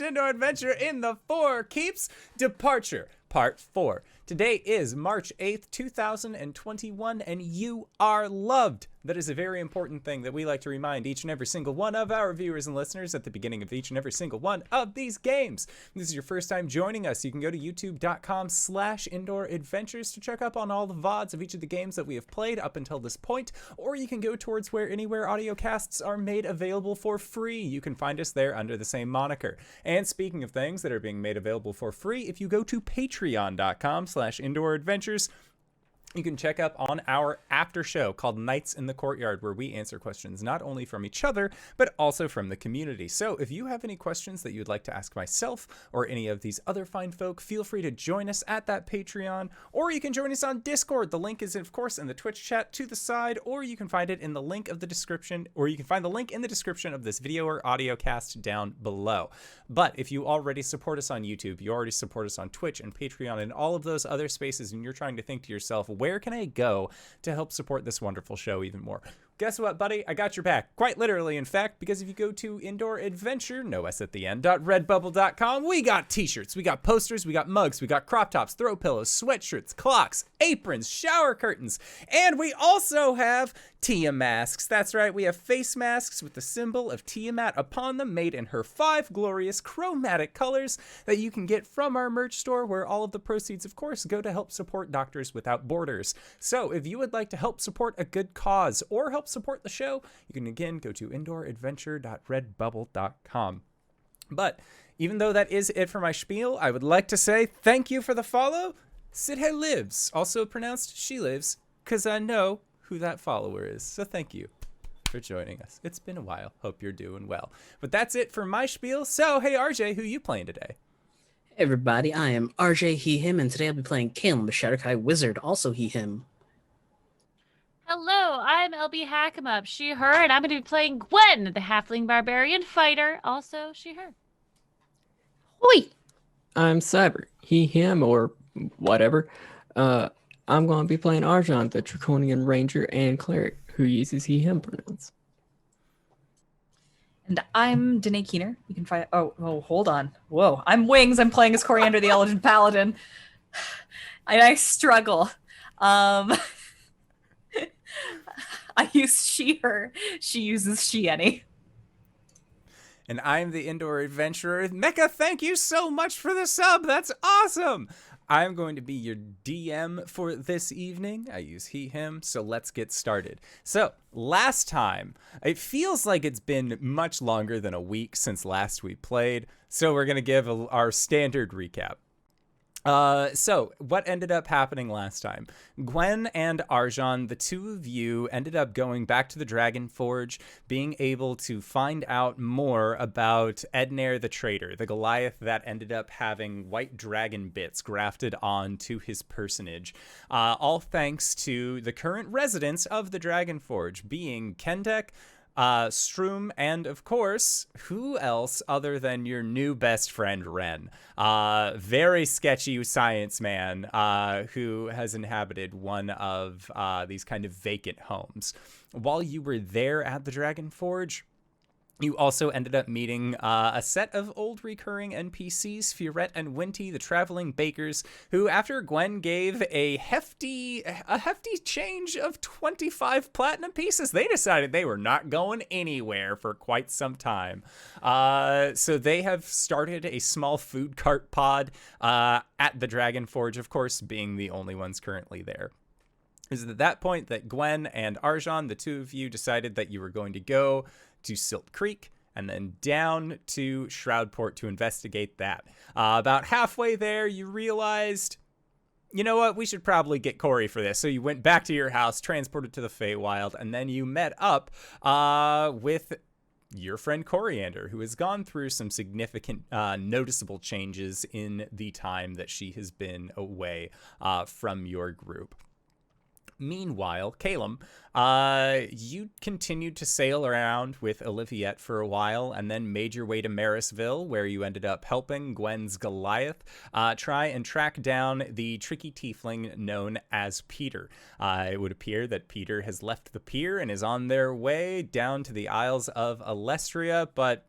indoor adventure in the Four Keeps Departure, Part 4. Today is March 8th, 2021, and you are loved. That is a very important thing that we like to remind each and every single one of our viewers and listeners at the beginning of each and every single one of these games. If this is your first time joining us, you can go to youtube.com/indooradventures to check up on all the VODs of each of the games that we have played up until this point, or you can go towards anywhere audio casts are made available for free. You can find us there under the same moniker. And speaking of things that are being made available for free, if you go to patreon.com/indooradventures, you can check up on our after show called Nights in the Courtyard, where we answer questions not only from each other, but also from the community. So if you have any questions that you'd like to ask myself or any of these other fine folk, feel free to join us at that Patreon, or you can join us on Discord. The link is, of course, in the Twitch chat to the side, or you can find it in the link of the description, or you can find the link in the description of this video or audio cast down below. But if you already support us on YouTube, you already support us on Twitch and Patreon and all of those other spaces, and you're trying to think to yourself, where can I go to help support this wonderful show even more? Guess what, buddy? I got your back. Quite literally, in fact, because if you go to Indoor Adventure, no S at the end, .redbubble.com, we got t-shirts, we got posters, we got mugs, we got crop tops, throw pillows, sweatshirts, clocks, aprons, shower curtains, and we also have Tia masks. That's right, we have face masks with the symbol of Tiamat upon them, made in her 5 glorious chromatic colors that you can get from our merch store, where all of the proceeds, of course, go to help support Doctors Without Borders. So if you would like to help support a good cause or help support the show, you can again go to indooradventure.redbubble.com. But even though that is it for my spiel, I would like to say thank you for the follow. Sidhe lives, also pronounced she lives, because I know who that follower is. So thank you for joining us. It's been a while. Hope you're doing well. But that's it for my spiel. So, hey RJ, who you playing today? Hey everybody, I am RJ, he, him, and today I'll be playing Caelum, the Shadowkai Wizard, also he, him. Hello, I'm LBHackEmUp, she, her, and I'm going to be playing Gwen, the Halfling Barbarian Fighter, also she, her. Hoi! I'm Cyber, he, him, or whatever. I'm going to be playing Arjhan, the Draconian Ranger and Cleric, who uses he, him pronouns. And I'm Danae Keener. You can find... Oh, hold on. Whoa. I'm Wings. I'm playing as Coriander, the Elegant Paladin. And I struggle. I use she, her. She uses she, any. And I'm the Indoor Adventurer. Mecha, thank you so much for the sub. That's awesome. I'm going to be your DM for this evening. I use he, him, so let's get started. So, last time, it feels like it's been much longer than a week since last we played, so we're going to give our standard recap. So what ended up happening last time? Gwen and Arjhan, the two of you, ended up going back to the Dragon Forge, being able to find out more about Ednair the Traitor, the Goliath that ended up having white dragon bits grafted onto his personage. All thanks to the current residents of the Dragon Forge, being Kendek, Stroom, and of course, who else other than your new best friend, Ren? Very sketchy science man who has inhabited one of these kind of vacant homes. While you were there at the Dragon Forge, you also ended up meeting a set of old recurring NPCs, Fiorette and Winty, the traveling bakers, who, after Gwen gave a hefty change of 25 platinum pieces, they decided they were not going anywhere for quite some time. So they have started a small food cart pod at the Dragon Forge, of course, being the only ones currently there. It was at that point that Gwen and Arjhan, the two of you, decided that you were going to go to Silt Creek and then down to Shroudport to investigate that. About halfway there, you realized, you know what, we should probably get Cori for this. So you went back to your house, transported to the Feywild, and then you met up with your friend Coriander, who has gone through some significant noticeable changes in the time that she has been away from your group. Meanwhile, Caelum, you continued to sail around with Oliviette for a while and then made your way to Marisville, where you ended up helping Gwen's Goliath try and track down the tricky tiefling known as Peter. It would appear that Peter has left the pier and is on their way down to the Isles of Alestria, but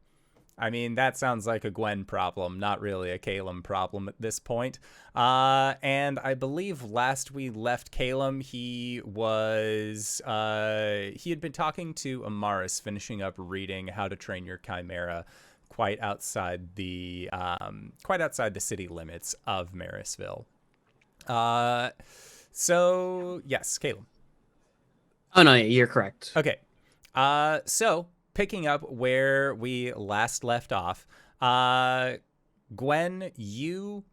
I mean, that sounds like a Gwen problem, not really a Caelum problem at this point. And I believe last we left Caelum, he had been talking to Amaris, finishing up reading How to Train Your Chimera, quite outside the city limits of Marysville. So yes, Caelum. Oh no, you're correct. Okay. So picking up where we last left off, Gwen, you,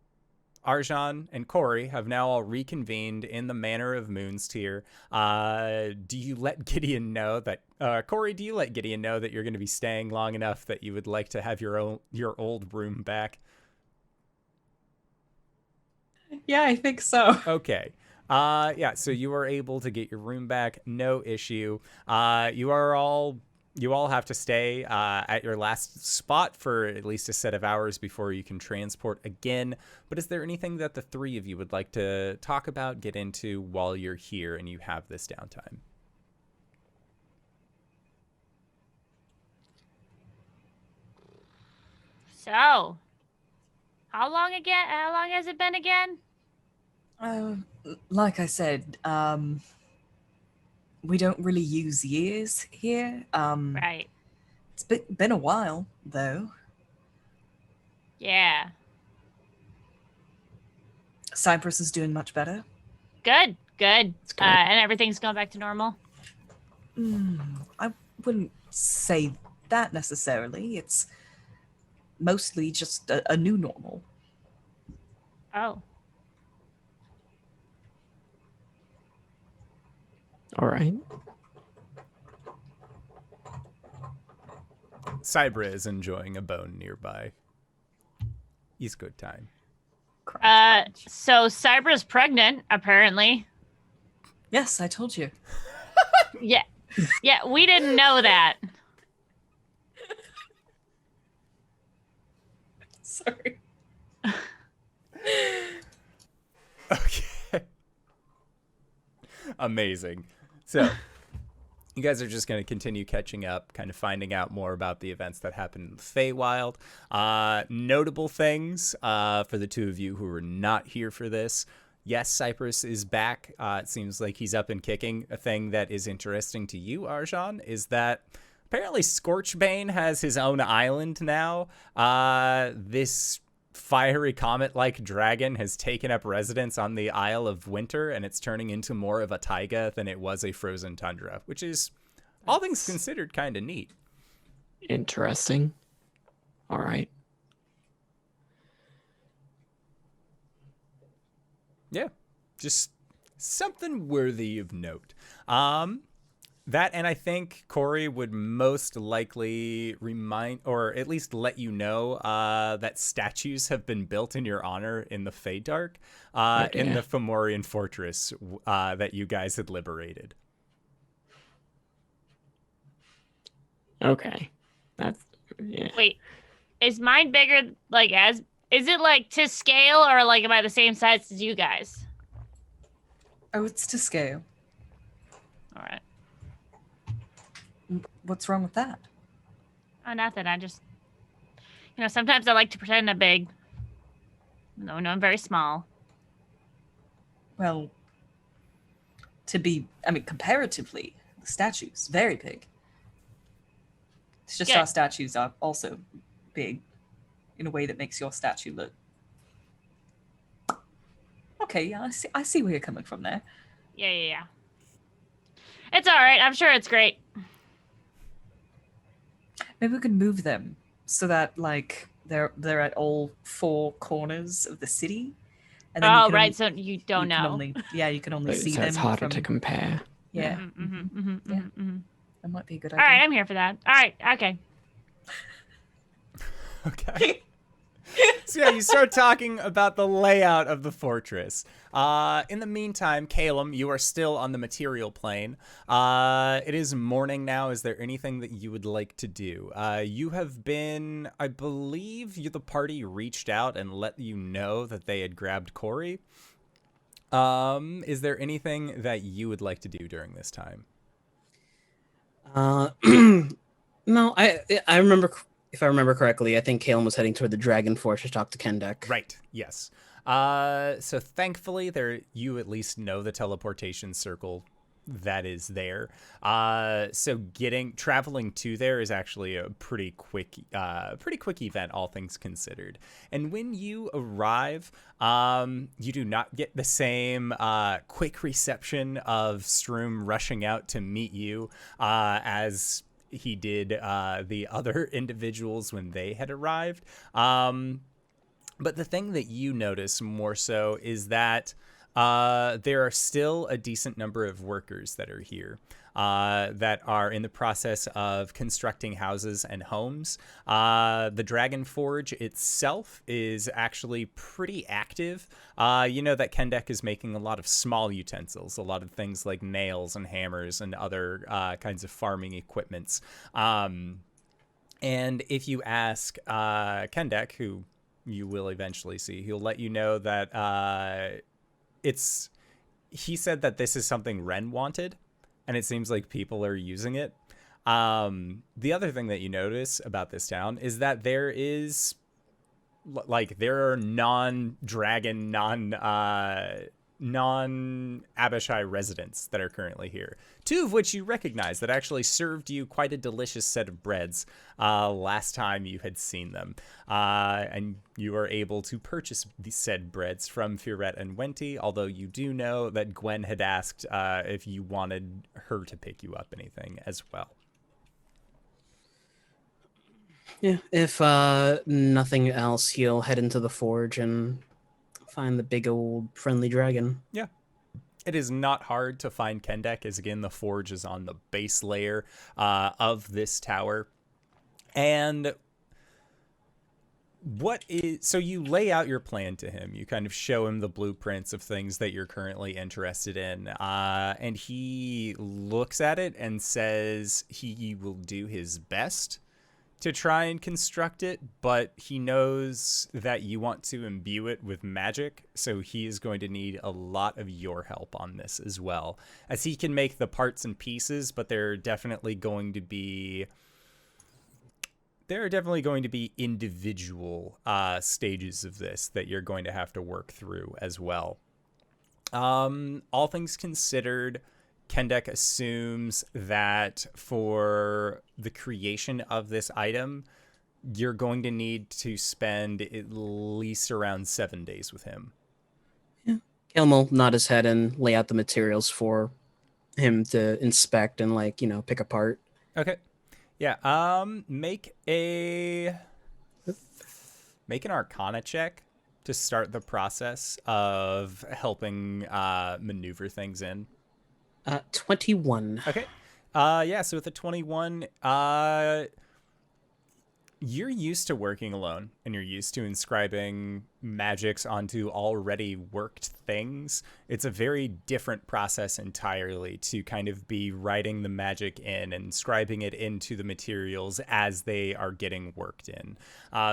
Arjhan, and Cori have now all reconvened in the Manor of Moonstier. Do you let Gideon know that, Cori, do you let Gideon know that you're going to be staying long enough that you would like to have your old room back? Yeah, I think so. Okay. Yeah, so you are able to get your room back, no issue. You all have to stay at your last spot for at least a set of hours before you can transport again. But is there anything that the three of you would like to talk about, get into while you're here and you have this downtime? So, how long has it been again? Like I said, we don't really use years here. Right. It's been a while, though. Yeah. Cyprus is doing much better. Good. Good. And everything's going back to normal? I wouldn't say that necessarily. It's mostly just a new normal. Oh. All right. Cybra is enjoying a bone nearby. He's good time. So Cybra's pregnant, apparently. Yes, I told you. Yeah. Yeah, we didn't know that. Sorry. Okay. Amazing. So, you guys are just going to continue catching up, kind of finding out more about the events that happened in the Feywild. Notable things for the two of you who were not here for this. Yes, Cyprus is back. It seems like he's up and kicking. A thing that is interesting to you, Arjhan, is that apparently Scorchbane has his own island now. This fiery comet-like dragon has taken up residence on the Isle of Winter, and it's turning into more of a taiga than it was a frozen tundra, which is, all things considered, kind of neat. Interesting. All right. Yeah, just something worthy of note. That, and I think Cori would most likely remind, or at least let you know, that statues have been built in your honor in the Feydark, in the Fomorian fortress that you guys had liberated. Okay. That's, yeah. Wait, is mine bigger, is it like to scale or like about the same size as you guys? Oh, it's to scale. All right. What's wrong with that? Oh, nothing. I just, sometimes I like to pretend I'm big. No, I'm very small. Well, comparatively, the statue's very big. It's just Good. our statues are also big in a way that makes your statue look... Okay, yeah, I see where you're coming from there. Yeah. It's all right. I'm sure it's great. Maybe we can move them so that, they're at all four corners of the city. And then Oh, right. So you don't know. You can only see So them it's harder from... to compare. Yeah. Yeah. That might be a good All idea. right, I'm here for that. All right, okay. Okay. So yeah, you start talking about the layout of the fortress. In the meantime, Caelum, you are still on the material plane. It is morning now. Is there anything that you would like to do? You have been, I believe, the party reached out and let you know that they had grabbed Cori. Is there anything that you would like to do during this time? No, I remember If I remember correctly, I think Caelum was heading toward the Dragon Forge to talk to Kendek. Right. Yes. So thankfully, you at least know the teleportation circle that is there. So traveling to there is actually a pretty quick event, all things considered. And when you arrive, you do not get the same quick reception of Stroom rushing out to meet you as he did the other individuals when they had arrived. But the thing that you notice more so is that there are still a decent number of workers that are here that are in the process of constructing houses and homes. The Dragon Forge itself is actually pretty active. You know that Kendek is making a lot of small utensils, a lot of things like nails and hammers and other kinds of farming equipments. And if you ask Kendek, who you will eventually see, he'll let you know that he said that this is something Ren wanted, and it seems like people are using it. The other thing that you notice about this town is that there are non-dragon, non-Abishai residents that are currently here. 2 of which you recognize that actually served you quite a delicious set of breads last time you had seen them. And you are able to purchase the said breads from Fiorette and Wenty, although you do know that Gwen had asked if you wanted her to pick you up anything as well. Yeah, if nothing else, he'll head into the forge and find the big old friendly dragon. Yeah. It is not hard to find Kendek, as again, the forge is on the base layer of this tower. And so you lay out your plan to him. You kind of show him the blueprints of things that you're currently interested in. And he looks at it and says he will do his best to try and construct it, but he knows that you want to imbue it with magic, so he is going to need a lot of your help on this as well, as he can make the parts and pieces, but there are definitely going to be individual stages of this that you're going to have to work through as well. All things considered, Kendek assumes that for the creation of this item, you're going to need to spend at least around 7 days with him. Yeah. Caelum will nod his head and lay out the materials for him to inspect and, pick apart. Okay. Yeah. Make an Arcana check to start the process of helping maneuver things in. 21. Okay. So with a 21, you're used to working alone, and you're used to inscribing magics onto already worked things. It's a very different process entirely to kind of be writing the magic in and inscribing it into the materials as they are getting worked in.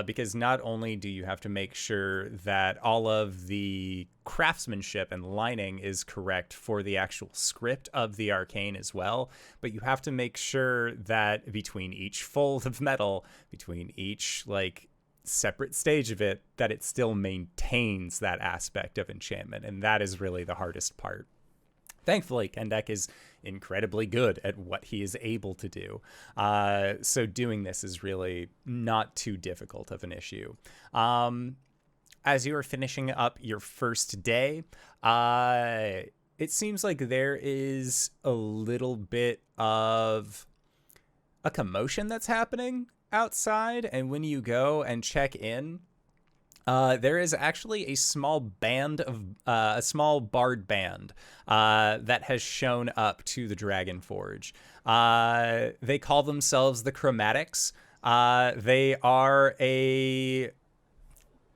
Because not only do you have to make sure that all of the craftsmanship and lining is correct for the actual script of the arcane as well, but you have to make sure that between each fold of metal, between each separate stage of it, that it still maintains that aspect of enchantment, and that is really the hardest part. Thankfully, Kendek is incredibly good at what he is able to do, so doing this is really not too difficult of an issue. As you are finishing up your first day, it seems like there is a little bit of a commotion that's happening outside, and when you go and check in, there is actually a small bard band that has shown up to the Dragon Forge. They call themselves the Chromatics. They are a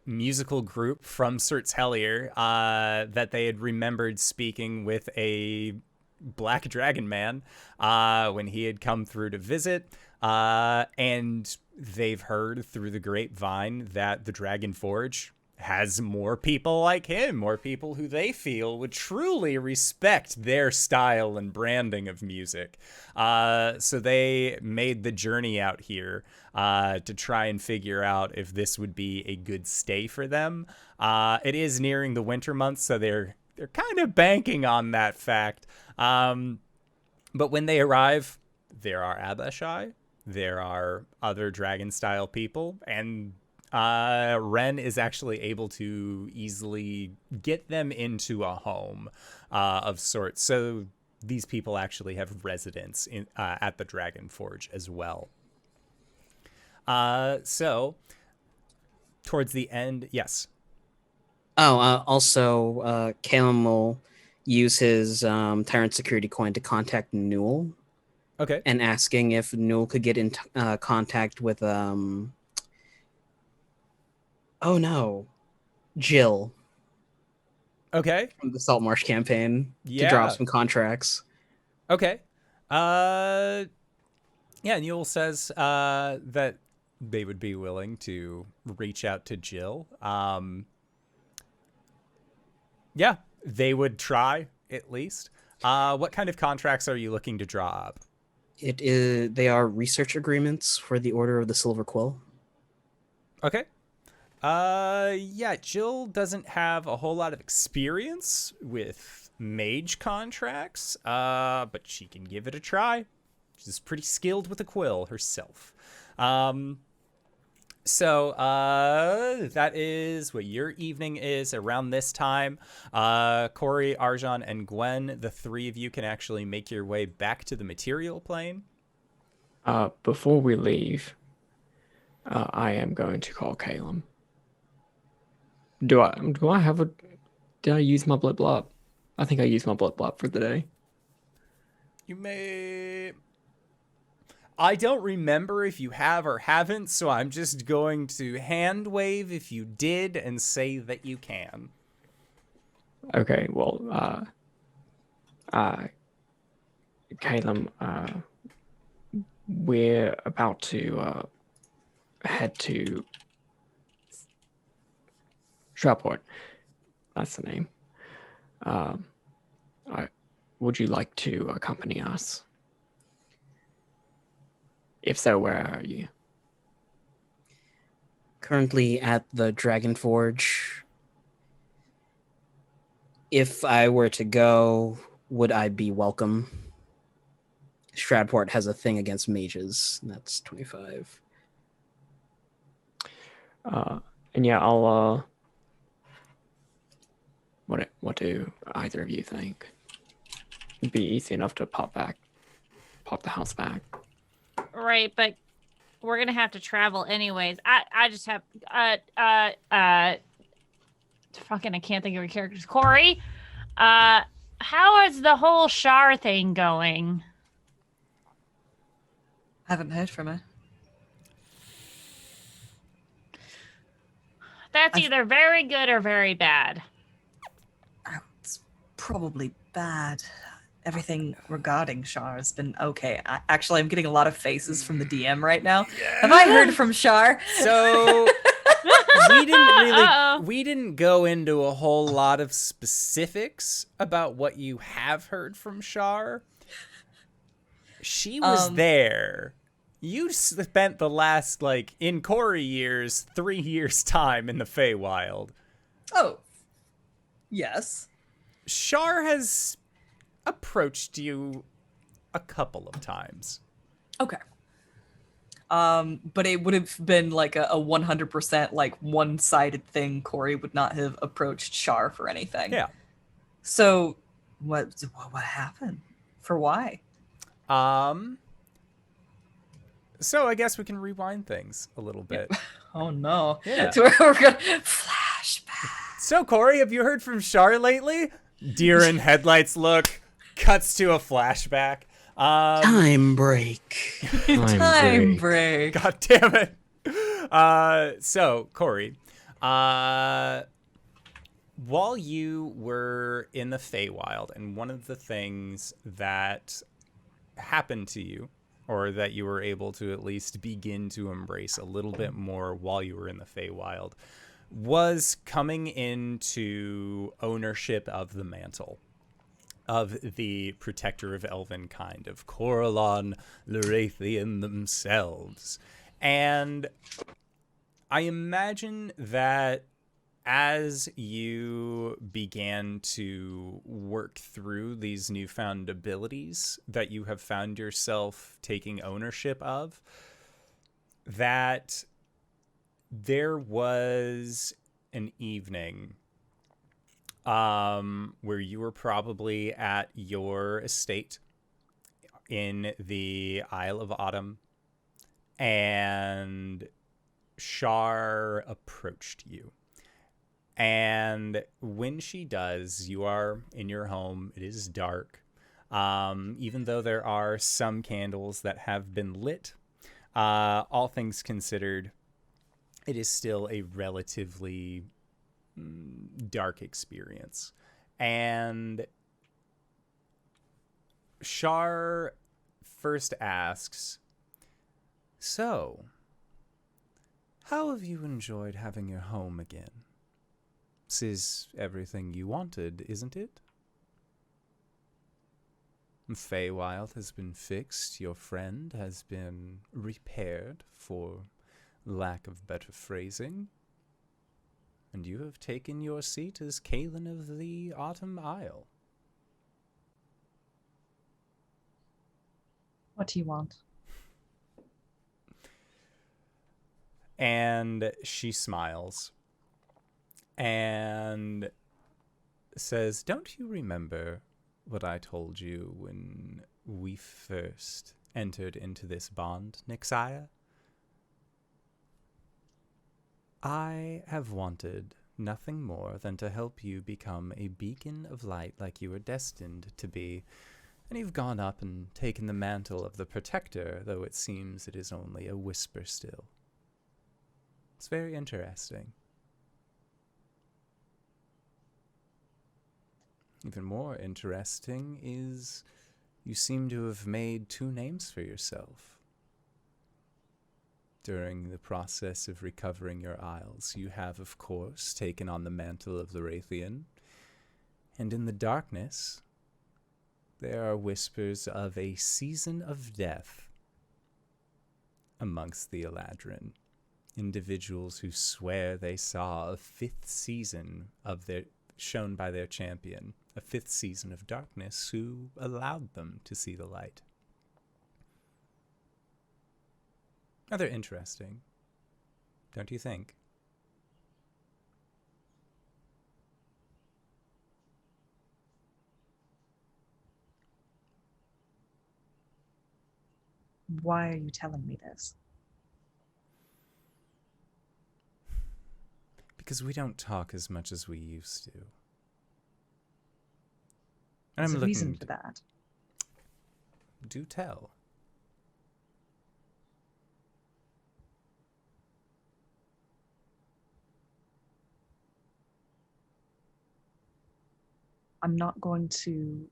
musical group from Sirt's Hellier that they had remembered speaking with a black dragon man when he had come through to visit. And they've heard through the grapevine that the Dragon Forge has more people like him, more people who they feel would truly respect their style and branding of music. So they made the journey out here to try and figure out if this would be a good stay for them. It is nearing the winter months, so they're kind of banking on that fact. But when they arrive, there are Abishai, there are other dragon-style people, and Ren is actually able to easily get them into a home of sorts. So these people actually have residence at the Dragon Forge as well. So towards the end, yes. Also, Caelum will use his Tyrant Security Coin to contact Newell. Okay. And asking if Newell could get in contact with Jill. Okay. From the Saltmarsh campaign to drop some contracts. Okay. Yeah, Newell says that they would be willing to reach out to Jill. Yeah, they would try at least. What kind of contracts are you looking to draw up? They are research agreements for the Order of the Silver Quill. Okay. Yeah, Jill doesn't have a whole lot of experience with mage contracts, but she can give it a try. She's pretty skilled with a quill herself. So that is what your evening is around this time. Cori, Arjhan, and Gwen, the three of you can actually make your way back to the material plane. Before we leave, I am going to call Caelum. Did I use my blip blop? I think I used my blip blop for the day. You may... I don't remember if you have or haven't, so I'm just going to hand wave if you did and say that you can. Okay, well, Caelum, we're about to head to Shroudport. That's the name. Would you like to accompany us? If so, where are you? Currently at the Dragon Forge. If I were to go, would I be welcome? Shroudport has a thing against mages. That's 25. And yeah, I'll what do either of you think? It'd be easy enough to pop the house back. Right, but we're gonna have to travel anyways. I just have fucking I can't think of your characters. Cori, how is the whole Shar thing going? Haven't heard from her. That's either very good or very bad. It's probably bad. Everything regarding Shar has been okay. Actually, I'm getting a lot of faces from the DM right now. Yeah. Have I heard from Shar? So we didn't go into a whole lot of specifics about what you have heard from Shar. She was there. You spent the last, in Cori years, 3 years time in the Feywild. Oh. Yes. Shar has approached you a couple of times. Okay. But it would have been like a 100% one-sided thing. Cori would not have approached Shar for anything. Yeah. So what happened? For why? So I guess we can rewind things a little bit. Oh no. Yeah. So we're gonna flashback. So Cori, have you heard from Shar lately? Deer in headlights look. Cuts to a flashback. Time break. Time break. God damn it. So, Cori, while you were in the Feywild, and one of the things that happened to you, or that you were able to at least begin to embrace a little bit more while you were in the Feywild, was coming into ownership of the mantle of the protector of elvenkind, of Corellon Lorathian themselves. And I imagine that as you began to work through these newfound abilities that you have found yourself taking ownership of, that there was an evening where you were probably at your estate in the Isle of Autumn, and Shar approached you. And when she does, you are in your home. It is dark. Even though there are some candles that have been lit, all things considered, it is still a relatively dark experience. And Shar first asks, "So, how have you enjoyed having your home again? This is everything you wanted, isn't it? Feywild has been fixed, your friend has been repaired, for lack of better phrasing, and you have taken your seat as Caelum of the Autumn Isle." What do you want? And she smiles and says, "Don't you remember what I told you when we first entered into this bond, Nixiah? I have wanted nothing more than to help you become a beacon of light like you were destined to be, and you've gone up and taken the mantle of the protector, though it seems it is only a whisper still. It's very interesting. Even more interesting is you seem to have made 2 names for yourself. During the process of recovering your isles, you have, of course, taken on the mantle of the Lorathian, and in the darkness, there are whispers of a season of death amongst the Eladrin. Individuals who swear they saw a 5th season of their shown by their champion, a 5th season of darkness who allowed them to see the light. Rather interesting, don't you think? Why are you telling me this? Because we don't talk as much as we used to. And There's I'm a reason looking. for that. Do tell. I'm not going to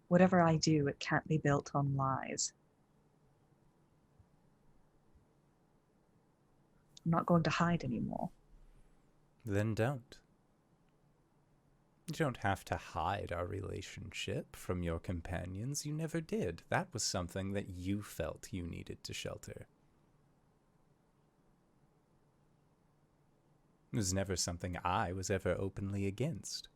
whatever I do, it can't be built on lies. I'm not going to hide anymore. Then don't. You don't have to hide our relationship from your companions. You never did. That was something that you felt you needed to shelter. It was never something I was ever openly against.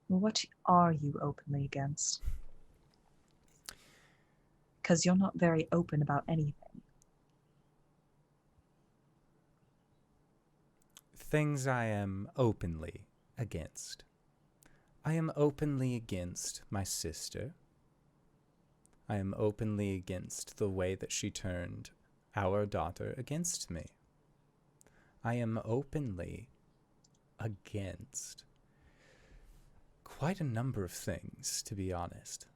Well, what are you openly against? Because you're not very open about anything. Things I am openly against. I am openly against my sister. I am openly against the way that she turned our daughter against me. I am openly against quite a number of things, to be honest.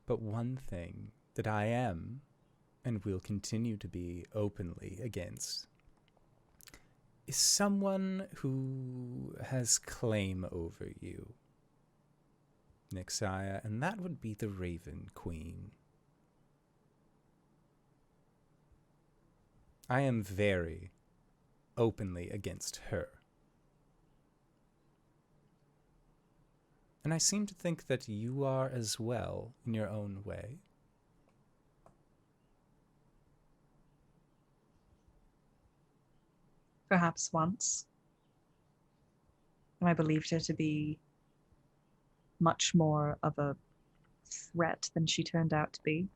But one thing that I am and will continue to be openly against is someone who has claim over you, Nixiah, and that would be the Raven Queen. I am very openly against her. And I seem to think that you are as well, in your own way. Perhaps once. And I believed her to be much more of a threat than she turned out to be.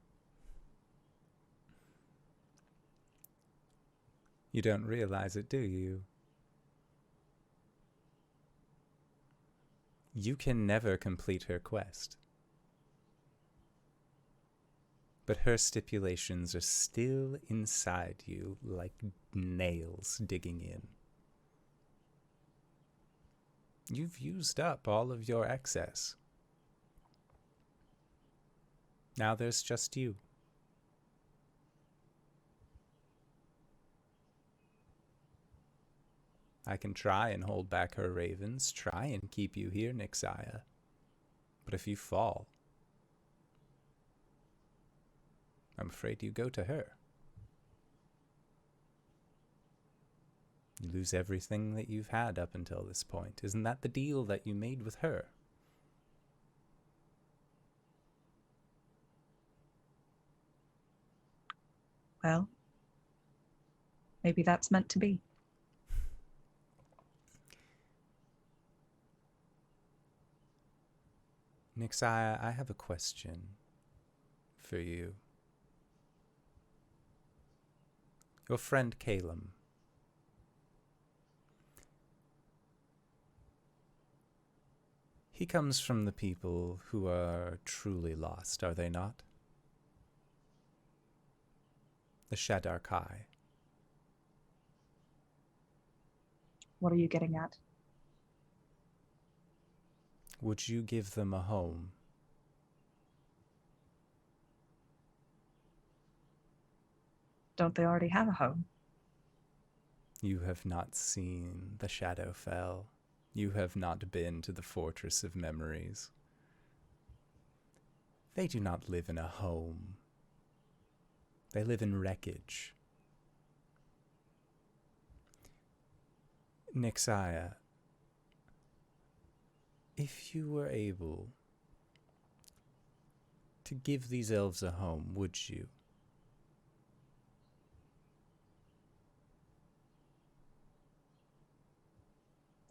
You don't realize it, do you? You can never complete her quest. But her stipulations are still inside you like nails digging in. You've used up all of your excess. Now there's just you. I can try and hold back her ravens, try and keep you here, Nixiah. But if you fall, I'm afraid you go to her. You lose everything that you've had up until this point. Isn't that the deal that you made with her? Well, maybe that's meant to be. Nixiah, I have a question for you. Your friend Caelum. He comes from the people who are truly lost, are they not? The Shadarkai. What are you getting at? Would you give them a home? Don't they already have a home? You have not seen the Shadowfell. You have not been to the Fortress of Memories. They do not live in a home. They live in wreckage. Nixiah, if you were able to give these elves a home, would you?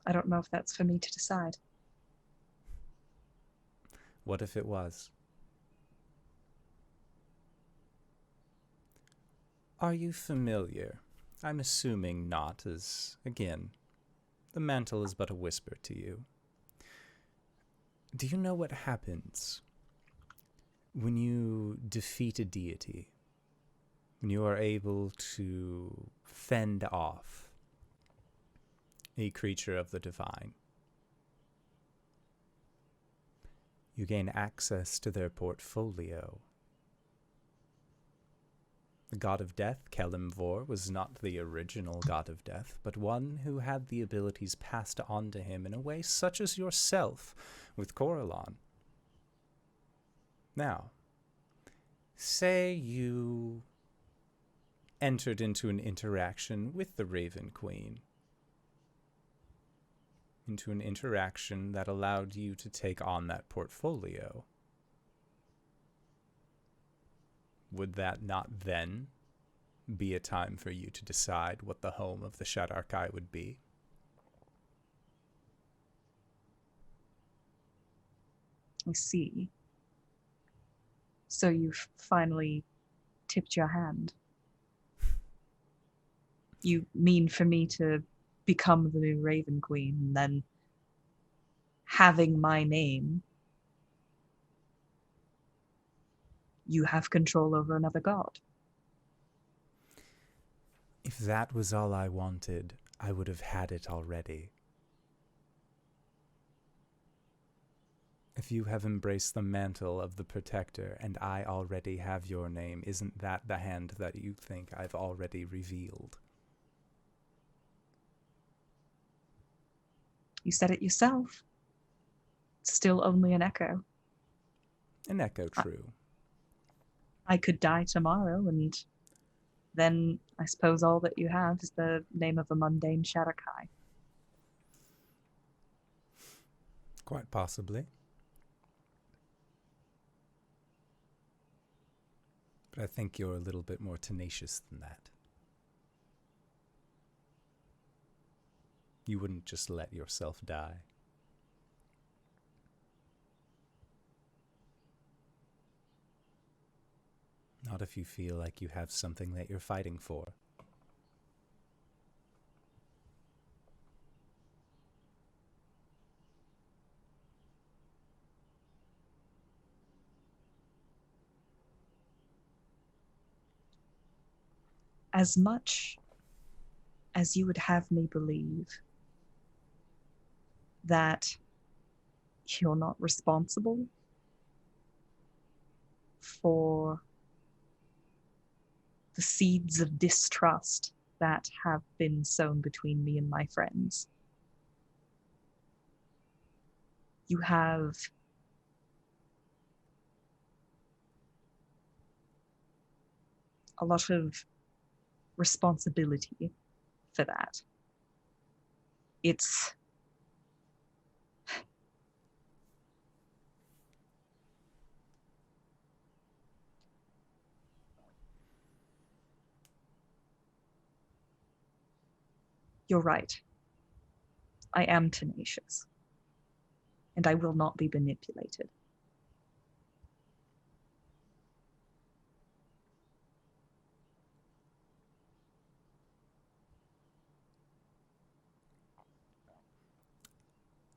I don't know if that's for me to decide. What if it was? Are you familiar? I'm assuming not, as, again, the mantle is but a whisper to you. Do you know what happens when you defeat a deity? When you are able to fend off a creature of the divine? You gain access to their portfolio. The god of death, Caelum, was not the original god of death, but one who had the abilities passed on to him in a way such as yourself with Coralon. Now, say you entered into an interaction with the Raven Queen, into an interaction that allowed you to take on that portfolio. Would that not then be a time for you to decide what the home of the Shadarkai would be? I see. So you've finally tipped your hand. You mean for me to become the new Raven Queen, and then having my name, you have control over another god? If that was all I wanted, I would have had it already. If you have embraced the mantle of the Protector and I already have your name, isn't that the hand that you think I've already revealed? You said it yourself. It's still only an echo. An echo, true. I could die tomorrow, and then I suppose all that you have is the name of a mundane Shadowkai. Quite possibly. But I think you're a little bit more tenacious than that. You wouldn't just let yourself die. Not if you feel like you have something that you're fighting for. As much as you would have me believe that you're not responsible for the seeds of distrust that have been sown between me and my friends, you have a lot of responsibility for that. It's you're right. I am tenacious, and I will not be manipulated.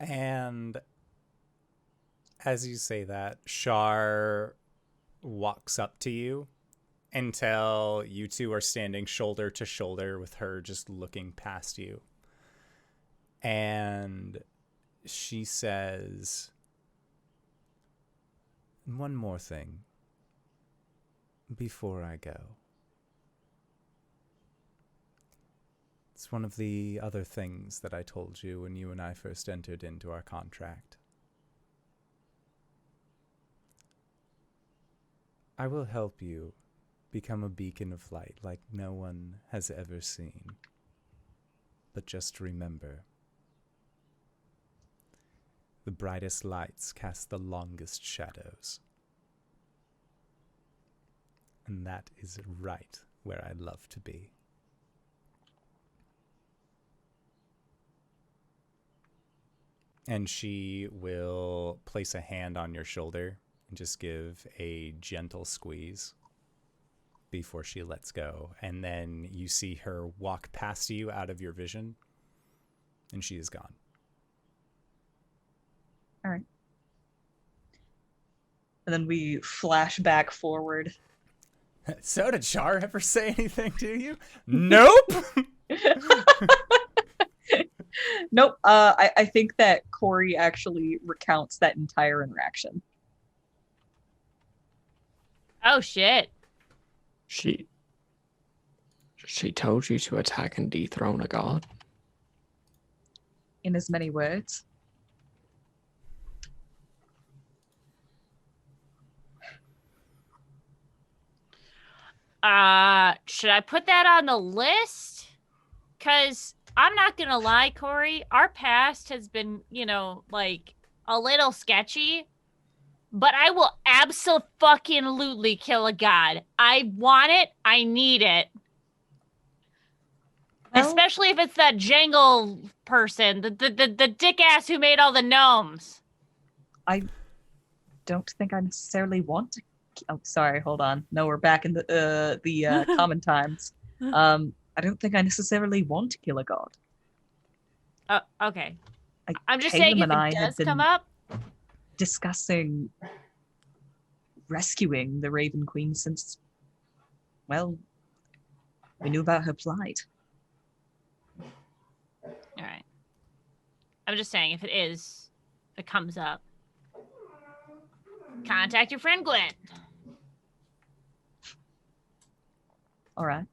And as you say that, Shar walks up to you until you two are standing shoulder to shoulder with her just looking past you. And she says, one more thing before I go. It's one of the other things that I told you when you and I first entered into our contract. I will help you become a beacon of light like no one has ever seen. But just remember, the brightest lights cast the longest shadows. And that is right where I love to be. And she will place a hand on your shoulder and just give a gentle squeeze before she lets go. And then you see her walk past you out of your vision, and she is gone. All right. And then we flash back forward. So did Shar ever say anything to you? Nope! Nope. I think that Cori actually recounts that entire interaction. Oh shit. She told you to attack and dethrone a god? In as many words. Should I put that on the list? Because I'm not gonna lie, Cori, our past has been, like a little sketchy. But I will abso-fucking-lutely kill a god. I want it. I need it. Well, especially if it's that jangle person, the dick ass who made all the gnomes. I don't think I necessarily want to. Oh, sorry. Hold on. No, we're back in the common times. I don't think I necessarily want to kill a god. Okay. Like, I'm just Caelum saying if and I it had does been come up. discussing rescuing the Raven Queen since, well, we knew about her plight. All right. I'm just saying if it comes up, contact your friend Gwen. All right.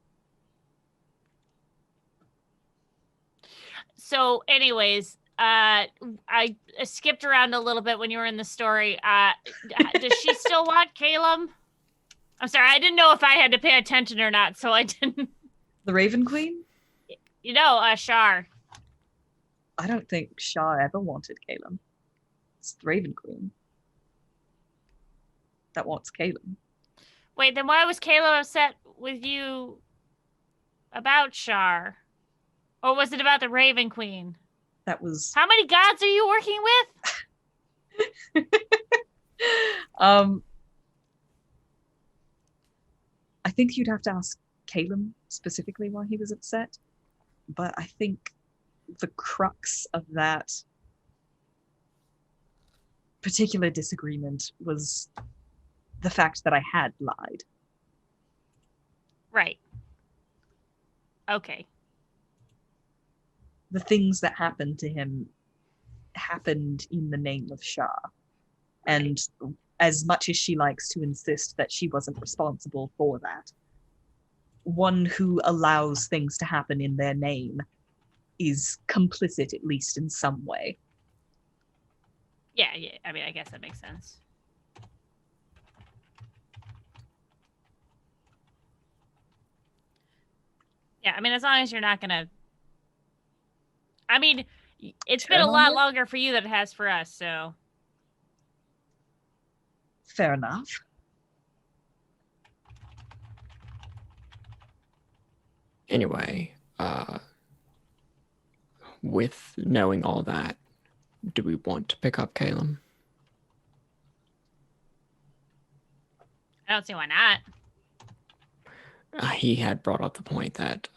So anyways, I skipped around a little bit when you were in the story. Does she still want Caelum? I'm sorry, I didn't know if I had to pay attention or not, so I didn't. The Raven Queen? You know, Shar. I don't think Shah ever wanted Caelum. It's the Raven Queen that wants Caelum. Wait, then why was Caelum upset with you about Shar? Or was it about the Raven Queen? That was... How many gods are you working with? I think you'd have to ask Caelum specifically why he was upset, but I think the crux of that particular disagreement was the fact that I had lied. Right. Okay. The things that happened to him happened in the name of Shah. And as much as she likes to insist that she wasn't responsible for that, one who allows things to happen in their name is complicit, at least in some way. Yeah, I mean, I guess that makes sense. Yeah, I mean, as long as you're not gonna... I mean, it's been a lot longer for you than it has for us, so... Fair enough. Anyway, with knowing all that, do we want to pick up Caelum? I don't see why not. He had brought up the point that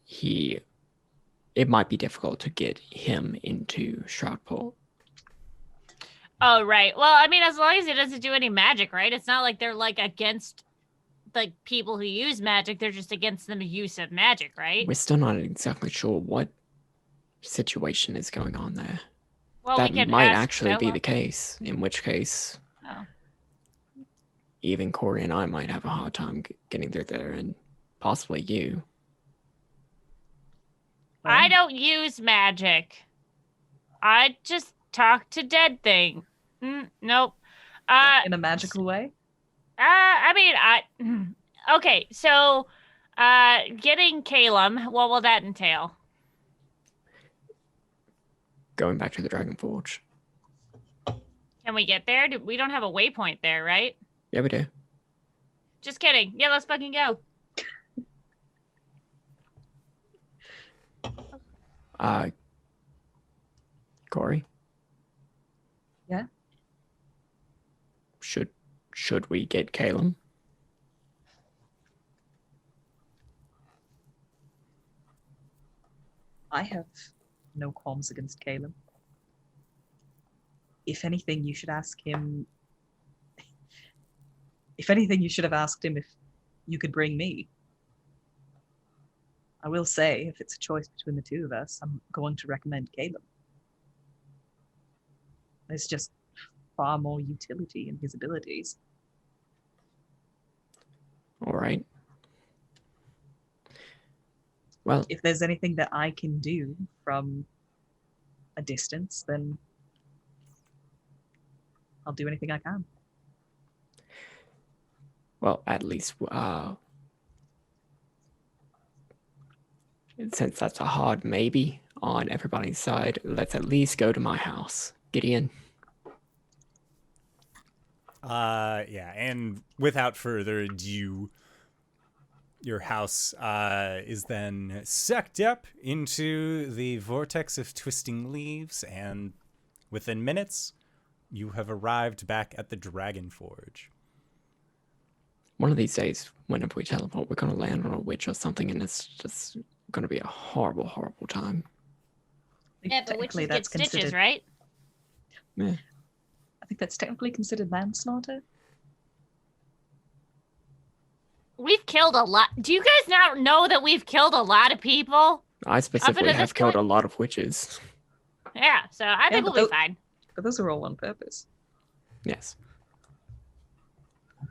it might be difficult to get him into Shroudport. Oh, right. Well, I mean, as long as he doesn't do any magic, right? It's not like they're, like, against, like, people who use magic. They're just against the use of magic, right? We're still not exactly sure what situation is going on there. Well, that we could might ask actually be Bella. the case, in which case even Cori and I might have a hard time getting through there, and possibly you. I don't use magic. I just talk to dead thing. Nope. In a magical way? I mean, okay, so, getting Caelum, what will that entail? Going back to the Dragon Forge. Can we get there? We don't have a waypoint there, right? Yeah, we do. Just kidding. Yeah, let's fucking go. Cori? Yeah? Should we get Caelum? I have no qualms against Caelum. If anything, you should ask him... If anything, you should have asked him if you could bring me. I will say, if it's a choice between the two of us, I'm going to recommend Caelum. There's just far more utility in his abilities. All right. Well, if there's anything that I can do from a distance, then I'll do anything I can. Well, at least, since that's a hard maybe on everybody's side, let's at least go to my house. Gideon. Yeah, and without further ado, your house is then sucked up into the vortex of twisting leaves, and within minutes, you have arrived back at the Dragon Forge. One of these days, whenever we teleport, we're going to land on a witch or something, and it's just going to be a horrible, horrible time. Yeah, but witches get stitches, right? Yeah. I think that's technically considered manslaughter. We've killed a lot. Do you guys not know that we've killed a lot of people? I specifically have killed a lot of witches. Yeah, so I think we'll be fine. But those are all on purpose. Yes.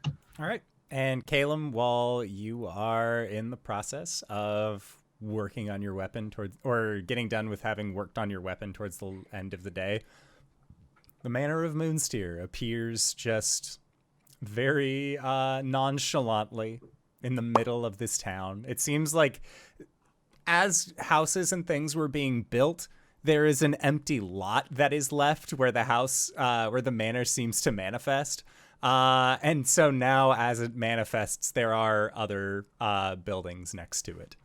All right. And Caelum, while you are in the process of working on your weapon or getting done with having worked on your weapon towards the end of the day, the Manor of Moonsteer appears just very nonchalantly in the middle of this town. It seems like as houses and things were being built, there is an empty lot that is left where the manor seems to manifest. And so now as it manifests, there are other buildings next to it.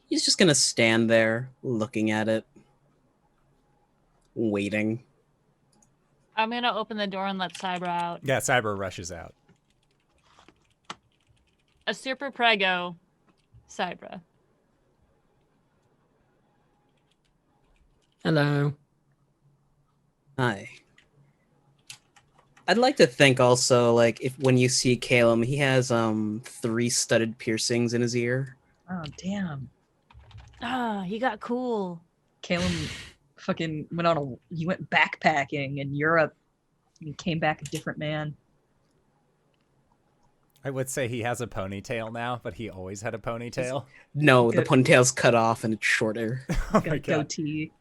He's just gonna stand there looking at it, waiting. I'm gonna open the door and let Cyber out. Yeah, Cyber rushes out. A super prego, Cyber. Hello. Hi. I'd like to think also, like, if when you see Caelum, he has 3 studded piercings in his ear. Oh, damn. Ah, he got cool. Caelum fucking he went backpacking in Europe and came back a different man. I would say he has a ponytail now, but he always had a ponytail. No, the ponytail's cut off and it's shorter. Oh Got my a god. goatee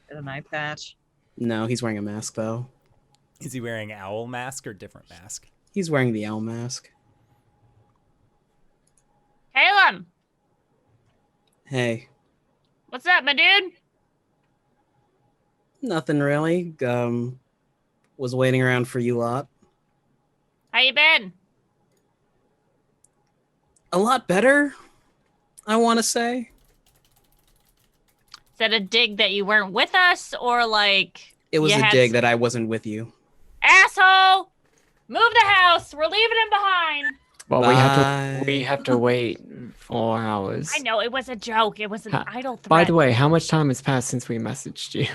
and an eye patch. No, he's wearing a mask, though. Is he wearing owl mask or different mask? He's wearing the owl mask. Caelum, Hey. what's up, my dude? Nothing really. Was waiting around for you lot. How you been? A lot better, I want to say. Is that a dig that you weren't with us, or like It was you a had dig that I wasn't with you. asshole? Move the house. We're leaving him behind. Well, Bye. we have to wait 4 hours. I know it was a joke. It was an idle threat. By the way, how much time has passed since we messaged you?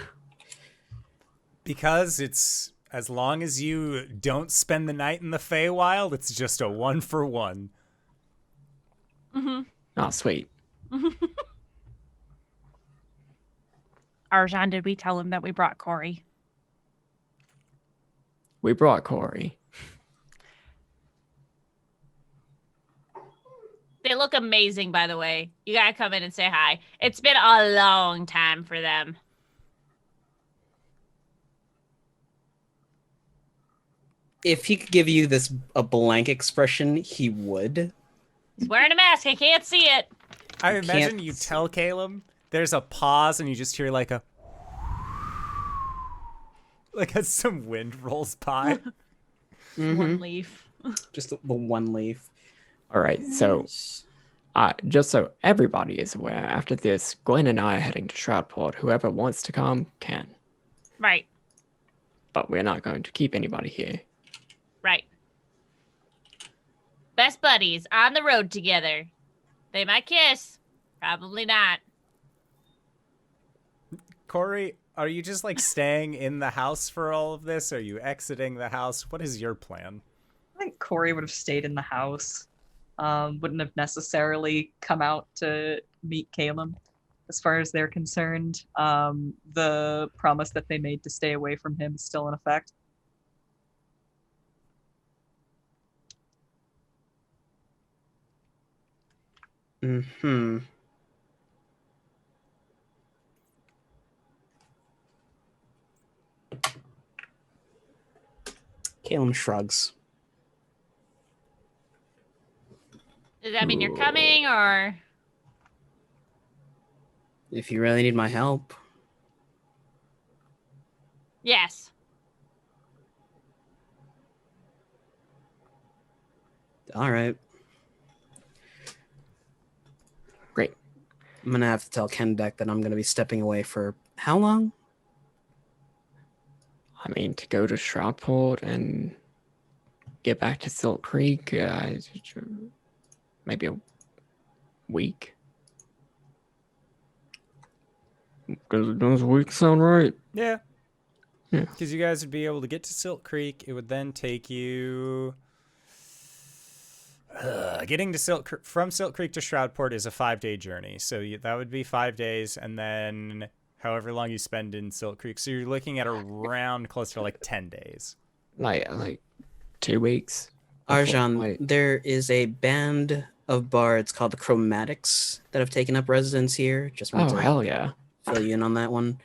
Because it's as long as you don't spend the night in the Feywild, it's just a 1-for-1. Oh, sweet. Arjhan, did we tell him that we brought Cori? We brought Cori. They look amazing, by the way. You gotta come in and say hi. It's been a long time for them. If he could give you a blank expression, he would. He's wearing a mask. I can't see it. I can't imagine you tell Caelum, there's a pause, and you just hear like as some wind rolls by. One leaf. Just the one leaf. All right, so just so everybody is aware, after this, Gwen and I are heading to Shroudport. Whoever wants to come can, Right. but we're not going to keep anybody here. Right. Best buddies on the road together. They might kiss. Probably not. Cori, are you just like staying in the house for all of this? Are you exiting the house? What is your plan? I think Cori would have stayed in the house. Wouldn't have necessarily come out to meet Caelum, as far as they're concerned. The promise that they made to stay away from him is still in effect. Hmm. Caelum shrugs. Does that mean you're coming, or? If you really need my help. Yes. All right. Great. I'm gonna have to tell Kendek that I'm gonna be stepping away for how long? I mean, to go to Shroudport and get back to Silk Creek, maybe a week. Does a week sound right? Yeah. Yeah. Because you guys would be able to get to Silk Creek. It would then take you... getting to from Silk Creek to Shroudport is a 5-day journey. So that would be 5 days, and then however long you spend in Silk Creek. So you're looking at around close to like 10 days. Like 2 weeks. Arjhan, Wait. there is a band of bards called the Chromatics that have taken up residence here. Just want Oh, to hell yeah. fill you in on that one.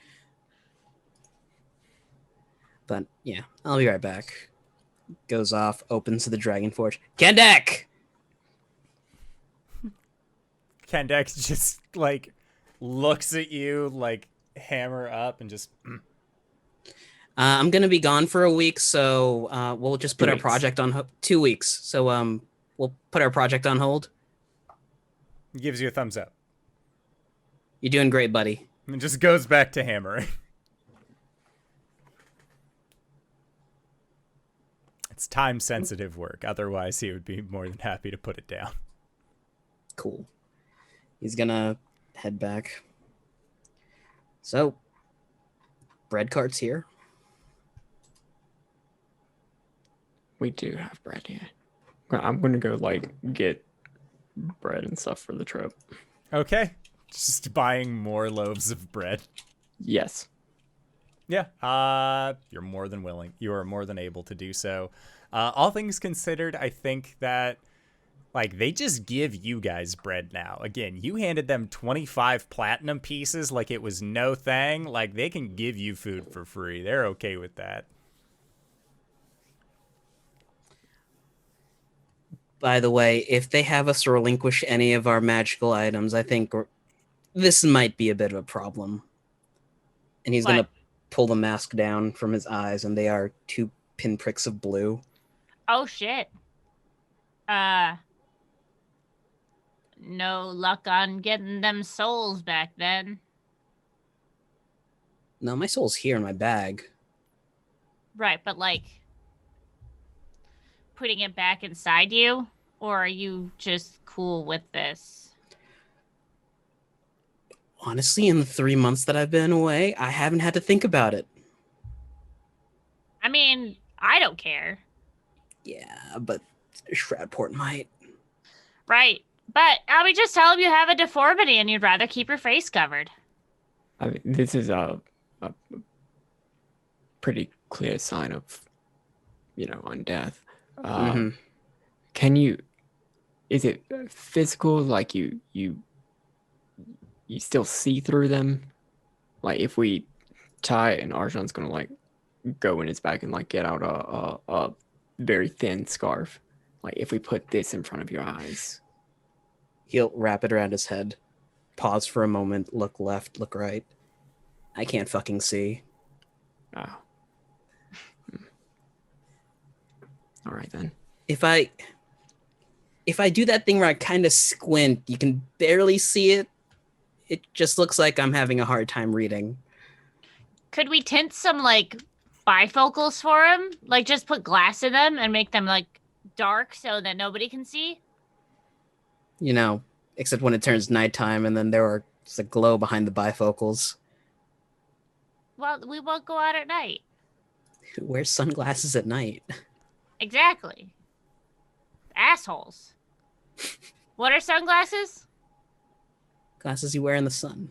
But yeah, I'll be right back. Goes off, opens to the Dragon Forge. Kendek! Kendek just like looks at you like hammer up and just I'm gonna be gone for a week, so we'll just put 2 our weeks. project on 2 weeks. So we'll put our project on hold. gives you a thumbs up You're doing great, buddy. and just goes back to hammering. It's time sensitive work. Otherwise, he would be more than happy to put it down. Cool. He's gonna head back. So, bread cart's here. We do have bread here. I'm gonna go like get bread and stuff for the trip. Okay. Just buying more loaves of bread. Yes. Yeah. You're more than willing. You are more than able to do so. All things considered, I think that like they just give you guys bread now. Again, you handed them 25 platinum pieces like it was no thing. Like they can give you food for free. They're okay with that. By the way, if they have us relinquish any of our magical items, I think this might be a bit of a problem. And he's What? gonna pull the mask down from his eyes, and they are 2 pinpricks of blue. Oh shit. No luck on getting them souls back then. No, my soul's here in my bag. Right, but like putting it back inside you, or are you just cool with this? Honestly, in the 3 months that I've been away, I haven't had to think about it. I mean, I don't care. Yeah, but Shroudport might. Right. But I mean, just tell him you have a deformity and you'd rather keep your face covered. I mean, this is a pretty clear sign of, undeath. Mhm. Can you? Is it physical? Like you still see through them? Like if we tie it and Arjhan's gonna like go in his bag and like get out a very thin scarf. Like if we put this in front of your eyes. He'll wrap it around his head, pause for a moment, look left, look right. I can't fucking see. Oh. All right then. If I do that thing where I kind of squint, you can barely see it. It just looks like I'm having a hard time reading. Could we tint some like bifocals for him? Like just put glass in them and make them like dark so that nobody can see? Except when it turns nighttime and then there's a glow behind the bifocals. Well, we won't go out at night. Who wears sunglasses at night? Exactly. Assholes. What are sunglasses? Glasses you wear in the sun.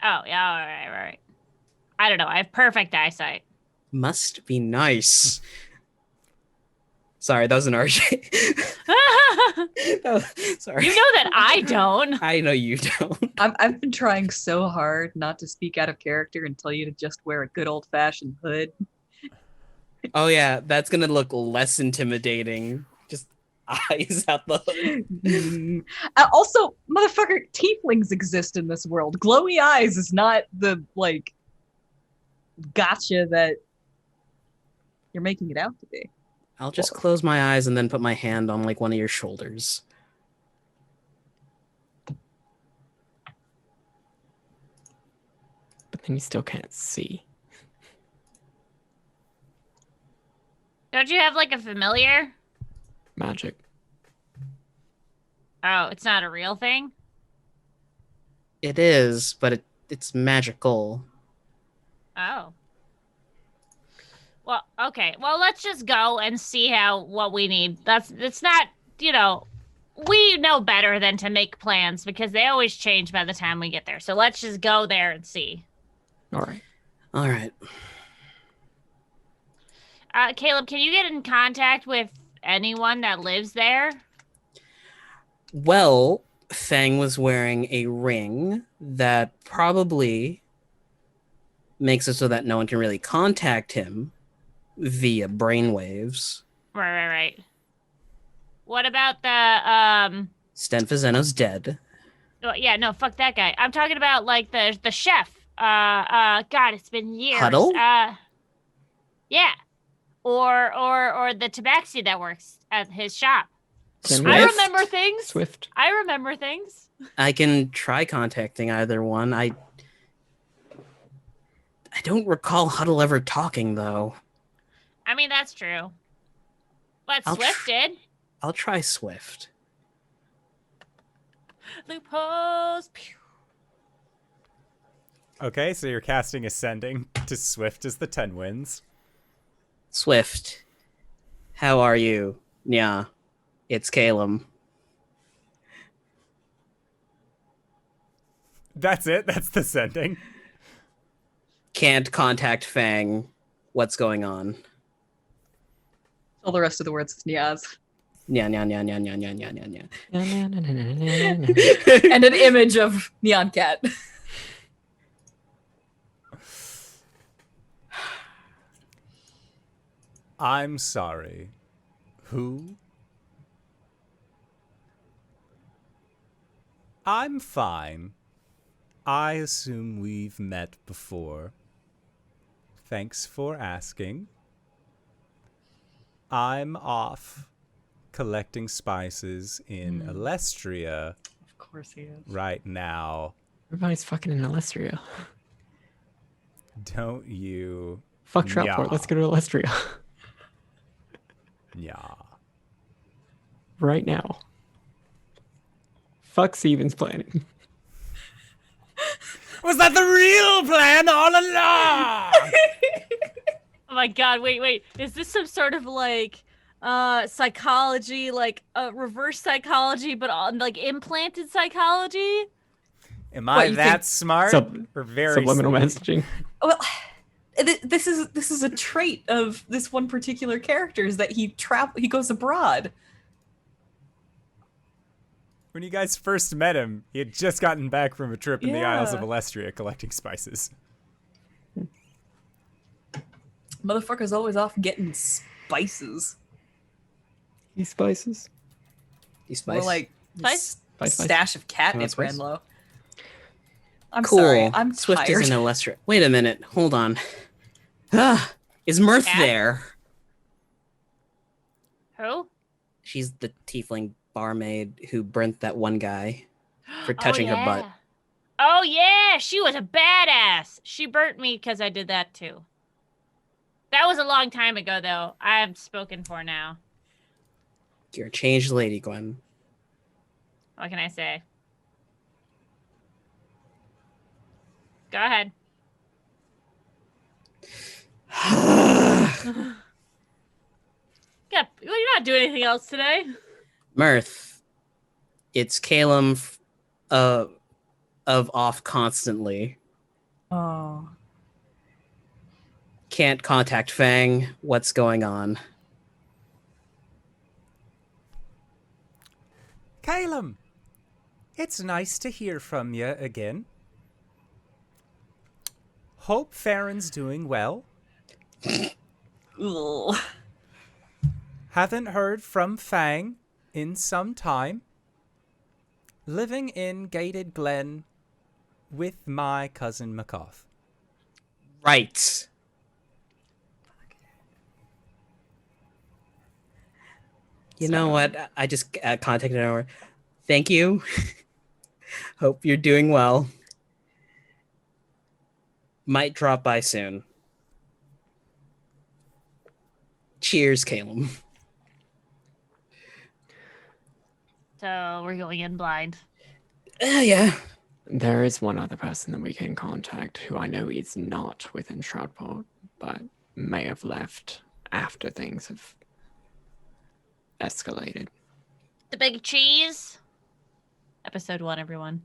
Oh, yeah, all right. I don't know. I have perfect eyesight. Must be nice. Sorry, that was an RJ. Sorry. You know that I don't. I know you don't. I've been trying so hard not to speak out of character and tell you to just wear a good old-fashioned hood. Oh yeah, that's gonna look less intimidating. Just eyes out the hood. Also, motherfucker, tieflings exist in this world. Glowy eyes is not the, gotcha that you're making it out to be. I'll just close my eyes and then put my hand on one of your shoulders. But then you still can't see. Don't you have like a familiar? Magic. Oh, it's not a real thing? It is, but it's magical. Oh. Well, okay. Well, let's just go and see what we need. It's not, we know better than to make plans because they always change by the time we get there. So let's just go there and see. All right. All right. Caelum, can you get in contact with anyone that lives there? Well, Fang was wearing a ring that probably makes it so that no one can really contact him via brainwaves. Right. What about the Stenfazeno's dead. Oh, yeah, no, fuck that guy. I'm talking about like the chef. God, it's been years. Huddle? Yeah. Or the tabaxi that works at his shop. Swift? I remember things. Swift. I remember things. I can try contacting either one. I don't recall Huddle ever talking, though. I mean, that's true. But I'll Swift did. I'll try Swift. Loopholes. Pew. Okay, so you're casting Ascending to Swift as the 10 wins. Swift, how are you? Yeah, it's Caelum. That's it? That's the sending? Can't contact Fang. What's going on? All the rest of the words is Niaz. Nya, nya, nya, nya, nya, nya, nya, nya, And an image of Neon Cat. I'm sorry. Who? I'm fine. I assume we've met before. Thanks for asking. I'm off collecting spices in Alestria Of course he is. right now. Everybody's fucking in Alestria. Don't you? Fuck Shroudport. Let's go to Alestria. Yeah. Right now. Fuck Steven's planning. Was that the real plan all along? Oh my god, wait. Is this some sort of like psychology, like reverse psychology, but on like implanted psychology? Am I you that think- smart? Or very Subliminal slow? messaging. Well, this is a trait of this one particular character is that he goes abroad. When you guys first met him, he had just gotten back from a trip in the Isles of Yeah. Alestria collecting spices. Motherfucker's always off getting spices. He spices. He's More like Spice? Spice. stash of catnip Spice. ran low. I'm cool. sorry. I'm Swift tired. is in Alestria. Wait a minute. Hold on. Is Mirth Cat? there? Who? She's the tiefling barmaid who burnt that one guy for touching her butt. Oh yeah, she was a badass. She burnt me because I did that too. That was a long time ago, though. I'm spoken for now. You're a changed lady, Gwen. What can I say? Go ahead. Yeah, you're not doing anything else today. Mirth, it's Caelum of off constantly. Oh. Can't contact Fang. What's going on? Caelum, it's nice to hear from you again. Hope Farron's doing well. Ugh. Haven't heard from Fang in some time. Living in Gated Glen with my cousin McCoth. Right. You know what? I just contacted her. Thank you. Hope you're doing well. Might drop by soon. Cheers, Caelum. So we're going in blind. Yeah. There is one other person that we can contact who I know is not within Shroudport, but may have left after things have escalated. The big cheese. Episode 1, everyone.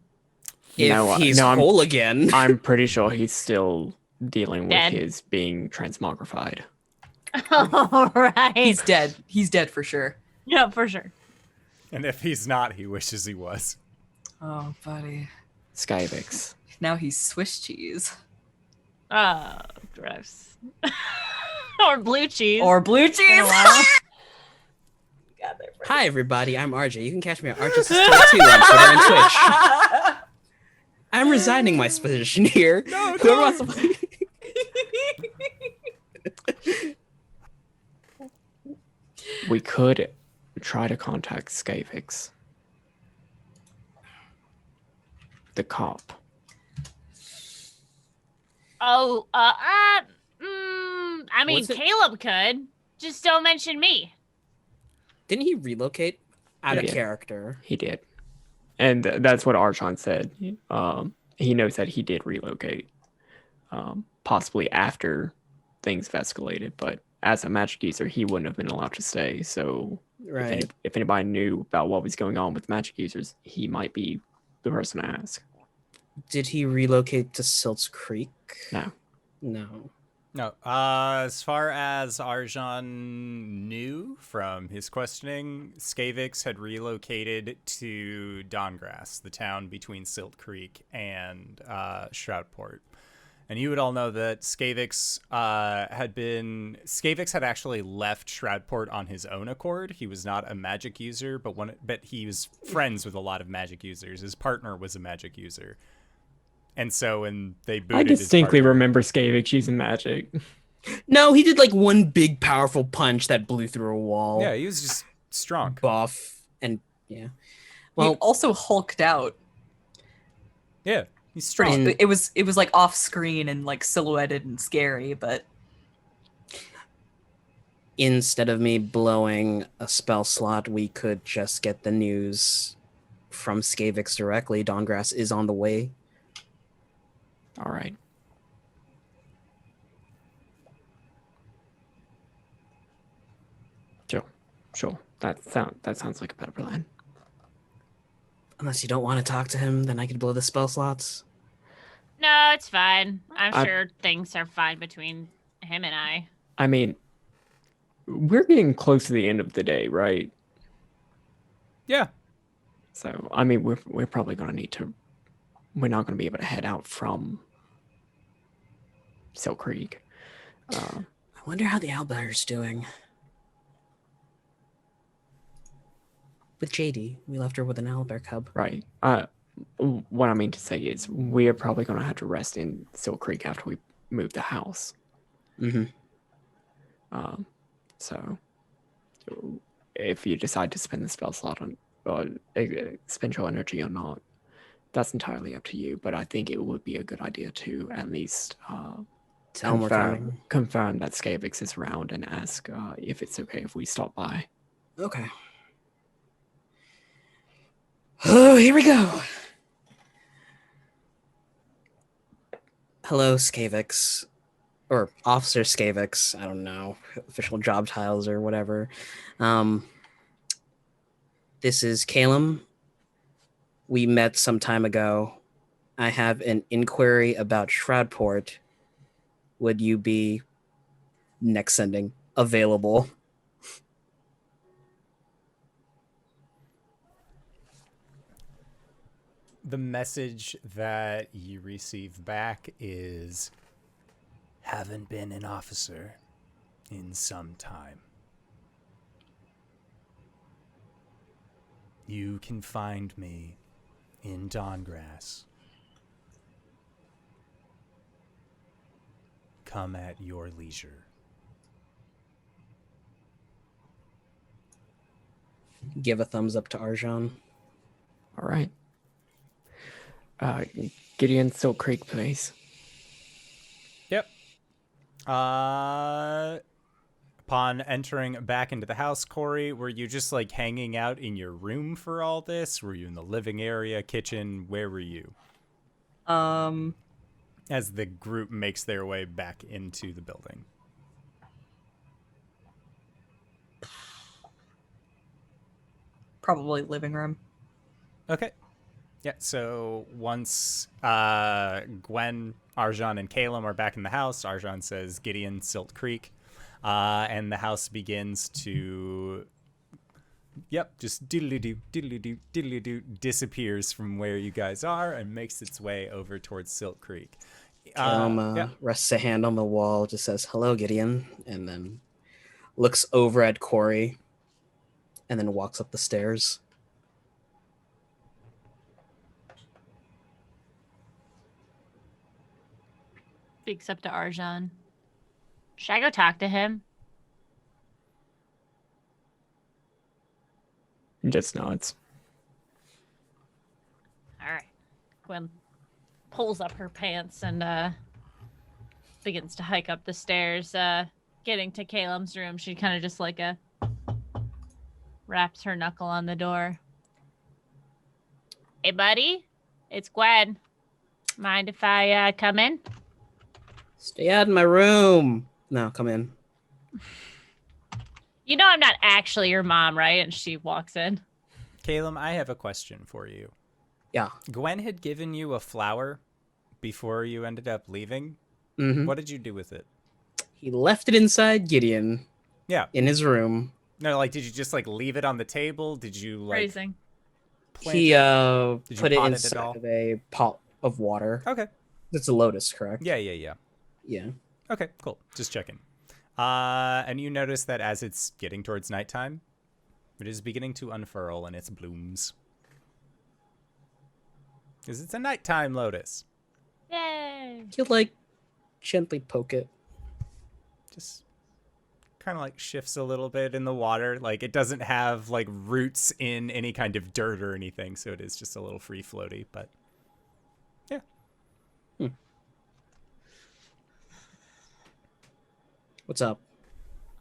If No, he's no, I'm- whole again. I'm pretty sure he's still dealing with Dead. his being transmogrified. All right. He's dead. He's dead for sure. Yeah, for sure. And if he's not, he wishes he was. Oh, buddy. Skyvix. Now he's Swiss cheese. Oh, gross. Or blue cheese. Or blue cheese. In a while. Hi, everybody. I'm RJ. You can catch me at RJustice 22 on Twitter and Twitch. I'm resigning my position here. No, Whoever wants to play- We could try to contact Skyvix. The cop. Oh, I mean, Was it- Caleb could. Just don't mention me. Didn't he relocate out of Yeah. character? He did. And that's what Arjhan said. He knows that he did relocate. Possibly after things have escalated, but as a magic user, he wouldn't have been allowed to stay. So Right. if anybody knew about what was going on with magic users, he might be the person to ask. Did he relocate to Silt's Creek? No. No. No, as far as Arjhan knew from his questioning, Skavix had relocated to Dongrass, the town between Silt Creek and Shroudport. And you would all know that Skavix had actually left Shroudport on his own accord. He was not a magic user, but he was friends with a lot of magic users. His partner was a magic user. And so when they booted I distinctly his partner, remember Skavix using magic. No, he did like one big powerful punch that blew through a wall. yeah, he was just strong. Buff and yeah. He Well, also hulked out. Yeah, he's strong. And- It was like off screen and like silhouetted and scary, but instead of me blowing a spell slot, we could just get the news from Skavix directly. Dongrass is on the way. All right. Sure. That sounds like a better plan. Unless you don't want to talk to him, then I could blow the spell slots. No, it's fine. I'm I- sure things are fine between him and I. I mean, we're getting close to the end of the day, right? Yeah, So, I mean, we're probably going to need to. We're not going to be able to head out from Silk Creek. I wonder how the owlbear's doing. With JD, we left her with an owlbear cub. Right. What I mean to say is we're probably going to have to rest in Silk Creek after we move the house. Mm-hmm. So if you decide to spend the spell slot on, or spend your energy or not, that's entirely up to you. But I think it would be a good idea to at least Tell him we're coming. confirm that Skavix is around and ask if it's okay if we stop by. Okay. Oh, here we go. Hello, Skavix. Or Officer Skavix. I don't know. Official job titles or whatever. This is Caelum. We met some time ago. I have an inquiry about Shroudport. Would you be next sending available? the message that you receive back is, haven't been an officer in some time. You can find me in Dongrass. Come at your leisure. Give a thumbs up to Arjhan. All right. Gideon Silk Creek, please. Yep. Upon entering back into the house, Cori, were you just like hanging out in your room for all this? Were you in the living area, kitchen? Where were you? As the group makes their way back into the building. probably living room. Okay. Yeah, so once Gwen, Arjhan, and Caelum are back in the house, Arjhan says Gideon, Silt Creek. and the house begins to, just diddly-doo, disappears from where you guys are and makes its way over towards Silk Creek. Caelum rests a hand on the wall, just says, "Hello, Gideon," and then looks over at Cori, and then walks up the stairs. Speaks up to Arjhan. Should I go talk to him? Just nods. All right. Gwen pulls up her pants and begins to hike up the stairs. Getting to Caelum's room, she kind of just like wraps her knuckle on the door. Hey, buddy. It's Gwen. Mind if I come in? Stay out of my room. No, come in. You know I'm not actually your mom, right? And she walks in. Caelum, I have a question for you. Yeah. Gwen had given you a flower before you ended up leaving. Mm-hmm. What did you do with it? He left it inside Gideon. Yeah. In his room. No, like, did you just like leave it on the table? Did you like? Phrasing. He put it pot inside of a pot of water. Okay. It's a lotus, correct? Yeah. Yeah. Okay, cool. Just checking. And you notice that as it's getting towards nighttime, it is beginning to unfurl in its blooms. Because it's a nighttime lotus. Yay! You like gently poke it. Just kind of like shifts a little bit in the water. Like it doesn't have like roots in any kind of dirt or anything, so it is just a little free floaty, but yeah. What's up?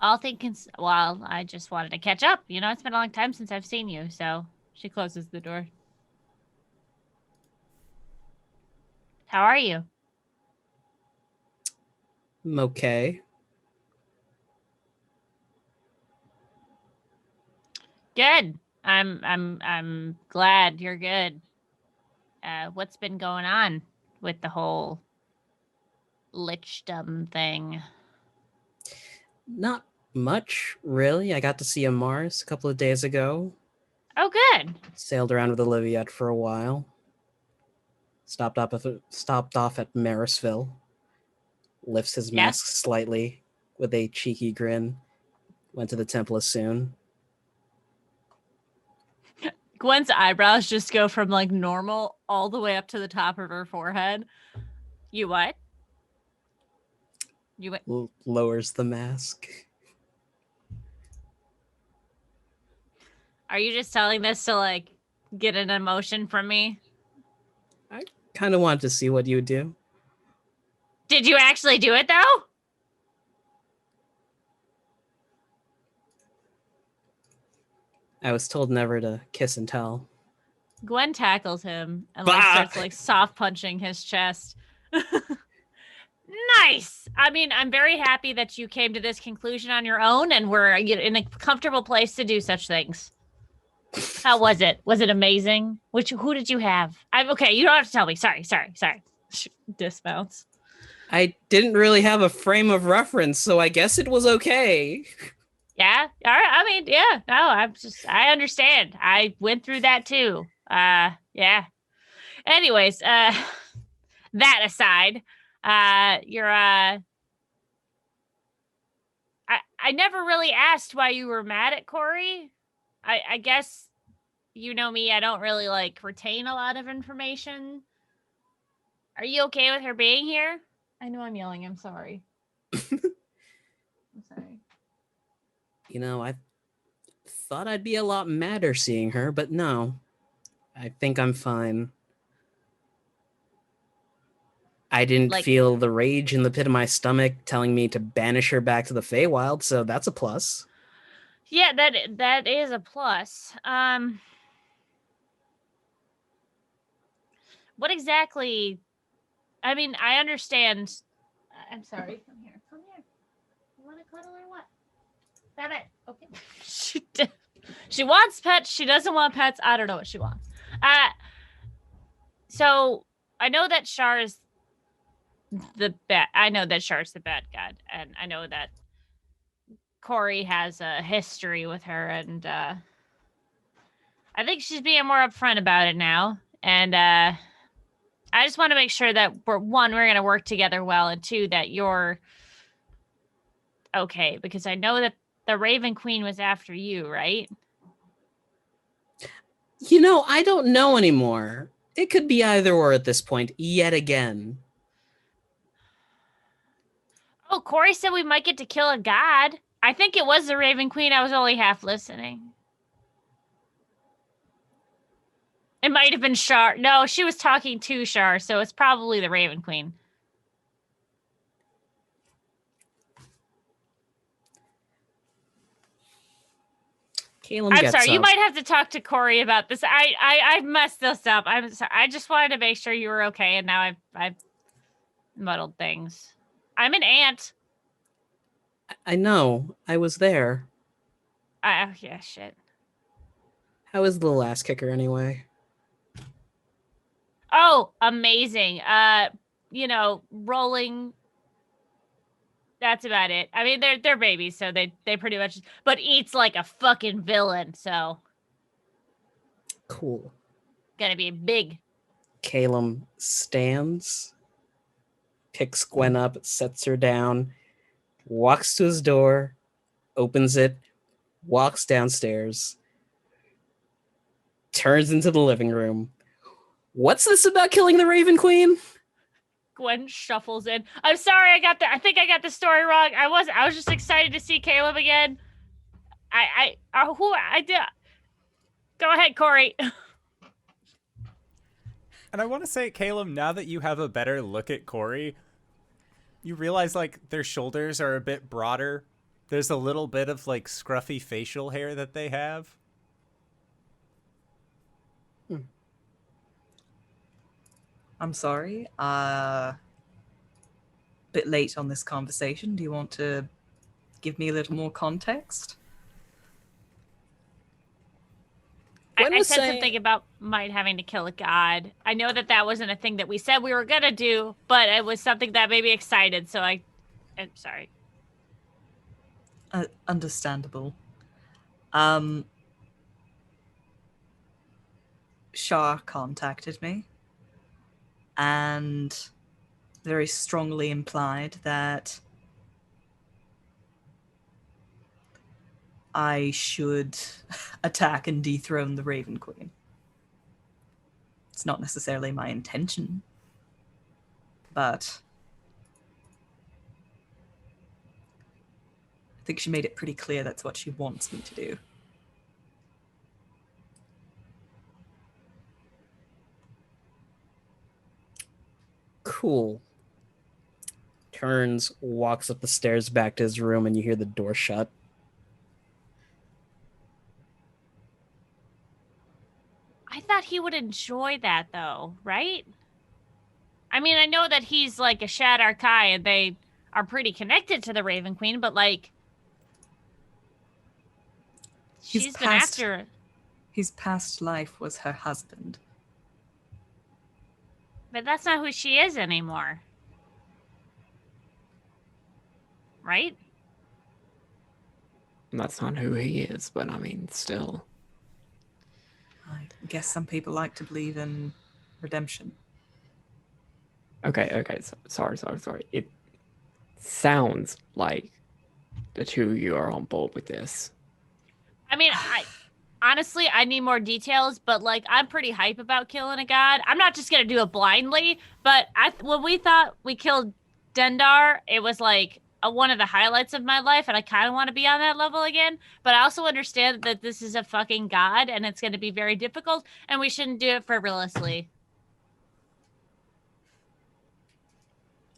All thinking, well, I just wanted to catch up. You know, it's been a long time since I've seen you, so she closes the door. How are you? I'm okay. Good. I'm glad you're good. What's been going on with the whole lichdom thing? Not much, really. I got to see a Mars a couple of days ago. Oh, good. Sailed around with Olivia for a while. Stopped off at Marisville. Lifts his mask slightly with a cheeky grin. Went to the Temple of Soon. Gwen's eyebrows just go from like normal all the way up to the top of her forehead. You what? You went. Lowers the mask. Are you just telling this to like get an emotion from me? I kind of wanted to see what you would do. Did you actually do it though? I was told never to kiss and tell. Gwen tackles him and like starts like soft punching his chest. Nice. I mean, I'm very happy that you came to this conclusion on your own and we're in a comfortable place to do such things. How was it? Was it amazing? Who did you have? Okay, you don't have to tell me. Sorry. Dismounts. I didn't really have a frame of reference, so I guess it was okay. Yeah. All right. I mean, yeah. No, I understand. I went through that too. Yeah. Anyways, that aside, I never really asked why you were mad at Cori. I guess you know me, I don't really like retain a lot of information. Are you okay with her being here? I know I'm yelling, I'm sorry. I'm sorry. You know, I thought I'd be a lot madder seeing her, but no. I think I'm fine. I didn't feel the rage in the pit of my stomach telling me to banish her back to the Feywild, so that's a plus. Yeah, that is a plus. What exactly? I mean, I understand. I'm sorry. Come here. You want to cuddle or what? That it. Okay. She wants pets. She doesn't want pets. I don't know what she wants. So I know that Shar is the bad. I know that Shar's the bad god, and I know that Cori has a history with her, and I think she's being more upfront about it now. And I just want to make sure that we're going to work together well, and two, that you're okay, because I know that the Raven Queen was after you, right? I don't know anymore. It could be either or at this point, yet again. Oh, Cori said we might get to kill a god. I think it was the Raven Queen. I was only half listening. It might have been Shar. No, she was talking to Shar, so it's probably the Raven Queen. Caelum I'm gets sorry. You up. might have to talk to Cori about this. I messed this up. I'm sorry. I just wanted to make sure you were okay, and now I've muddled things. I'm an ant. I know. I was there. Yeah, shit. How is the little ass kicker anyway? Oh, amazing. Rolling. That's about it. I mean, they're babies, so they pretty much, but eats like a fucking villain, so Cool. gonna be big. Caelum stands, picks Gwen up, sets her down, walks to his door, opens it, walks downstairs, turns into the living room. What's this about killing the Raven Queen? Gwen shuffles in. I'm sorry, I think I got the story wrong. I was just excited to see Caelum again. I did. Go ahead, Cori. And I want to say, Caelum, now that you have a better look at Cori, you realize, like, their shoulders are a bit broader. There's a little bit of, like, scruffy facial hair that they have. I'm sorry. Bit late on this conversation. Do you want to give me a little more context? I said something about might having to kill a god. I know that wasn't a thing that we said we were gonna do, but it was something that made me excited, so I'm sorry. Understandable. Shah contacted me and very strongly implied that I should attack and dethrone the Raven Queen. It's not necessarily my intention, but I think she made it pretty clear that's what she wants me to do. Cool. Turns, walks up the stairs back to his room, and you hear the door shut. I thought he would enjoy that, though, right? I mean, I know that he's like a Shad Arkai, and they are pretty connected to the Raven Queen, but like, she's been after. His past life was her husband. But that's not who she is anymore. Right? That's not who he is, but I mean, still. I guess some people like to believe in redemption. Okay, sorry. It sounds like the two of you are on board with this. I mean, honestly, I need more details, but like, I'm pretty hype about killing a god. I'm not just gonna do it blindly, but when we thought we killed Dendar, it was like one of the highlights of my life, and I kind of want to be on that level again. But I also understand that this is a fucking god, and it's going to be very difficult, and we shouldn't do it frivolously.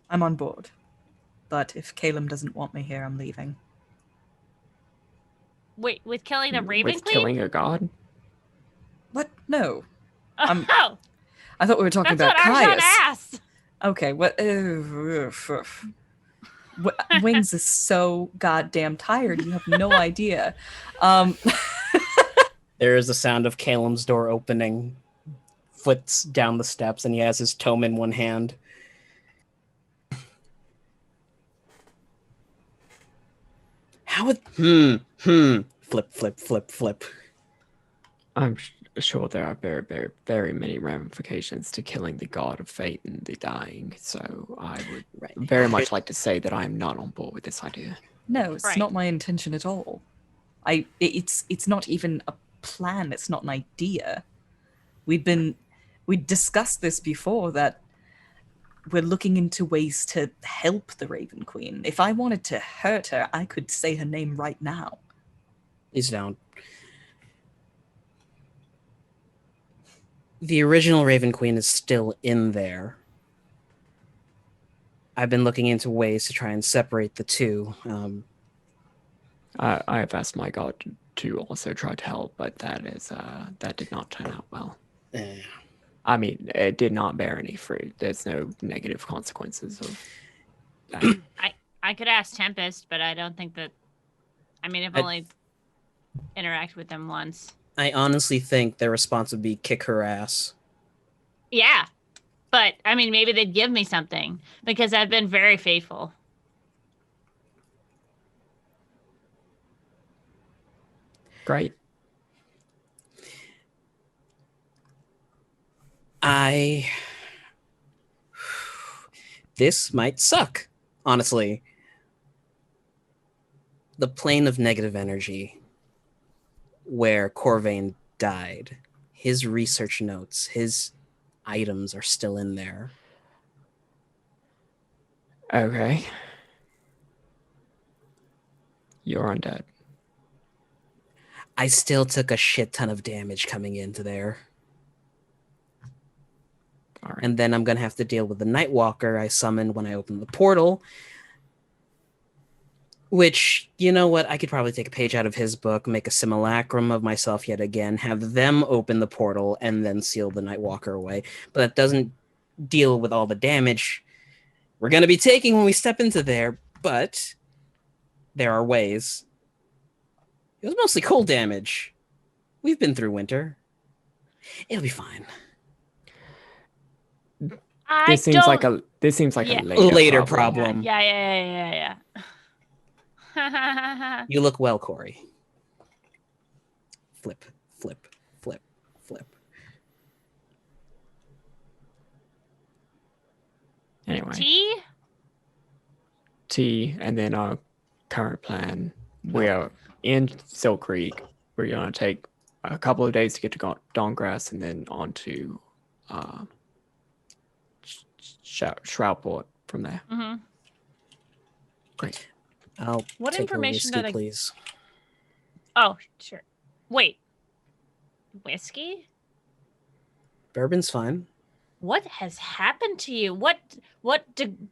I'm on board. But if Caelum doesn't want me here, I'm leaving. Wait, with killing the Raven With Queen? killing a god? What? No. Oh, I thought we were talking that's about what Arjhan Caius. asked. Okay, what? Wings is so goddamn tired. You have no idea. There is the sound of Caelum's door opening, foots down the steps, and he has his tome in one hand. How would... Flip, flip, flip, flip. I'm sure there are very, very, very many ramifications to killing the god of fate and the dying. So I would very much like to say that I am not on board with this idea. No, it's Right. not my intention at all. It's not even a plan. It's not an idea. We discussed this before, that we're looking into ways to help the Raven Queen. If I wanted to hurt her, I could say her name right now. Please don't. The original Raven Queen is still in there. I've been looking into ways to try and separate the two. I have asked my god to also try to help, but that did not turn out well. I mean, it did not bear any fruit. There's no negative consequences of that. I could ask Tempest, but I don't think that. I mean, I've only interacted with them once. I honestly think their response would be kick her ass. Yeah, but I mean, maybe they'd give me something because I've been very faithful. Great. This might suck, honestly. The plane of negative energy where Corvain died, his research notes, his items are still in there. Okay. You're undead. I still took a shit ton of damage coming into there. All right. And then I'm going to have to deal with the Nightwalker I summoned when I opened the portal. Which, you know what, I could probably take a page out of his book, make a simulacrum of myself yet again, have them open the portal, and then seal the Nightwalker away. But that doesn't deal with all the damage we're going to be taking when we step into there, but there are ways. It was mostly cold damage. We've been through winter. It'll be fine. This seems like a later problem. Yeah. You look well, Cori. Flip, flip, flip, flip. Anyway. T, and then our current plan. We are in Silk Creek. We're going to take a couple of days to get to Dawngrass and then on to Shroudport from there. Mm-hmm. Great. What take information a whiskey, did I- please. Oh, sure. Wait. Whiskey? Bourbon's fine. What has happened to you? What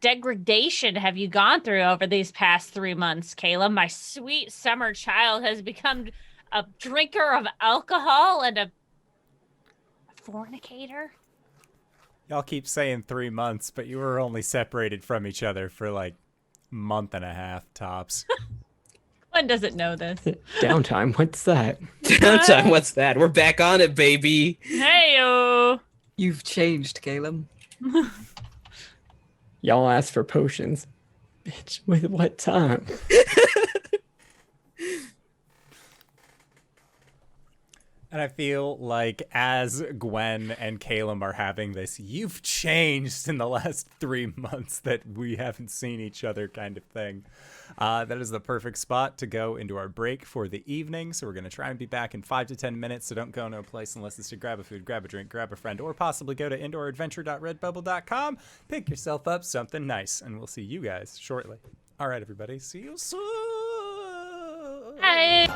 degradation have you gone through over these past 3 months, Caelum? My sweet summer child has become a drinker of alcohol and a fornicator. Y'all keep saying 3 months, but you were only separated from each other for like a month and a half tops. Gwen doesn't know this. Downtime, what's that? Downtime, what's that? We're back on it, baby. Hey-o. You've changed, Caelum. Y'all asked for potions. Bitch, with what time? And I feel like as Gwen and Caelum are having this, you've changed in the last 3 months that we haven't seen each other kind of thing. That is the perfect spot to go into our break for the evening. So we're going to try and be back in 5 to 10 minutes. So don't go no place unless it's to grab a food, grab a drink, grab a friend, or possibly go to indooradventure.redbubble.com. Pick yourself up something nice. And we'll see you guys shortly. All right, everybody. See you soon. Hey.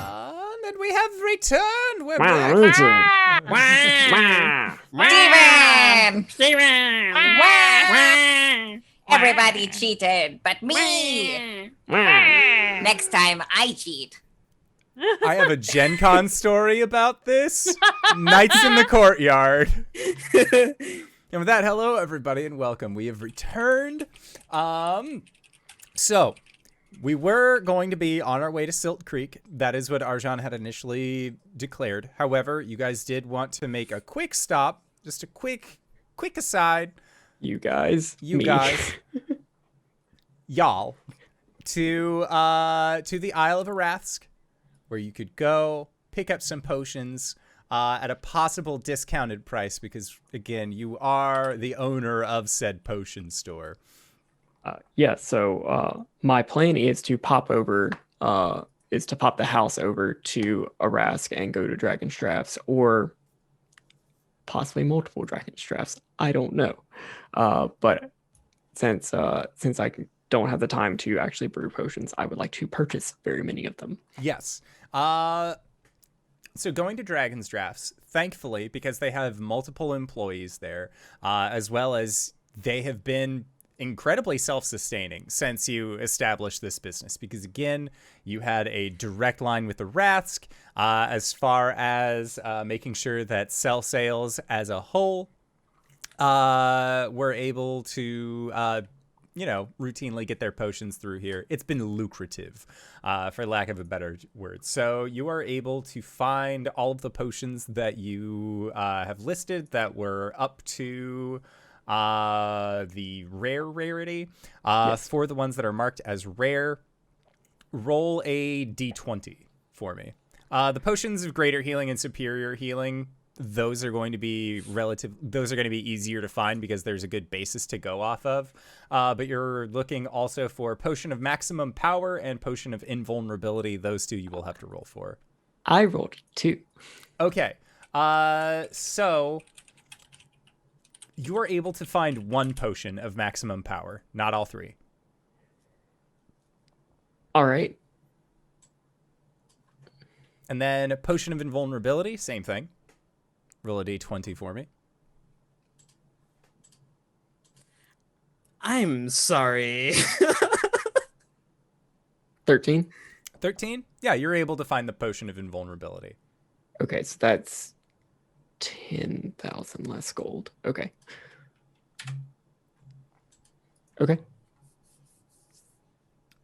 And we have returned. We're back. Steven! Everybody cheated, but me! Next time, I cheat. I have a Gen Con story about this. Knights in the Courtyard. And with that, hello everybody and welcome. We have returned. So we were going to be on our way to Silt Creek. That is what Arjhan had initially declared. However, you guys did want to make a quick stop, just a quick aside. You guys. You me. guys. Y'all. to the Isle of Arathsk, where you could go pick up some potions at a possible discounted price, because again, you are the owner of said potion store. Yeah, so my plan is to pop the house over to Arask and go to Dragon's Drafts, or possibly multiple Dragon's Drafts. I don't know. But since I don't have the time to actually brew potions, I would like to purchase very many of them. Yes. So going to Dragon's Drafts, thankfully, because they have multiple employees there, as well as they have been incredibly self-sustaining since you established this business, because again, you had a direct line with the Rathsk as far as making sure that cell sales as a whole were able to routinely get their potions through here. It's been lucrative, for lack of a better word. So you are able to find all of the potions that you have listed that were up to the rare rarity. Yes. For the ones that are marked as rare, roll a d20 for me. The potions of greater healing and superior healing, those are going to be easier to find because there's a good basis to go off of. But you're looking also for potion of maximum power and potion of invulnerability. Those two you will have to roll for. I rolled 2. Okay. So you are able to find one potion of maximum power, not all 3. All right. And then a potion of invulnerability, same thing. Roll a d20 for me. I'm sorry. 13. 13? Yeah, you're able to find the potion of invulnerability. Okay, so that's 10,000 less gold. Okay. Okay.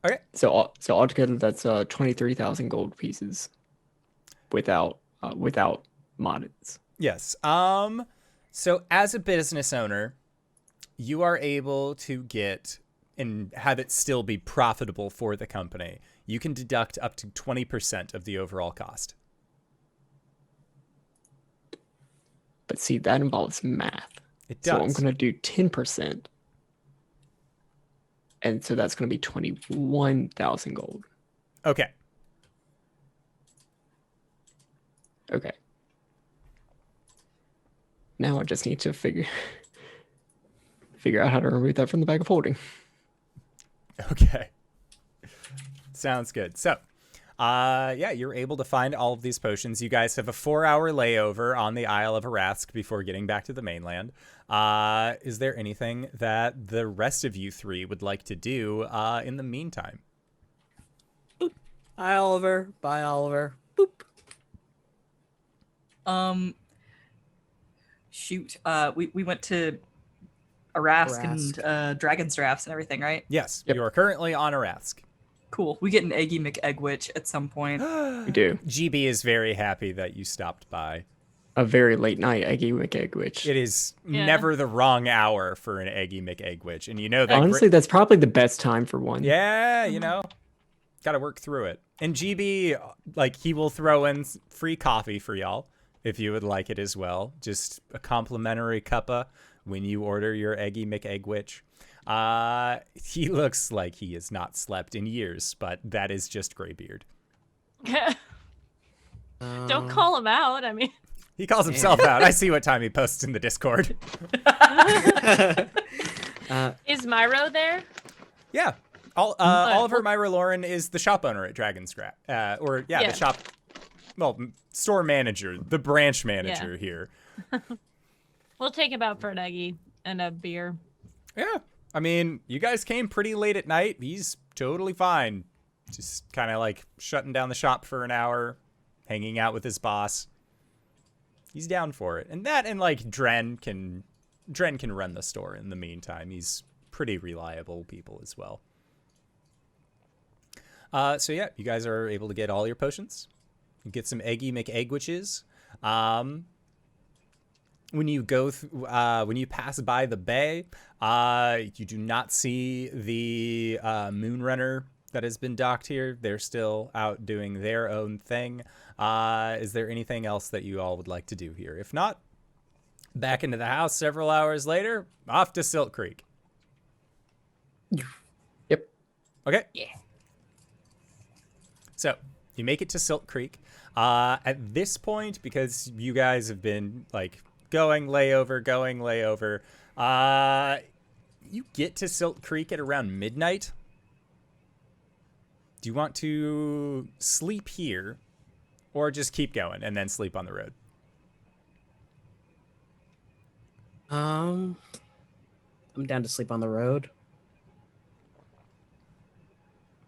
Okay. So altogether, that's 23,000 gold pieces without mods. Yes. So as a business owner, you are able to get and have it still be profitable for the company. You can deduct up to 20% of the overall cost. But see, that involves math. It does. So I'm going to do 10%. And so that's going to be 21,000 gold. Okay. Okay. Now I just need to figure out how to remove that from the bag of holding. Okay. Sounds good. So, yeah, you're able to find all of these potions. You guys have a 4-hour layover on the Isle of Arask before getting back to the mainland. Is there anything that the rest of you 3 would like to do in the meantime? Hi, Oliver. Bye, Oliver. Boop. Shoot. We went to Arask and Dragon's Drafts and everything, right? Yes, Yep. you are currently on Arask. Cool. We get an Eggy McEggwitch at some point. We do. GB is very happy that you stopped by. A very late night Eggy McEggwitch. It is Yeah. never the wrong hour for an Eggy McEggwitch, and you know that. Honestly, that's probably the best time for one. Yeah, got to work through it. And GB, he will throw in free coffee for y'all if you would like it as well. Just a complimentary cuppa when you order your Eggy McEggwitch. He looks like he has not slept in years, but that is just Graybeard. Don't call him out. I mean, He calls himself out. I see what time he posts in the Discord. is Myro there? Yeah. Oliver Myra Lauren is the shop owner at Dragon's Scrap. The shop, store manager, the branch manager here. We'll take him out for an eggy and a beer. Yeah. I mean, you guys came pretty late at night. He's totally fine. Just kind of shutting down the shop for an hour, hanging out with his boss. He's down for it. And Dren can run the store in the meantime. He's pretty reliable people as well. So yeah, you guys are able to get all your potions. You get some Eggy McEggwitches. When you go when you pass by the bay, you do not see the Moonrunner that has been docked here. They're still out doing their own thing. Is there anything else that you all would like to do here? If not, back into the house several hours later, off to Silk Creek. Yep. Okay. Yeah. So you make it to Silk Creek. At this point, because you guys have been like going layover, you get to Silk Creek at around midnight. Do you want to sleep here or just keep going and then sleep on the road? I'm down to sleep on the road.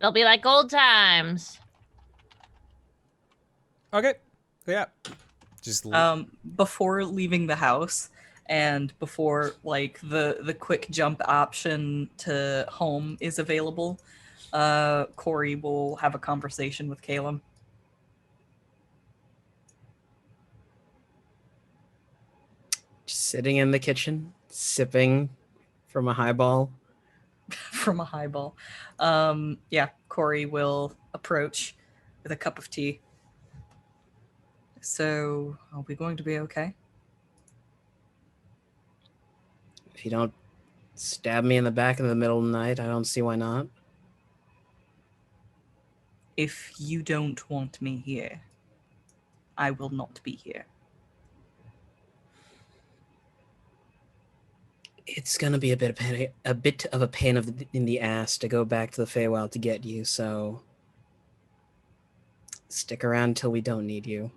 It'll be like old times. Okay. Yeah. Just Before leaving the house and before like the quick jump option to home is available, Cori will have a conversation with Caelum. Just sitting in the kitchen, sipping from a highball. From a highball. Yeah, Cori will approach with a cup of tea. So, are we going to be okay? If you don't stab me in the back in the middle of the night, I don't see why not. If you don't want me here, I will not be here. It's gonna be a bit of a pain in the ass to go back to the Feywild to get you, so stick around until we don't need you,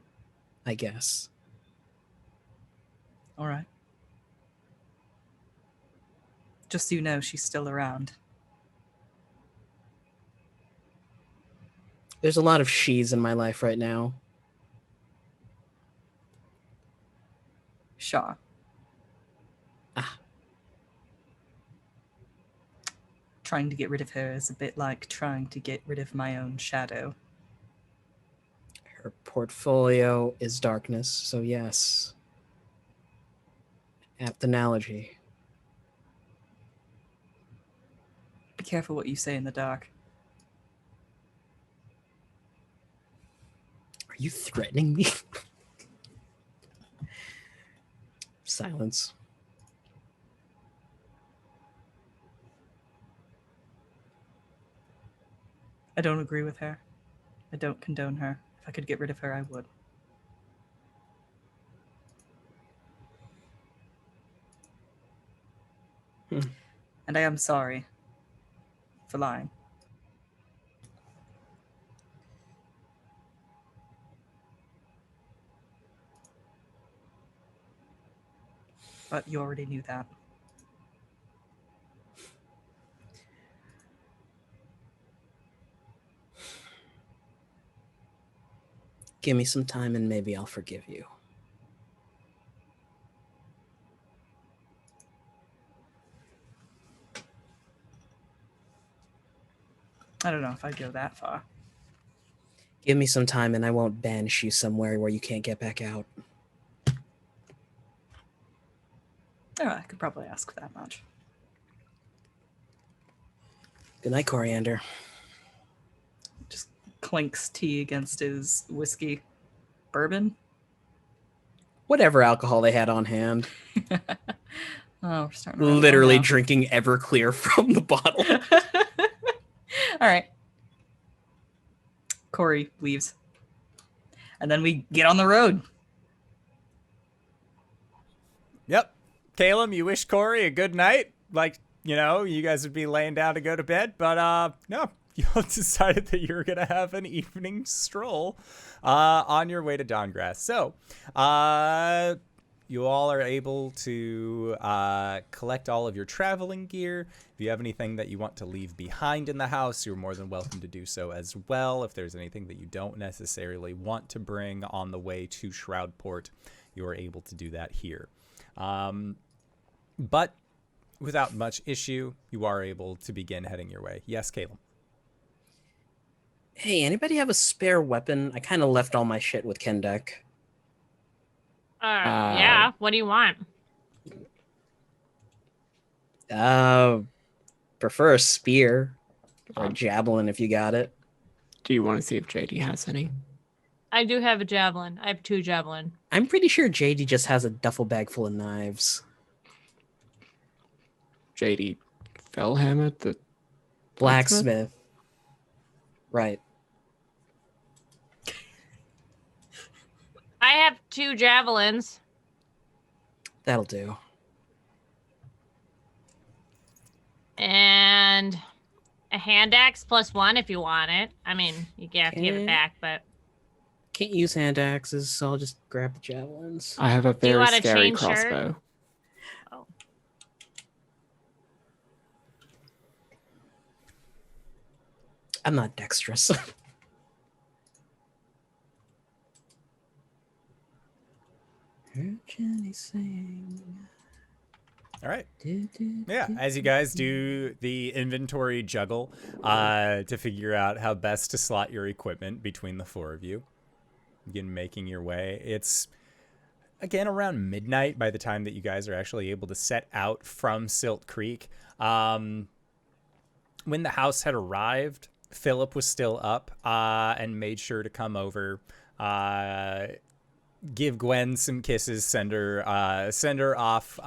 I guess. All right. Just so you know, she's still around. There's a lot of she's in my life right now. Shaw. Trying to get rid of her is a bit like trying to get rid of my own shadow. Her portfolio is darkness, so yes. Apt analogy. Be careful what you say in the dark. Are you threatening me? Silence. I don't agree with her. I don't condone her. If I could get rid of her, I would. And I am sorry for lying. But you already knew that. Give me some time and maybe I'll forgive you. I don't know if I'd go that far. Give me some time and I won't banish you somewhere where you can't get back out. Oh, I could probably ask that much. Good night, Coriander. Just clinks tea against his whiskey. Bourbon? Whatever alcohol they had on hand. Oh, we're starting to run low Literally now. drinking Everclear from the bottle. All right. Cori leaves. And then we get on the road. Yep. Caelum, you wish Cori a good night. Like, you know, you guys would be laying down to go to bed. But, no. You all decided that you were going to have an evening stroll on your way to Dawngrass. So, you all are able to collect all of your traveling gear. If you have anything that you want to leave behind in the house, you're more than welcome to do so as well. If there's anything that you don't necessarily want to bring on the way to Shroudport, you are able to do that here. But without much issue, you are able to begin heading your way. Yes, Caelum. Hey, anybody have a spare weapon? I kind of left all my shit with Kendek. Yeah. What do you want? Prefer a spear. Or a javelin if you got it. Do you want to see if JD has any? I do have a javelin. I have 2 javelin. I'm pretty sure JD just has a duffel bag full of knives. JD Fellhammer, the Blacksmith. Right. I have 2 javelins. That'll do. And a hand axe +1 if you want it. I mean, you have to give it Okay. back, but Can't use hand axes, so I'll just grab the javelins. I have a you very want a scary chain shirt? crossbow. I'm not dexterous. All right. Yeah, as you guys do the inventory juggle to figure out how best to slot your equipment between the 4 of you, begin making your way. It's, again, around midnight by the time that you guys are actually able to set out from Silt Creek. When the house had arrived, Philip was still up and made sure to come over, give Gwen some kisses, send her off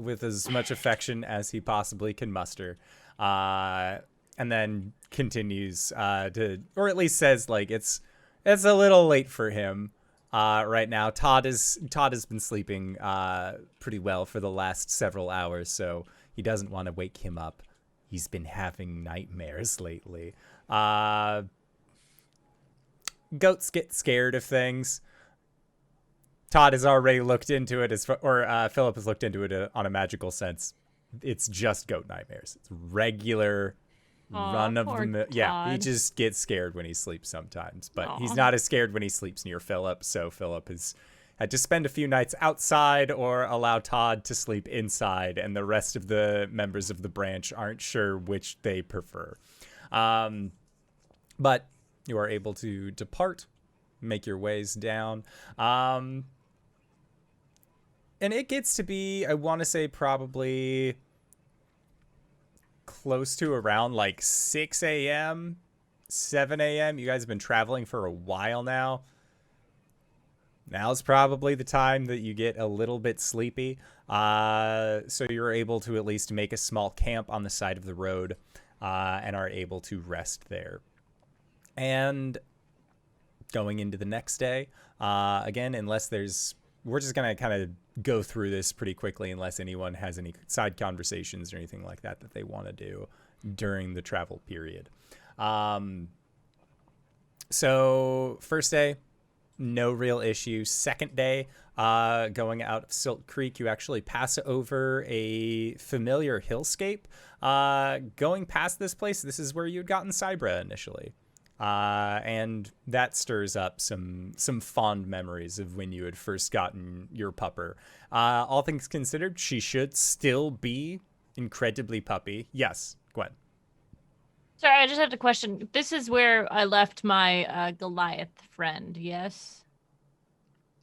with as much affection as he possibly can muster, and then continues to, or at least says like it's a little late for him right now. Todd has been sleeping pretty well for the last several hours, so he doesn't want to wake him up. He's been having nightmares lately. Goats get scared of things. Todd has already looked into it, Philip has looked into it on a magical sense. It's just goat nightmares. It's regular run of the mill. Yeah, he just gets scared when he sleeps sometimes, but he's not as scared when he sleeps near Philip. So Philip has had to spend a few nights outside or allow Todd to sleep inside, and the rest of the members of the branch aren't sure which they prefer. But you are able to depart, make your ways down. And it gets to be, I want to say, probably close to around like 6 a.m., 7 a.m. You guys have been traveling for a while now. Now's probably the time that you get a little bit sleepy. So you're able to at least make a small camp on the side of the road and are able to rest there. And going into the next day, again, we're just going to kind of go through this pretty quickly unless anyone has any side conversations or anything like that they want to do during the travel period. So first day, no real issue. Second day, going out of Silt Creek, you actually pass over a familiar hillscape. Going past this place, this is where you'd gotten Cybra initially. And that stirs up some fond memories of when you had first gotten your pupper. All things considered, she should still be incredibly puppy. Yes, Gwen. Sorry, I just have a question. This is where I left my Goliath friend, yes?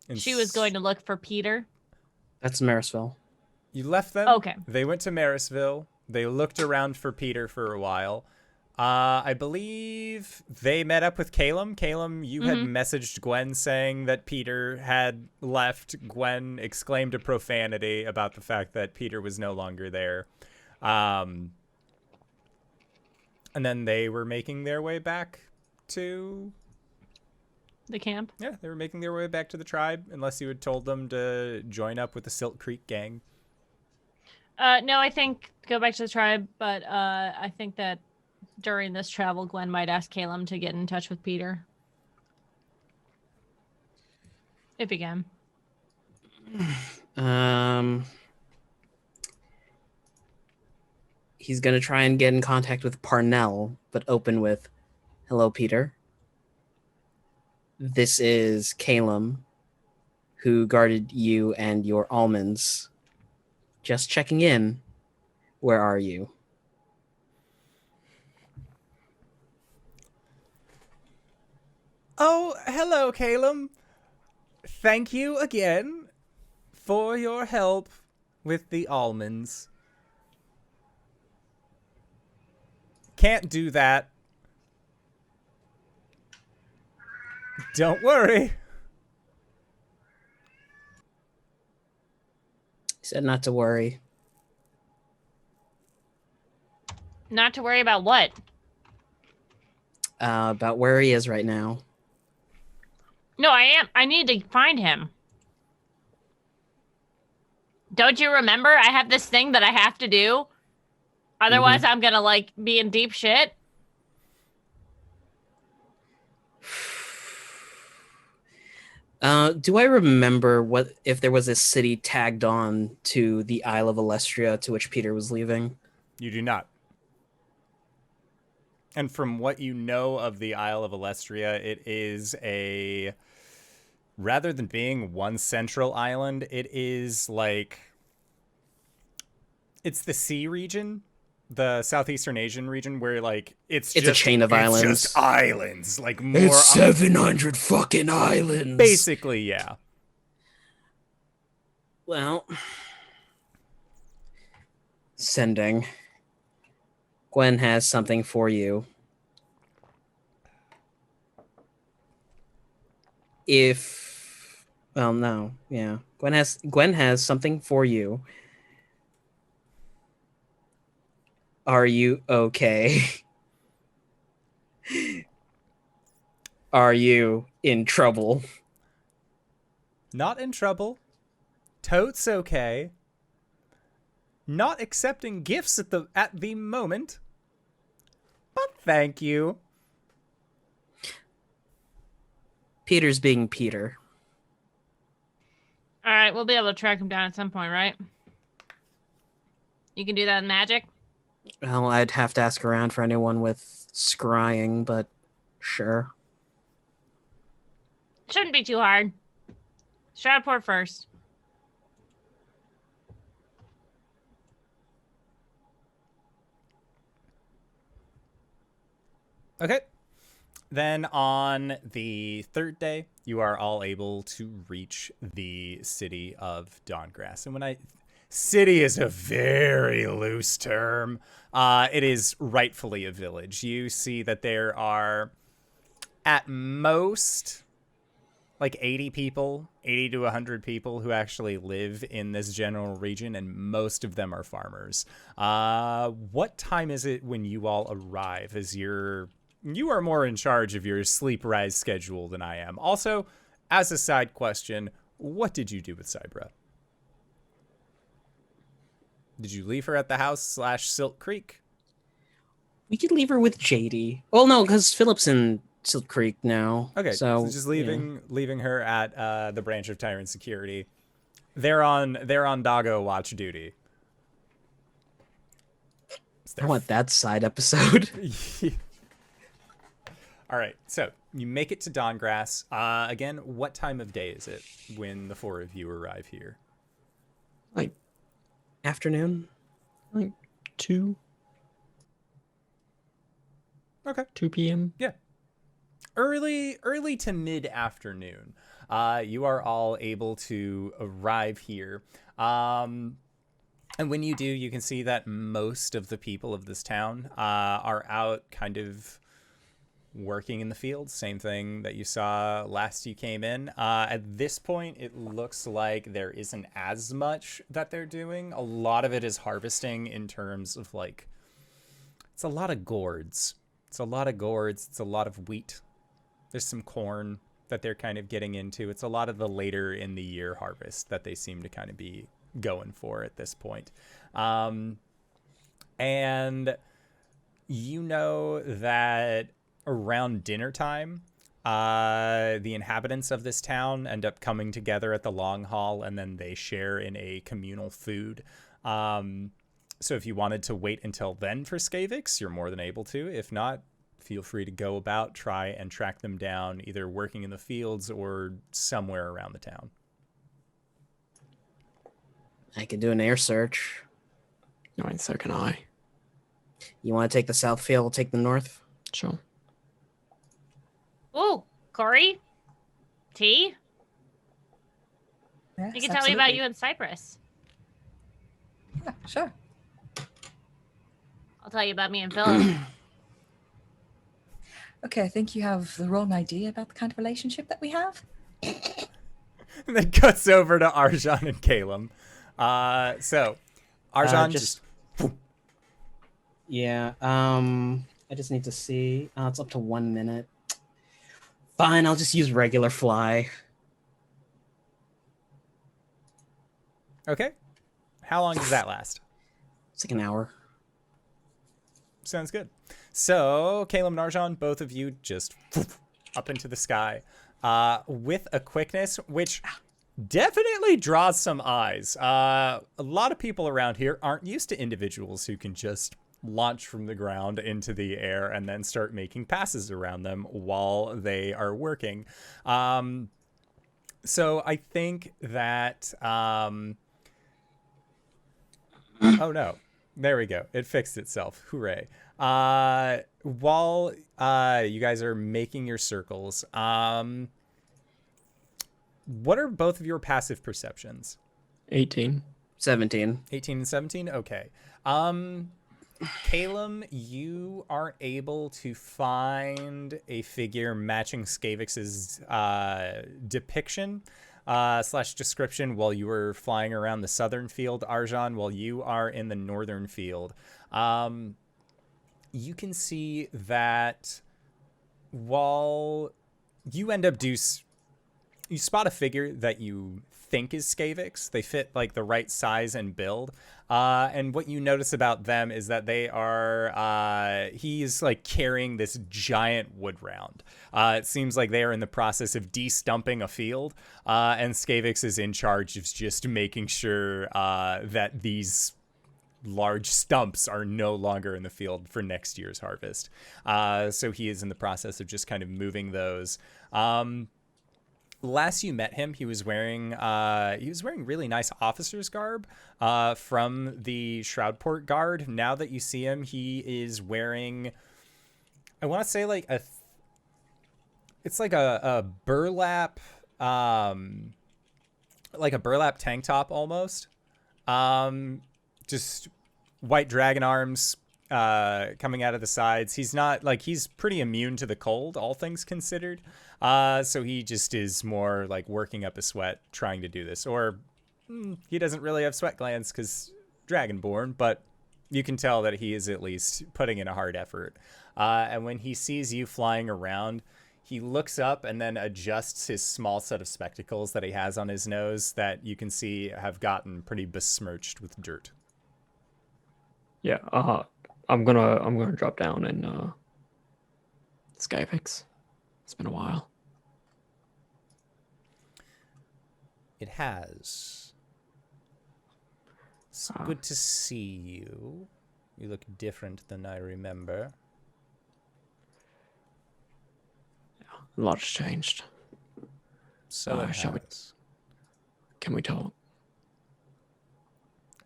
And She was going to look for Peter. That's Marysville. You left them. Okay. They went to Marysville. They looked around for Peter for a while. I believe they met up with Caelum. Caelum, you had messaged Gwen saying that Peter had left. Gwen exclaimed a profanity about the fact that Peter was no longer there. And then they were making their way back to The camp? Yeah, they were making their way back to the tribe, unless you had told them to join up with the Silt Creek gang. No, I think go back to the tribe, but I think that during this travel, Gwen might ask Caelum to get in touch with Peter. If he can. He's going to try and get in contact with Parnell, but open with, "Hello, Peter. This is Caelum, who guarded you and your almonds. Just checking in. Where are you?" Oh, hello, Caelum. Thank you again for your help with the almonds. can't do that. Don't worry. He said not to worry. Not to worry about what? About where he is right now. No, I am. I need to find him. Don't you remember? I have this thing that I have to do. Otherwise, I'm gonna like be in deep shit. Do I remember what if there was a city tagged on to the Isle of Alestria to which Peter was leaving? You do not. And from what you know of the Isle of Alestria, it is a... Rather than being one central island, it is like... It's the sea region, the Southeastern Asian region, where like it's just a chain of islands. It's just islands, like more. It's 700 fucking islands. Basically, yeah. Well, sending. Gwen has something for you. Well, no, yeah. Gwen has something for you. Are you okay? Are you in trouble? Not in trouble. Totes okay. Not accepting gifts at the moment. But thank you. Peter's being Peter. All right, we'll be able to track him down at some point, right? You can do that in magic? Well, I'd have to ask around for anyone with scrying, but sure. Shouldn't be too hard. Shroudport first. Okay. Then on the third day, you are all able to reach the city of Dawngrass. And when city is a very loose term. It is rightfully a village. You see that there are at most like 80 to 100 people who actually live in this general region, and most of them are farmers. What time is it when you all arrive? You are more in charge of your sleep rise schedule than I am. Also, as a side question, what did you do with Cybra? Did you leave her at the house / Silk Creek? We could leave her with JD. Well, no, because Philip's in Silk Creek now. Okay, so just leaving her at the branch of Tyrant Security. They're on Doggo watch duty. I want that side episode. All right, so you make it to Dawngrass. Again, what time of day is it when the four of you arrive here? Like afternoon, like 2. Okay. 2 p.m. Yeah. Early to mid-afternoon. You are all able to arrive here. And when you do, you can see that most of the people of this town are out kind of working in the fields. Same thing that you saw last you came in. At this point, it looks like there isn't as much that they're doing. A lot of it is harvesting in terms of like, it's a lot of gourds. It's a lot of wheat. There's some corn that they're kind of getting into. It's a lot of the later in the year harvest that they seem to kind of be going for at this point. And you know that around dinner time, the inhabitants of this town end up coming together at the Long Hall, and then they share in a communal food. So if you wanted to wait until then for Skavix, you're more than able to. If not, feel free to go about, try and track them down, either working in the fields or somewhere around the town. I can do an air search. I mean, so can I. You want to take the south field, we'll take the north? Sure. Ooh, Cori? T? Yes, You can tell me about you in Cyprus. Yeah, sure. I'll tell you about me and Philip. Okay, I think you have the wrong idea about the kind of relationship that we have. And then cuts over to Arjhan and Caelum. So Arjhan just Yeah. I just need to see. It's up to 1 minute. Fine, I'll just use regular fly. okay. How long does that last? It's like an hour. Sounds good. So Caelum and Arjhan, both of you just up into the sky with a quickness which definitely draws some eyes. A lot of people around here aren't used to individuals who can just launch from the ground into the air and then start making passes around them while they are working. So I think that... oh no. There we go. It fixed itself. Hooray. While you guys are making your circles, what are both of your passive perceptions? 18. 17. 18 and 17? Okay. Caelum, you aren't able to find a figure matching Skavix's depiction / description while you were flying around the southern field. Arjhan, while you are in the northern field, you can see that while you end up you spot a figure that you think is Skavix. They fit like the right size and build. And what you notice about them is that they are, he's like carrying this giant wood round. It seems like they are in the process of de-stumping a field. And Skavix is in charge of just making sure that these large stumps are no longer in the field for next year's harvest. So he is in the process of just kind of moving those. Last you met him, he was wearing really nice officer's garb from the Shroudport Guard. Now that you see him, he is wearing, I want to say like it's like a burlap, like a burlap tank top almost. Just white dragon arms coming out of the sides. He's not like, he's pretty immune to the cold, all things considered. So he just is more like working up a sweat trying to do this. Or he doesn't really have sweat glands because dragonborn, but you can tell that he is at least putting in a hard effort. And when he sees you flying around, he looks up and then adjusts his small set of spectacles that he has on his nose that you can see have gotten pretty besmirched with dirt. Yeah, I'm gonna drop down and Skyfix. It's been a while. It has. It's good to see you. You look different than I remember. A lot has changed. So it shall we- has. Can we talk?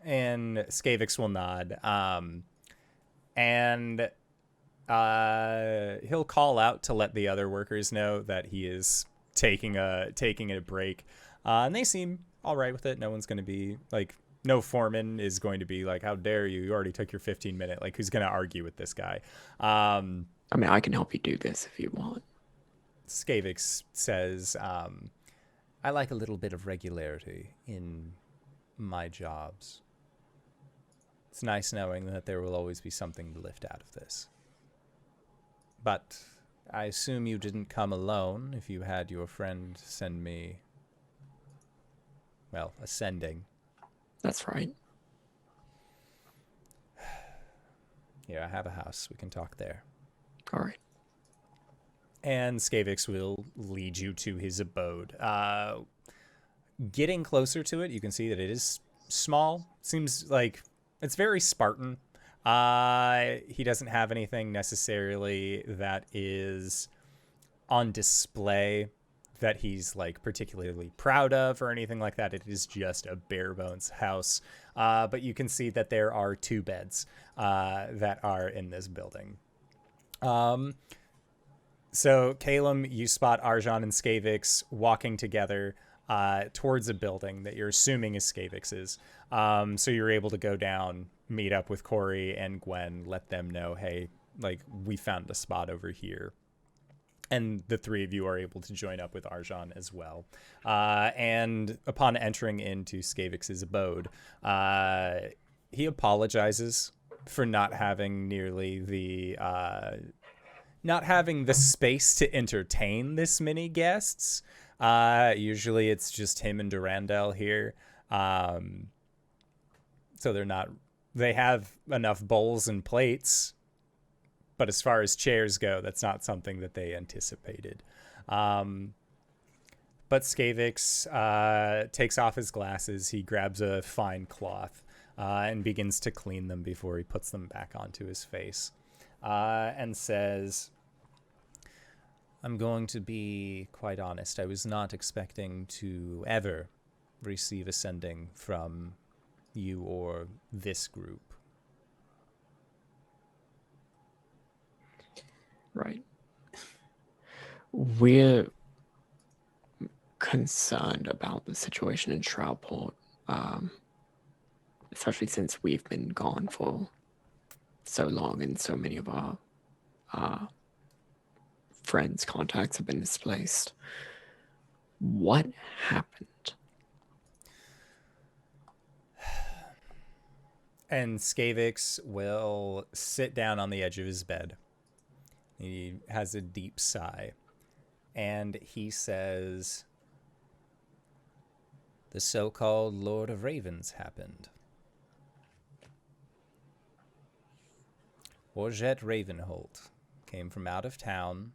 And Skavix will nod. And he'll call out to let the other workers know that he is taking a break. And they seem all right with it. No one's going to be like, no foreman is going to be like, how dare you? You already took your 15-minute. Like, who's going to argue with this guy? I mean, I can help you do this if you want. Skavix says, I like a little bit of regularity in my jobs. It's nice knowing that there will always be something to lift out of this. But I assume you didn't come alone if you had your friend send me, well, a sending. That's right. Here, I have a house. We can talk there. All right. And Skavix will lead you to his abode. Getting closer to it, you can see that it is small. Seems like it's very Spartan. He doesn't have anything necessarily that is on display that he's like particularly proud of or anything like that. It is just a bare bones house. But you can see that there are 2 beds that are in this building. So Caelum, you spot Arjhan and Skavix walking together towards a building that you're assuming is Skavix's. So you're able to go down, meet up with Cori and Gwen, let them know, hey, like, we found a spot over here. And the three of you are able to join up with Arjhan as well. And upon entering into Skavix's abode, he apologizes for not having nearly the not having the space to entertain this many guests. Usually it's just him and Durandal here. So they have enough bowls and plates, but as far as chairs go, that's not something that they anticipated. But Skavix takes off his glasses. He grabs a fine cloth and begins to clean them before he puts them back onto his face, and says, I'm going to be quite honest. I was not expecting to ever receive a sending from you or this group. Right. We're concerned about the situation in Shroudport, especially since we've been gone for so long and so many of our friends' contacts have been displaced. What happened? And Skavix will sit down on the edge of his bed. He has a deep sigh. And he says, the so-called Lord of Ravens happened. Orjet Ravenholt came from out of town,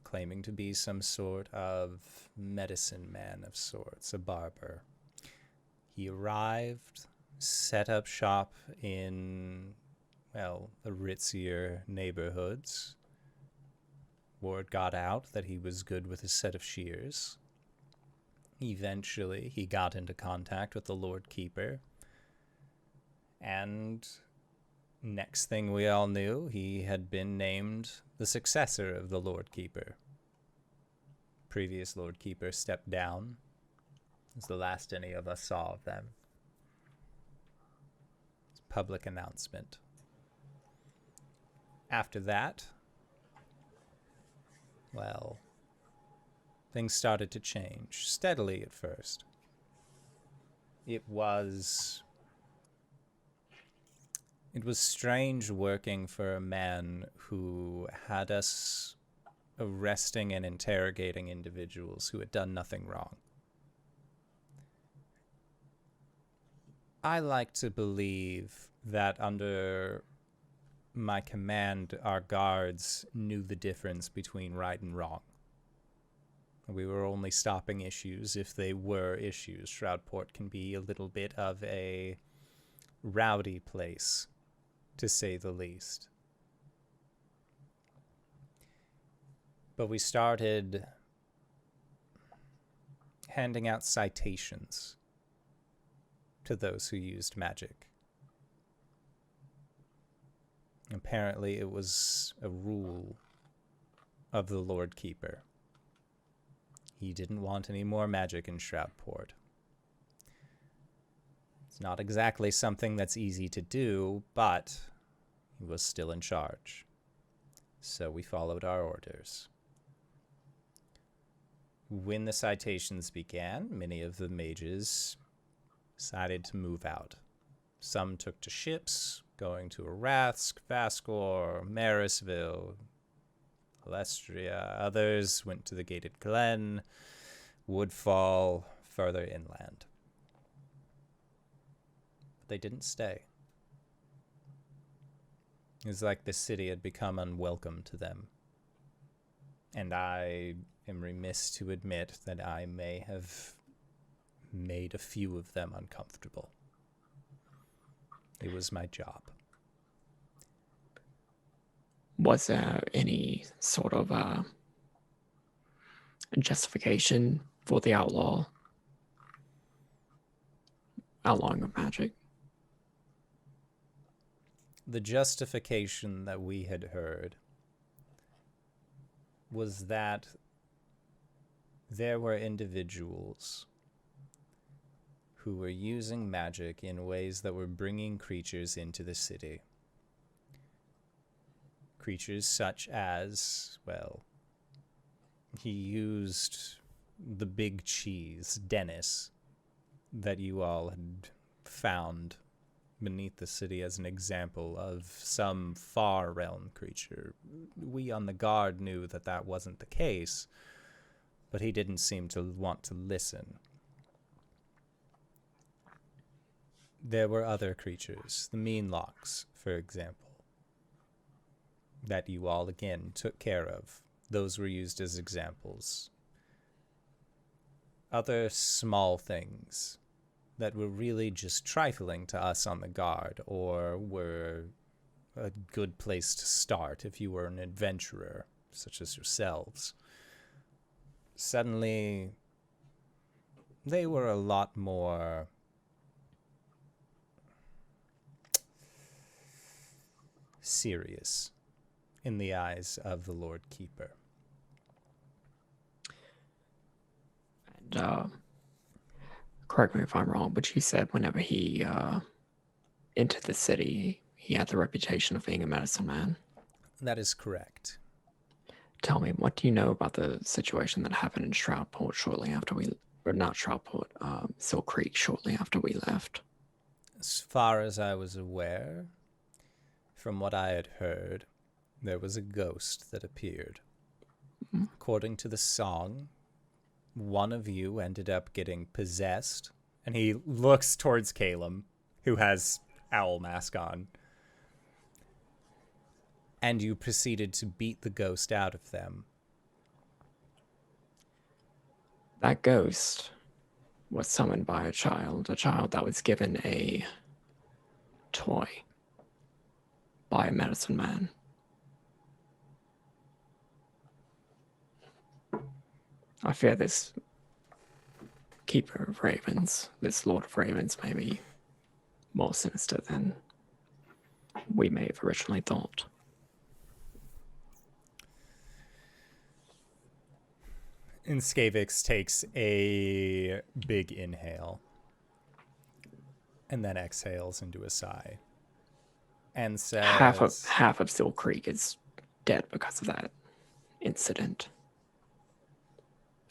claiming to be some sort of medicine man of sorts, a barber. He arrived, set up shop in, well, the ritzier neighborhoods. Word got out that he was good with a set of shears. Eventually, he got into contact with the Lord Keeper. And next thing we all knew, he had been named the successor of the Lord Keeper. Previous Lord Keeper stepped down. It was the last any of us saw of them. It's a public announcement. After that, well, things started to change, steadily at first. It was strange working for a man who had us arresting and interrogating individuals who had done nothing wrong. I like to believe that under my command, our guards knew the difference between right and wrong. We were only stopping issues if they were issues. Shroudport can be a little bit of a rowdy place, to say the least. But we started handing out citations to those who used magic. Apparently it was a rule of the Lord Keeper. He didn't want any more magic in Shroudport. It's not exactly something that's easy to do, but he was still in charge. So we followed our orders. When the citations began, many of the mages decided to move out. Some took to ships, going to Arathsk, Vascor, Marisville, Alestria. Others went to the Gated Glen, Woodfall, further inland. But they didn't stay. It was like the city had become unwelcome to them. And I am remiss to admit that I may have made a few of them uncomfortable. It was my job. Was there any sort of justification for the outlawing of magic? The justification that we had heard was that there were individuals who were using magic in ways that were bringing creatures into the city. Creatures such as, well, He used the big cheese, Dennis, that you all had found beneath the city as an example of some far realm creature. We on the guard knew that that wasn't the case, but he didn't seem to want to listen. There were other creatures, the Meanlocks, for example, that you all again took care of. Those were used as examples. Other small things that were really just trifling to us on the guard, or were a good place to start if you were an adventurer, such as yourselves. Suddenly, they were a lot more serious in the eyes of the Lord Keeper. And correct me if I'm wrong, but you said whenever he entered the city, he had the reputation of being a medicine man. That is correct. Tell me, what do you know about the situation that happened in Shroudport shortly after we, or not Shroudport, Silk Creek shortly after we left? As far as I was aware, from what I had heard, there was a ghost that appeared. Mm-hmm. According to the song, one of you ended up getting possessed, and he looks towards Caelum, who has owl mask on, and you proceeded to beat the ghost out of them. That ghost was summoned by a child that was given a toy by a medicine man. I fear this Keeper of Ravens, this Lord of Ravens, may be more sinister than we may have originally thought. And Skavix takes a big inhale and then exhales into a sigh and says, half of Silk Creek is dead because of that incident.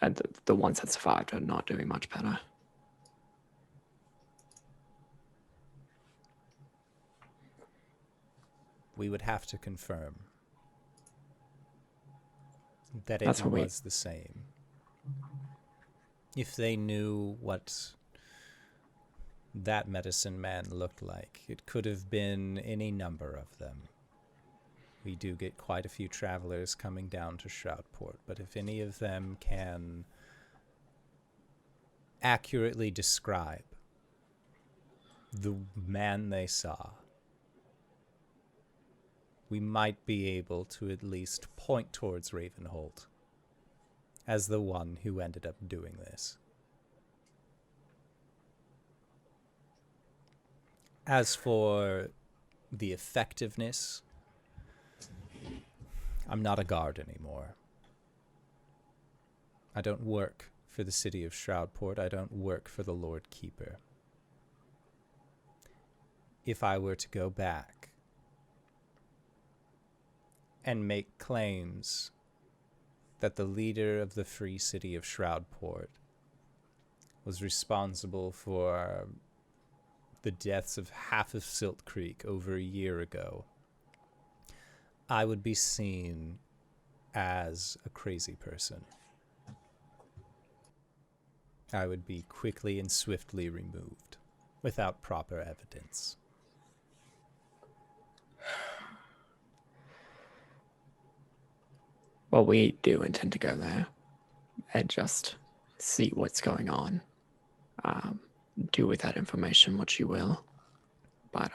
And the ones that survived are not doing much better. We would have to confirm that it That's what was the same. If they knew what that medicine man looked like, it could have been any number of them. We do get quite a few travelers coming down to Shroudport, but if any of them can accurately describe the man they saw, we might be able to at least point towards Ravenhold as the one who ended up doing this. As for the effectiveness, I'm not a guard anymore. I don't work for the city of Shroudport. I don't work for the Lord Keeper. If I were to go back and make claims that the leader of the free city of Shroudport was responsible for the deaths of half of Silk Creek over a year ago, I would be seen as a crazy person. I would be quickly and swiftly removed without proper evidence. Well, we do intend to go there and just see what's going on. Do with that information what you will. But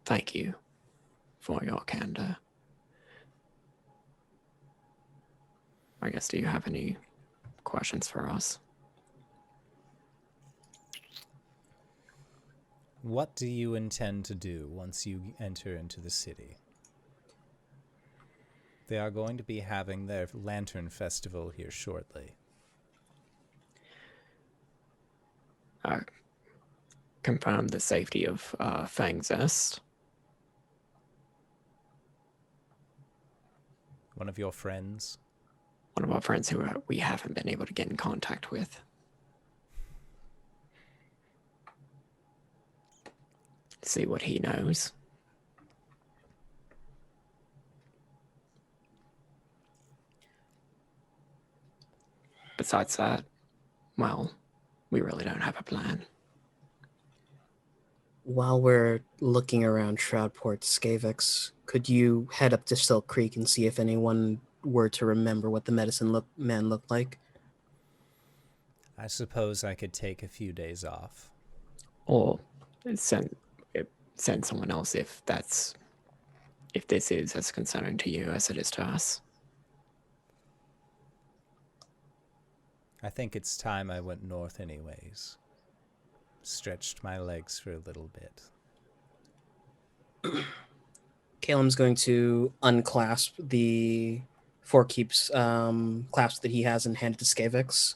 thank you for your candor. I guess, do you have any questions for us? What do you intend to do once you enter into the city? They are going to be having their Lantern Festival here shortly. Confirm the safety of Fang's Est. One of your friends? one of our friends who we haven't been able to get in contact with. See what he knows. Besides that, well, we really don't have a plan. While we're looking around Shroudport, Skavix, could you head up to Silk Creek and see if anyone were to remember what the medicine man looked like? I suppose I could take a few days off. Or send someone else if this is as concerning to you as it is to us. I think it's time I went north anyways. Stretched my legs for a little bit. Caelum's going to unclasp the Forekeep's clasp that he has and hand it to Skavix.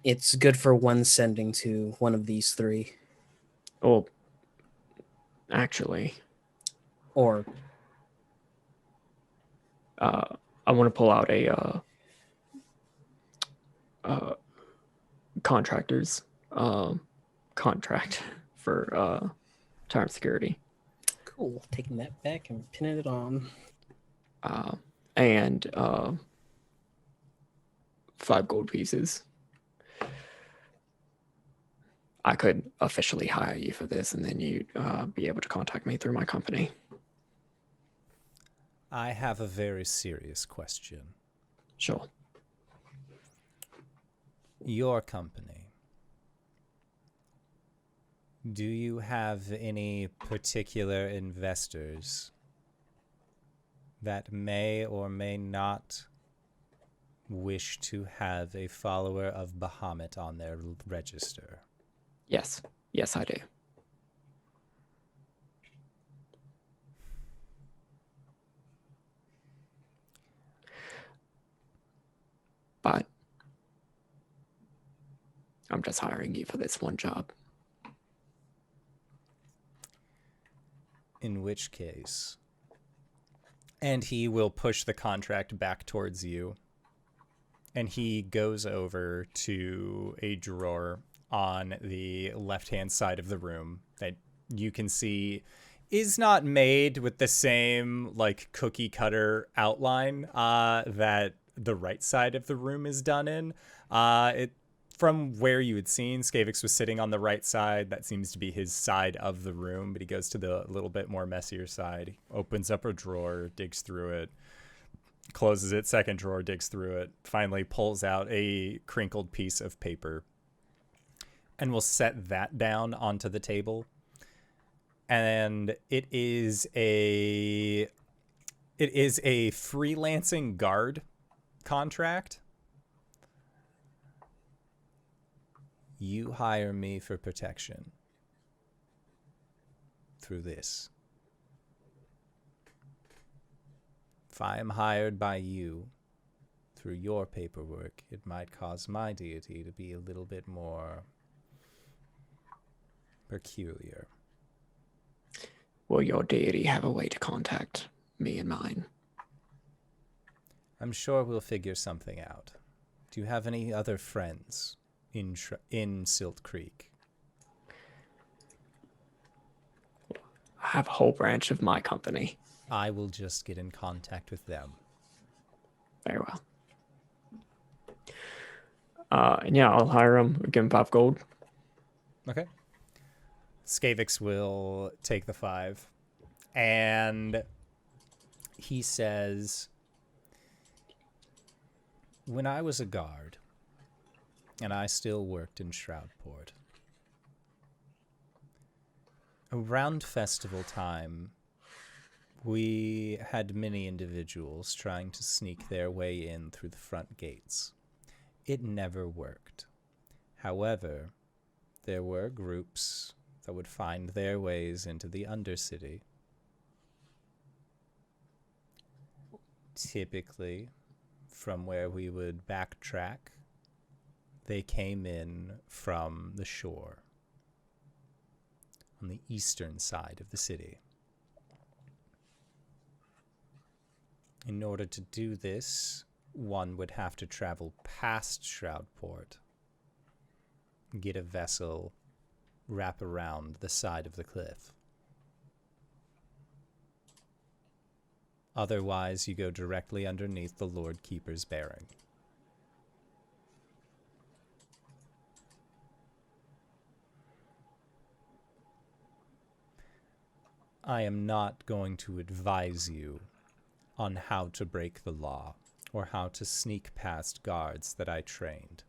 It's good for one sending to one of these three. Oh, actually, Or I want to pull out a contractor's contract for term security. cool. Taking that back and pinning it on. And 5 gold pieces. I could officially hire you for this, and then you'd be able to contact me through my company. I have a very serious question. Sure. Your company. Do you have any particular investors that may or may not wish to have a follower of Bahamut on their register? Yes. Yes, I do. But I'm just hiring you for this one job. In which case... And he will push the contract back towards you. And he goes over to a drawer on the left-hand side of the room that you can see is not made with the same like cookie cutter outline that the right side of the room is done in. From where you had seen, Skavix was sitting on the right side. That seems to be his side of the room, but he goes to the little bit more messier side. He opens up a drawer, digs through it, closes it, second drawer, digs through it, finally pulls out a crinkled piece of paper and will set that down onto the table. And it is a freelancing guard contract. You hire me for protection through this. If I am hired by you through your paperwork, it might cause my deity to be a little bit more peculiar. Will your deity have a way to contact me and mine? I'm sure we'll figure something out. Do you have any other friends in Silt Creek? I have a whole branch of my company. I will just get in contact with them. Very well. And yeah, I'll hire him. Give him 5 gold. Okay. Skavix will take the 5. And he says, when I was a guard, and I still worked in Shroudport, around festival time, we had many individuals trying to sneak their way in through the front gates. It never worked. However, there were groups that would find their ways into the Undercity. Typically, from where we would backtrack, they came in from the shore, on the eastern side of the city. In order to do this, one would have to travel past Shroudport, get a vessel, wrap around the side of the cliff. Otherwise, you go directly underneath the Lord Keeper's bearing. I am not going to advise you on how to break the law or how to sneak past guards that I trained.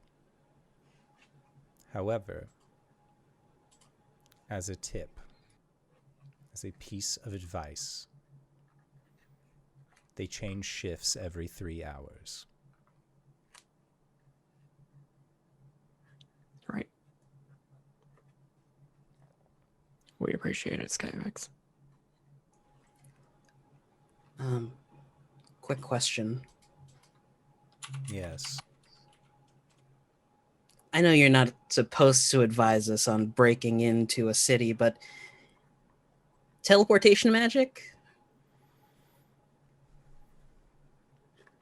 However, as a tip, as a piece of advice, they change shifts every 3 hours. Right. We appreciate it, Skyvex. Quick question. Yes. I know you're not supposed to advise us on breaking into a city, but teleportation magic?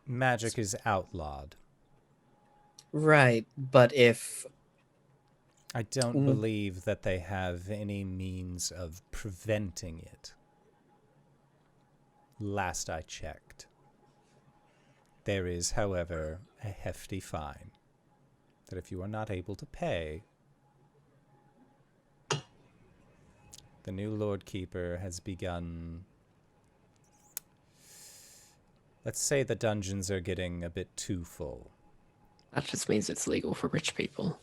Magic is outlawed. Right, but if... I don't believe that they have any means of preventing it. Last I checked. There is, however, a hefty fine that if you are not able to pay, the new Lord Keeper has begun... Let's say the dungeons are getting a bit too full. That just means it's legal for rich people.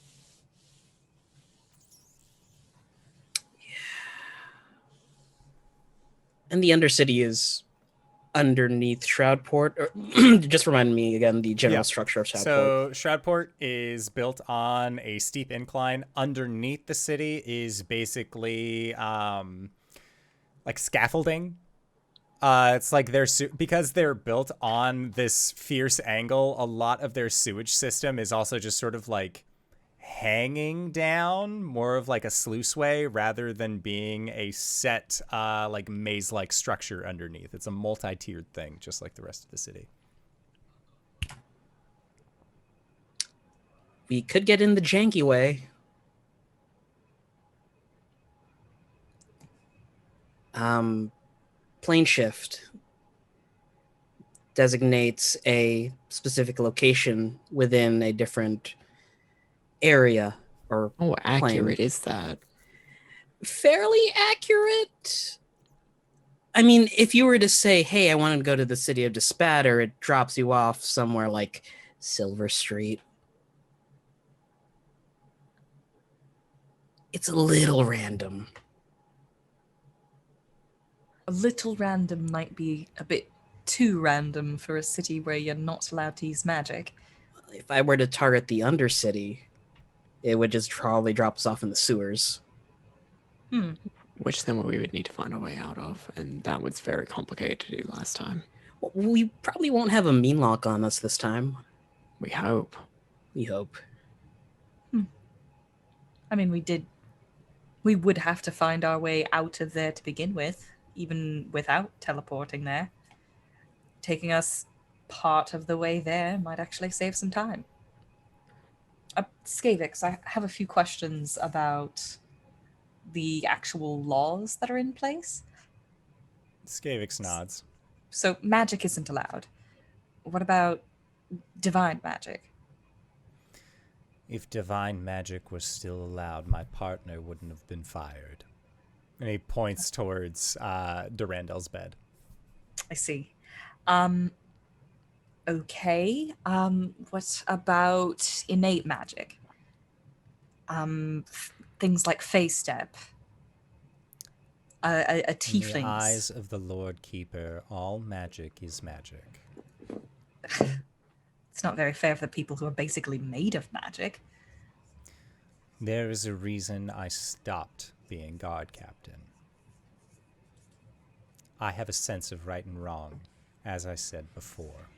And the Undercity is underneath Shroudport? Or just remind me again the general structure of Shroudport. So Shroudport is built on a steep incline. Underneath the city is basically like scaffolding. It's like because they're built on this fierce angle, a lot of their sewage system is also just sort of like hanging down, more of like a sluiceway rather than being a set like maze-like structure underneath. It's a multi-tiered thing, just like the rest of the city. We could get in the janky way. Plane shift designates a specific location within a different area or Oh, accurate plane. is that? Fairly accurate. I mean, if you were to say, hey, I want to go to the city of Despatter, it drops you off somewhere like Silver Street. It's a little random. A little random might be a bit too random for a city where you're not allowed to use magic. If I were to target the Undercity, it would just probably drop us off in the sewers. Which then we would need to find a way out of, and that was very complicated to do last time. We probably won't have a mean lock on us this time. We hope. We hope. I mean, we would have to find our way out of there to begin with, even without teleporting there. Taking us part of the way there might actually save some time. Skavix, I have a few questions about the actual laws that are in place. Skavix nods. So magic isn't allowed. What about divine magic? If divine magic was still allowed, my partner wouldn't have been fired. And he points towards Durandal's bed. I see. Okay. What about innate magic? Things like phase step. A In tiefling's. the eyes of the Lord Keeper, all magic is magic. It's not very fair for the people who are basically made of magic. There is a reason I stopped being guard captain. I have a sense of right and wrong, as I said before.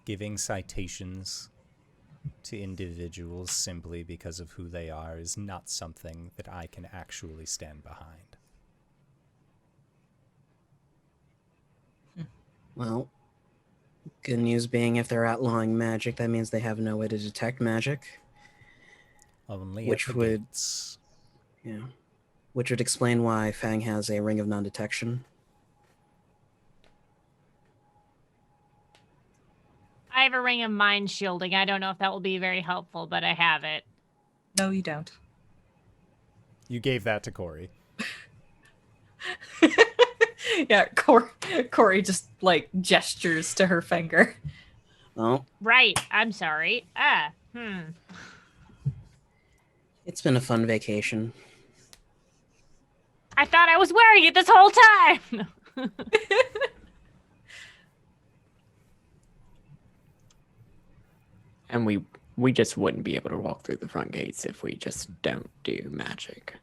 Giving citations to individuals simply because of who they are is not something that I can actually stand behind. Well, Good news being, if they're outlawing magic, that means they have no way to detect magic. Only Which at the would- gates. Yeah. Which would explain why Fang has a ring of non-detection. I have a ring of mind shielding. I don't know if that will be very helpful, but I have it. No, you don't. You gave that to Cori. Yeah, Cori just like gestures to her finger. Oh, Right. I'm sorry. it's been a fun vacation. I thought I was wearing it this whole time. And we just wouldn't be able to walk through the front gates if we just don't do magic.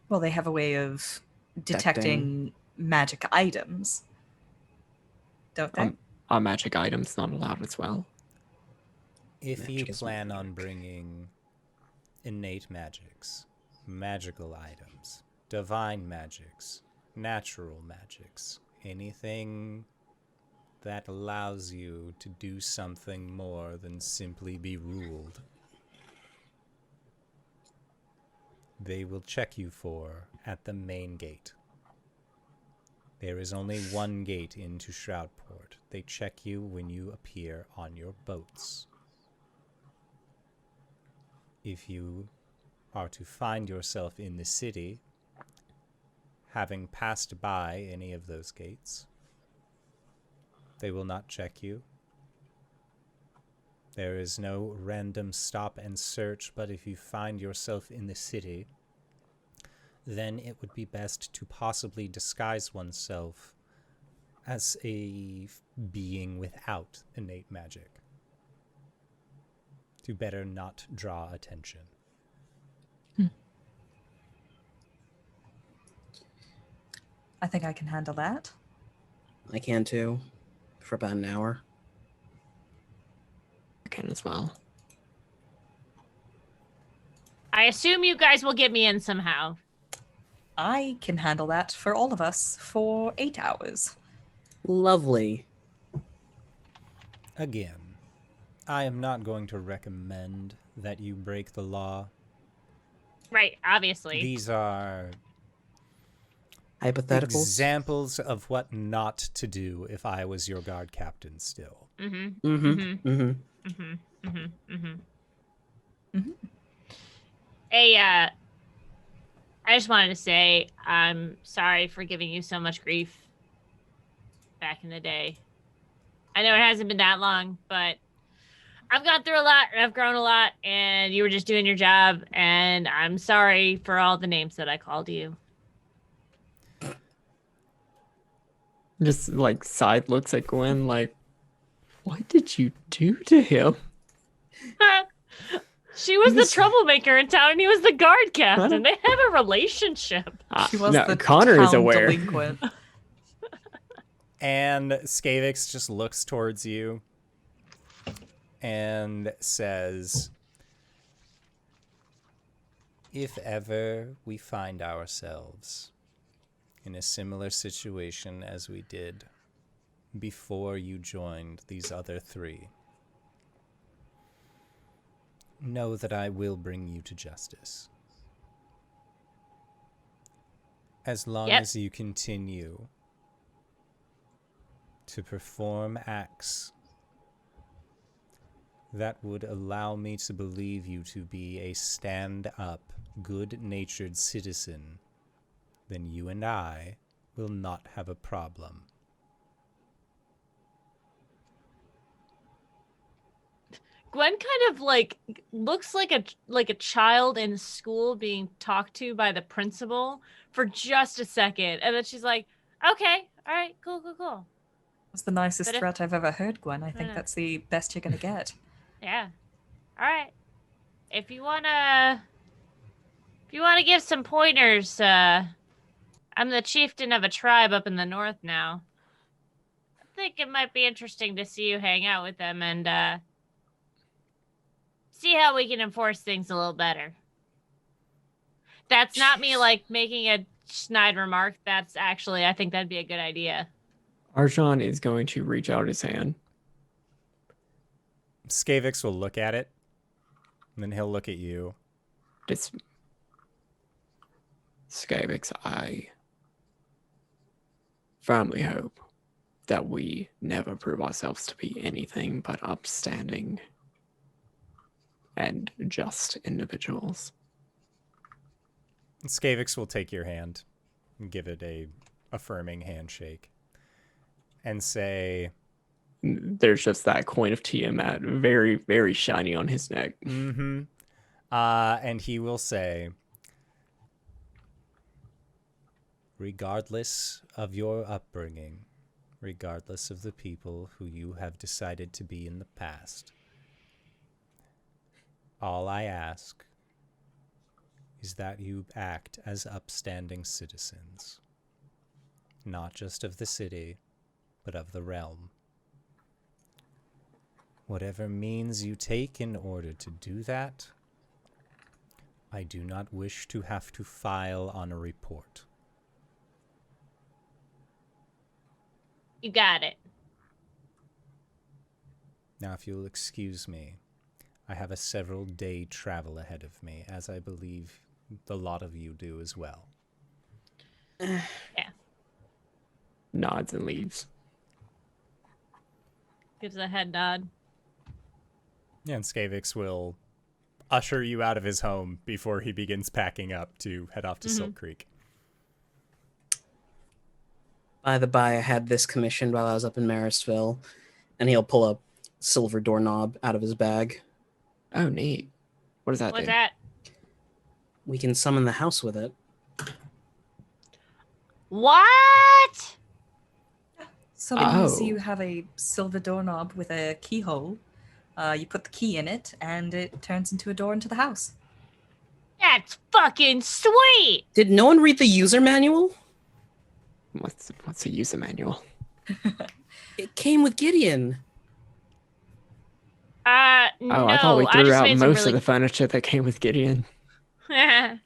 Well, they have a way of detecting magic items, don't they? Are magic items not allowed as well? If you Magic is plan magic. on bringing innate magics, magical items, divine magics, natural magics, anything that allows you to do something more than simply be ruled, they will check you for at the main gate. There is only one gate into Shroudport. They check you when you appear on your boats. If you are to find yourself in the city, having passed by any of those gates, they will not check you. There is no random stop and search, but if you find yourself in the city, then it would be best to possibly disguise oneself as a being without innate magic, to better not draw attention. I think I can handle that. I can too, for about an hour. I can as well. I assume you guys will get me in somehow. I can handle that for all of us for 8 hours. Lovely. Again, I am not going to recommend that you break the law. Right, obviously. These are Hypotheticals. examples of what not to do if I was your guard captain still. Mm-hmm. Mm-hmm. Mm-hmm. Mm-hmm. Mm-hmm. Mm-hmm. Mhm. Hey, I just wanted to say I'm sorry for giving you so much grief back in the day. I know it hasn't been that long, but I've gone through a lot and I've grown a lot, and you were just doing your job, and I'm sorry for all the names that I called you. Just like side looks at Gwen like, what did you do to him? She was the This- troublemaker in town, and he was the guard captain. don't- They have a relationship. She was no, the Connor is town aware. delinquent. And Skavix just looks towards you and says, if ever we find ourselves in a similar situation as we did before you joined these other three, know that I will bring you to justice. As long Yep. as you continue to perform acts that would allow me to believe you to be a stand-up, good-natured citizen, then you and I will not have a problem. Gwen kind of like looks like a child in school being talked to by the principal for just a second, and then she's like, "Okay, all right, cool. That's the nicest But if- threat I've ever heard, Gwen. I think Yeah. that's the best you're going to get. Yeah, all right. If you wanna give some pointers, I'm the chieftain of a tribe up in the north now. I think it might be interesting to see you hang out with them and see how we can enforce things a little better. That's not me like making a snide remark. That's actually, I think that'd be a good idea. Arjhan is going to reach out his hand. Skavix will look at it, and then he'll look at you. Skavix, I firmly hope that we never prove ourselves to be anything but upstanding and just individuals. Skavix will take your hand and give it a affirming handshake and say, there's just that coin of Tiamat very, very shiny on his neck. mm-hmm. And he will say, regardless of your upbringing, regardless of the people who you have decided to be in the past, all I ask is that you act as upstanding citizens, not just of the city, but of the realm. Whatever means you take in order to do that, I do not wish to have to file on a report. You got it. Now, if you'll excuse me, I have a several-day travel ahead of me, as I believe the lot of you do as well. Yeah. Nods and leaves. Gives a head nod. Yeah, and Skavix will usher you out of his home before he begins packing up to head off to Silk Creek. By the by, I had this commissioned while I was up in Marisville, and he'll pull a silver doorknob out of his bag. Oh, neat. What does that What's do? that? We can summon the house with it. What? So long as Oh. you have a silver doorknob with a keyhole, you put the key in it, and it turns into a door into the house. That's fucking sweet. Did no one read the user manual? What's a user manual? It came with Gideon. No. Oh, I thought we threw just out made some most really... of the furniture that came with Gideon. I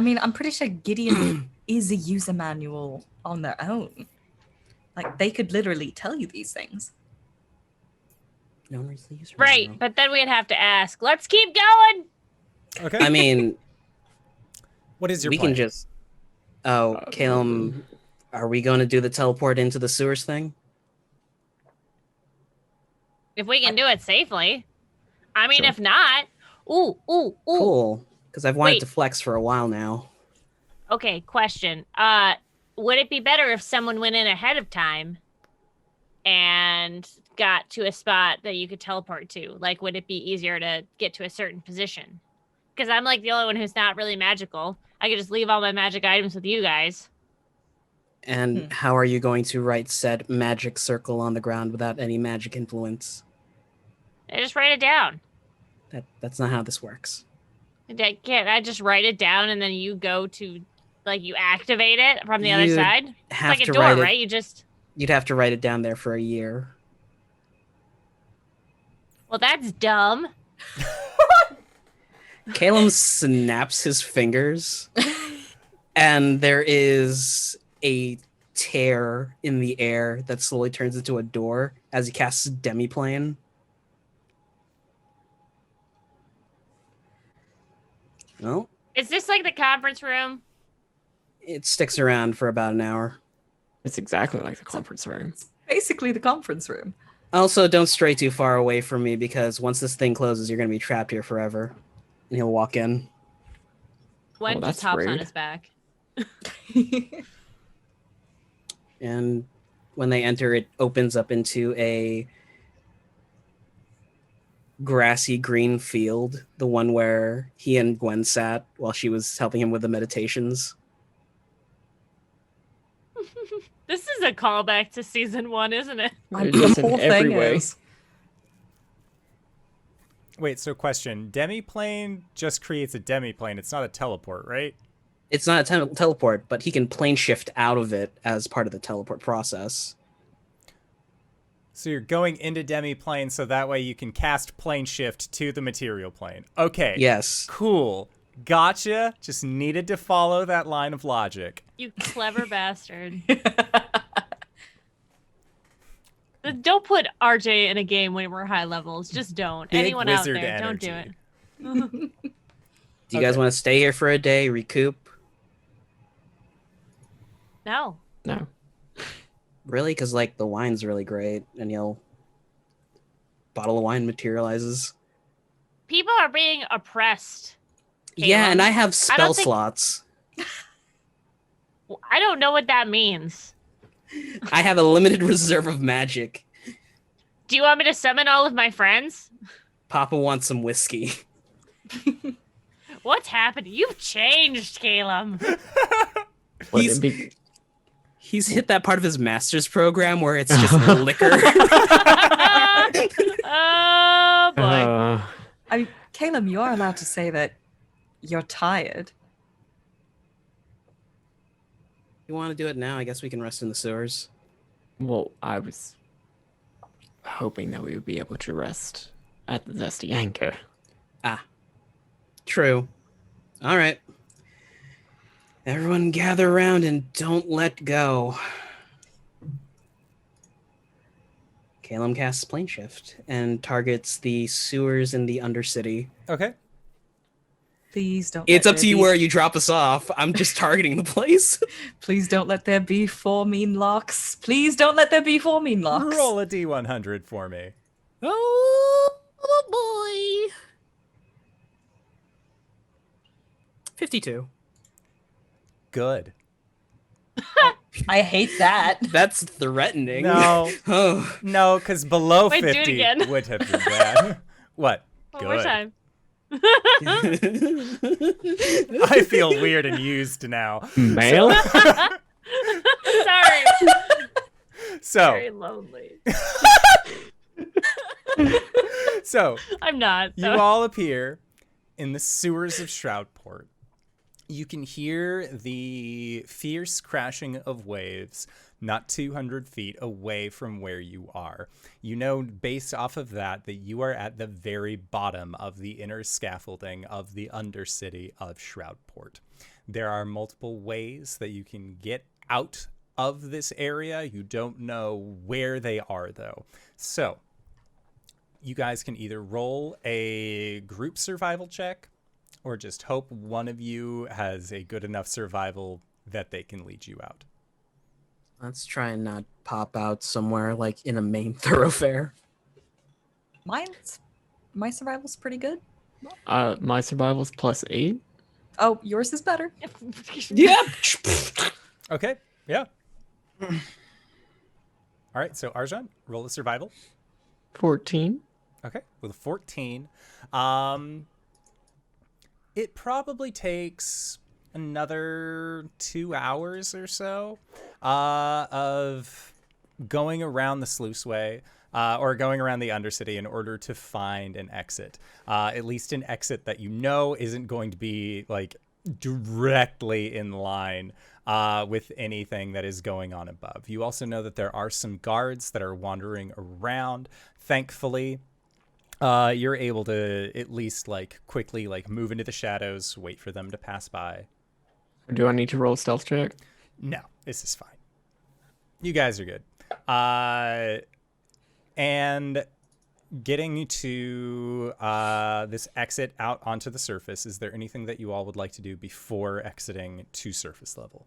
mean, I'm pretty sure Gideon is a user manual on their own. Like, they could literally tell you these things. No one reads the user Right, manual. but then we'd have to ask. Let's keep going. Okay. I mean, what is your we plan? can just... Oh, Caelum, are we going to do the teleport into the sewers thing? If we can do it safely. I mean, Sure. if not... Ooh. Cool, because I've wanted Wait. to flex for a while now. Okay, question. Would it be better if someone went in ahead of time and got to a spot that you could teleport to? Like, would it be easier to get to a certain position? Because I'm like the only one who's not really magical. I could just leave all my magic items with you guys. And how are you going to write said magic circle on the ground without any magic influence? I just write it down. That's not how this works. Can't I just write it down and then you go to, like, you activate it from the other You'd side? It's have like a to door, write it- right? You just... You'd have to write it down there for a year. Well, that's dumb. Caelum snaps his fingers, and there is a tear in the air that slowly turns into a door as he casts Demiplane. Well, Is this like the conference room? it sticks around for about an hour. It's exactly like the conference room. Basically, the conference room. Also, don't stray too far away from me, because once this thing closes, you're going to be trapped here forever. And he'll walk in. Gwen Oh, just that's hops on rude. his back. And when they enter, it opens up into a grassy green field, the one where he and Gwen sat while she was helping him with the meditations. This is a callback to season 1, isn't it? It's just in every way. Wait, so question. Demiplane just creates a demiplane. It's not a teleport, right? It's not a teleport, but he can plane shift out of it as part of the teleport process. So you're going into demiplane so that way you can cast plane shift to the material plane. Okay. Yes. Cool. Gotcha. Just needed to follow that line of logic. You clever bastard. Don't put RJ in a game when we're high levels. Just don't. Big Anyone out wizard there, don't energy. do it. Do you guys want to stay here for a day, recoup? No. No. Really? Because like the wine's really great, and bottle of wine materializes. People are being oppressed. Yeah, Caelum. and I have spell think- slots. I don't know what that means. I have a limited reserve of magic. Do you want me to summon all of my friends? Papa wants some whiskey. What's happened? You've changed, Caelum. He's hit that part of his master's program where it's just liquor. Oh boy. I mean, Caelum, you are allowed to say that you're tired. You want to do it now? I guess we can rest in the sewers. Well, I was hoping that we would be able to rest at the Zesty Anchor. True. All right. Everyone gather around and don't let go. Caelum casts Plane Shift and targets the sewers in the Undercity. Okay. Please don't. It's let up to there you be- where you drop us off. I'm just targeting the place. Please don't let there be 4 mean locks. Please don't let there be 4 mean locks. Roll a D100 for me. Oh boy. 52. Good. I hate that. That's threatening. No. Oh. No, because below Wait, do it 50 again. would have been bad. What? One more Good. time. I feel weird and used now. Male? Sorry. So, Very lonely. so I'm not. you though. all appear in the sewers of Shroudport. You can hear the fierce crashing of waves not 200 feet away from where you are. You know, based off of that you are at the very bottom of the inner scaffolding of the Undercity of Shroudport. There are multiple ways that you can get out of this area. You don't know where they are, though. So, you guys can either roll a group survival check or just hope one of you has a good enough survival that they can lead you out. Let's try and not pop out somewhere like in a main thoroughfare. My survival's pretty good. My survival's +8. Oh, yours is better. Yep. Okay, yeah. All right, so Arjhan, roll a survival. 14. Okay, with a 14. It probably takes another 2 hours or so of going around the sluiceway or going around the Undercity in order to find an exit. At least an exit that you know isn't going to be like directly in line with anything that is going on above. You also know that there are some guards that are wandering around. Thankfully, you're able to at least like quickly like move into the shadows, wait for them to pass by. Do I need to roll a stealth check? No, this is fine. You guys are good. And getting to this exit out onto the surface, is there anything that you all would like to do before exiting to surface level?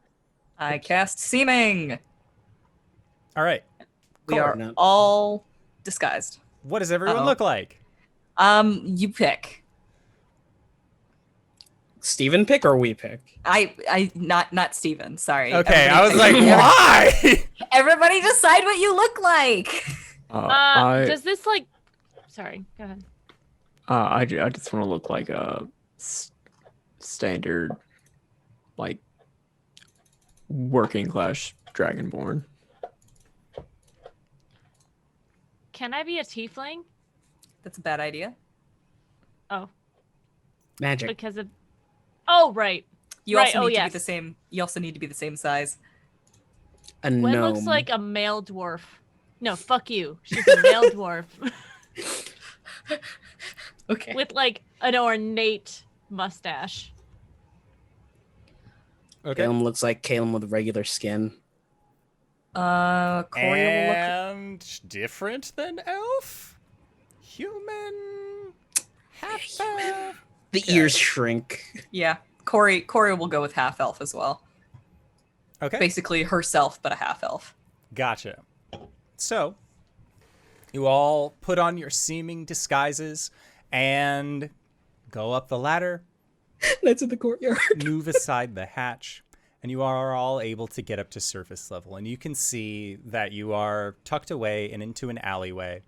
I cast Seeming. All right. We Cool. are No. all disguised. What does everyone Uh-oh. look like? You pick. Steven pick or we pick? Not Steven. Sorry. Okay, Everybody I was pick. like, why? Everybody decide what you look like. Does this like? Sorry, go ahead. I just want to look like a standard, like working class dragonborn. Can I be a tiefling? That's a bad idea. Oh, Magic. because of. Oh, right. You Right, also oh, need to be yes. the same. You also need to be the same size. A Gwen gnome. looks like a male dwarf. No, fuck you. She's a male dwarf Okay. with like an ornate mustache. Okay. Caelum looks like Caelum with regular skin. Cori will look. And different than elf? Human? Half elf? The Okay. ears shrink. Yeah, Cori will go with half elf as well. Okay. Basically herself, but a half elf. Gotcha. So, you all put on your seeming disguises and go up the ladder, That's in the courtyard. move aside the hatch, and you are all able to get up to surface level. And you can see that you are tucked away and into an alleyway.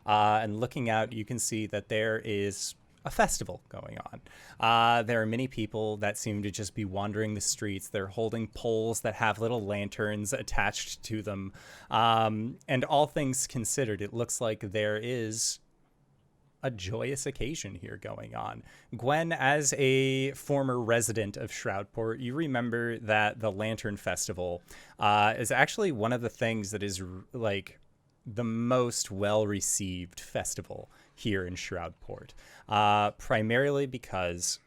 And looking out, you can see that there is a festival going on. There are many people that seem to just be wandering the streets. They're holding poles that have little lanterns attached to them. And all things considered, it looks like there is a joyous occasion here going on. Gwen, as a former resident of Shroudport, you remember that the Lantern Festival is actually one of the things that is like the most well-received festival here in Shroudport, primarily because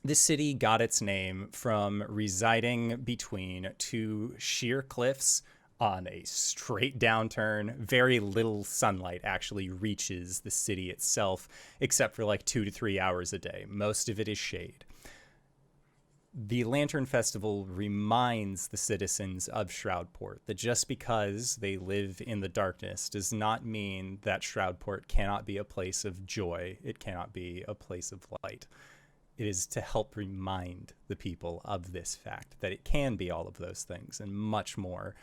this city got its name from residing between two sheer cliffs on a straight downturn. Very little sunlight actually reaches the city itself, except for like 2 to 3 hours a day. Most of it is shade. The Lantern Festival reminds the citizens of Shroudport that just because they live in the darkness does not mean that Shroudport cannot be a place of joy. It cannot be a place of light. It is to help remind the people of this fact, that it can be all of those things and much more.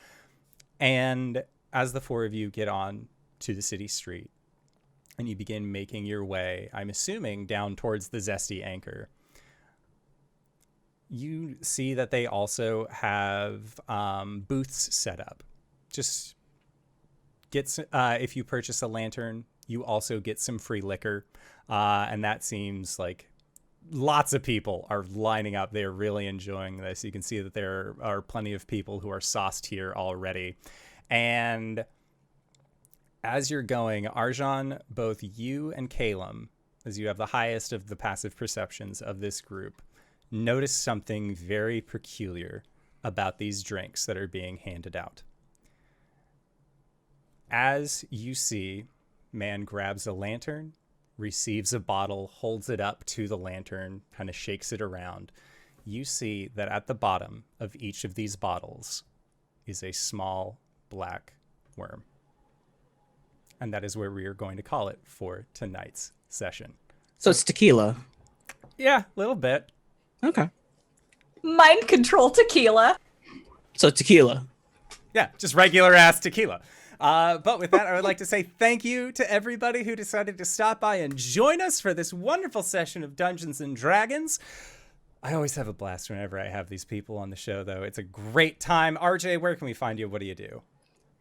And as the four of you get on to the city street and you begin making your way, I'm assuming, down towards the Zesty Anchor, you see that they also have booths set up. Just get if you purchase a lantern, you also get some free liquor, and that seems like lots of people are lining up. They're really enjoying this. You can see that there are plenty of people who are sauced here already. And as you're going, Arjhan, both you and Caelum, as you have the highest of the passive perceptions of this group, notice something very peculiar about these drinks that are being handed out. As you see, man grabs a lantern, receives a bottle, holds it up to the lantern, kind of shakes it around. You see that at the bottom of each of these bottles is a small black worm. And that is where we are going to call it for tonight's session. So it's tequila. Yeah, a little bit. Okay. Mind control tequila. So tequila. Yeah, just regular ass tequila. But with that, I would like to say thank you to everybody who decided to stop by and join us for this wonderful session of Dungeons and Dragons. I always have a blast whenever I have these people on the show, though. It's a great time. RJ, where can we find you? What do you do?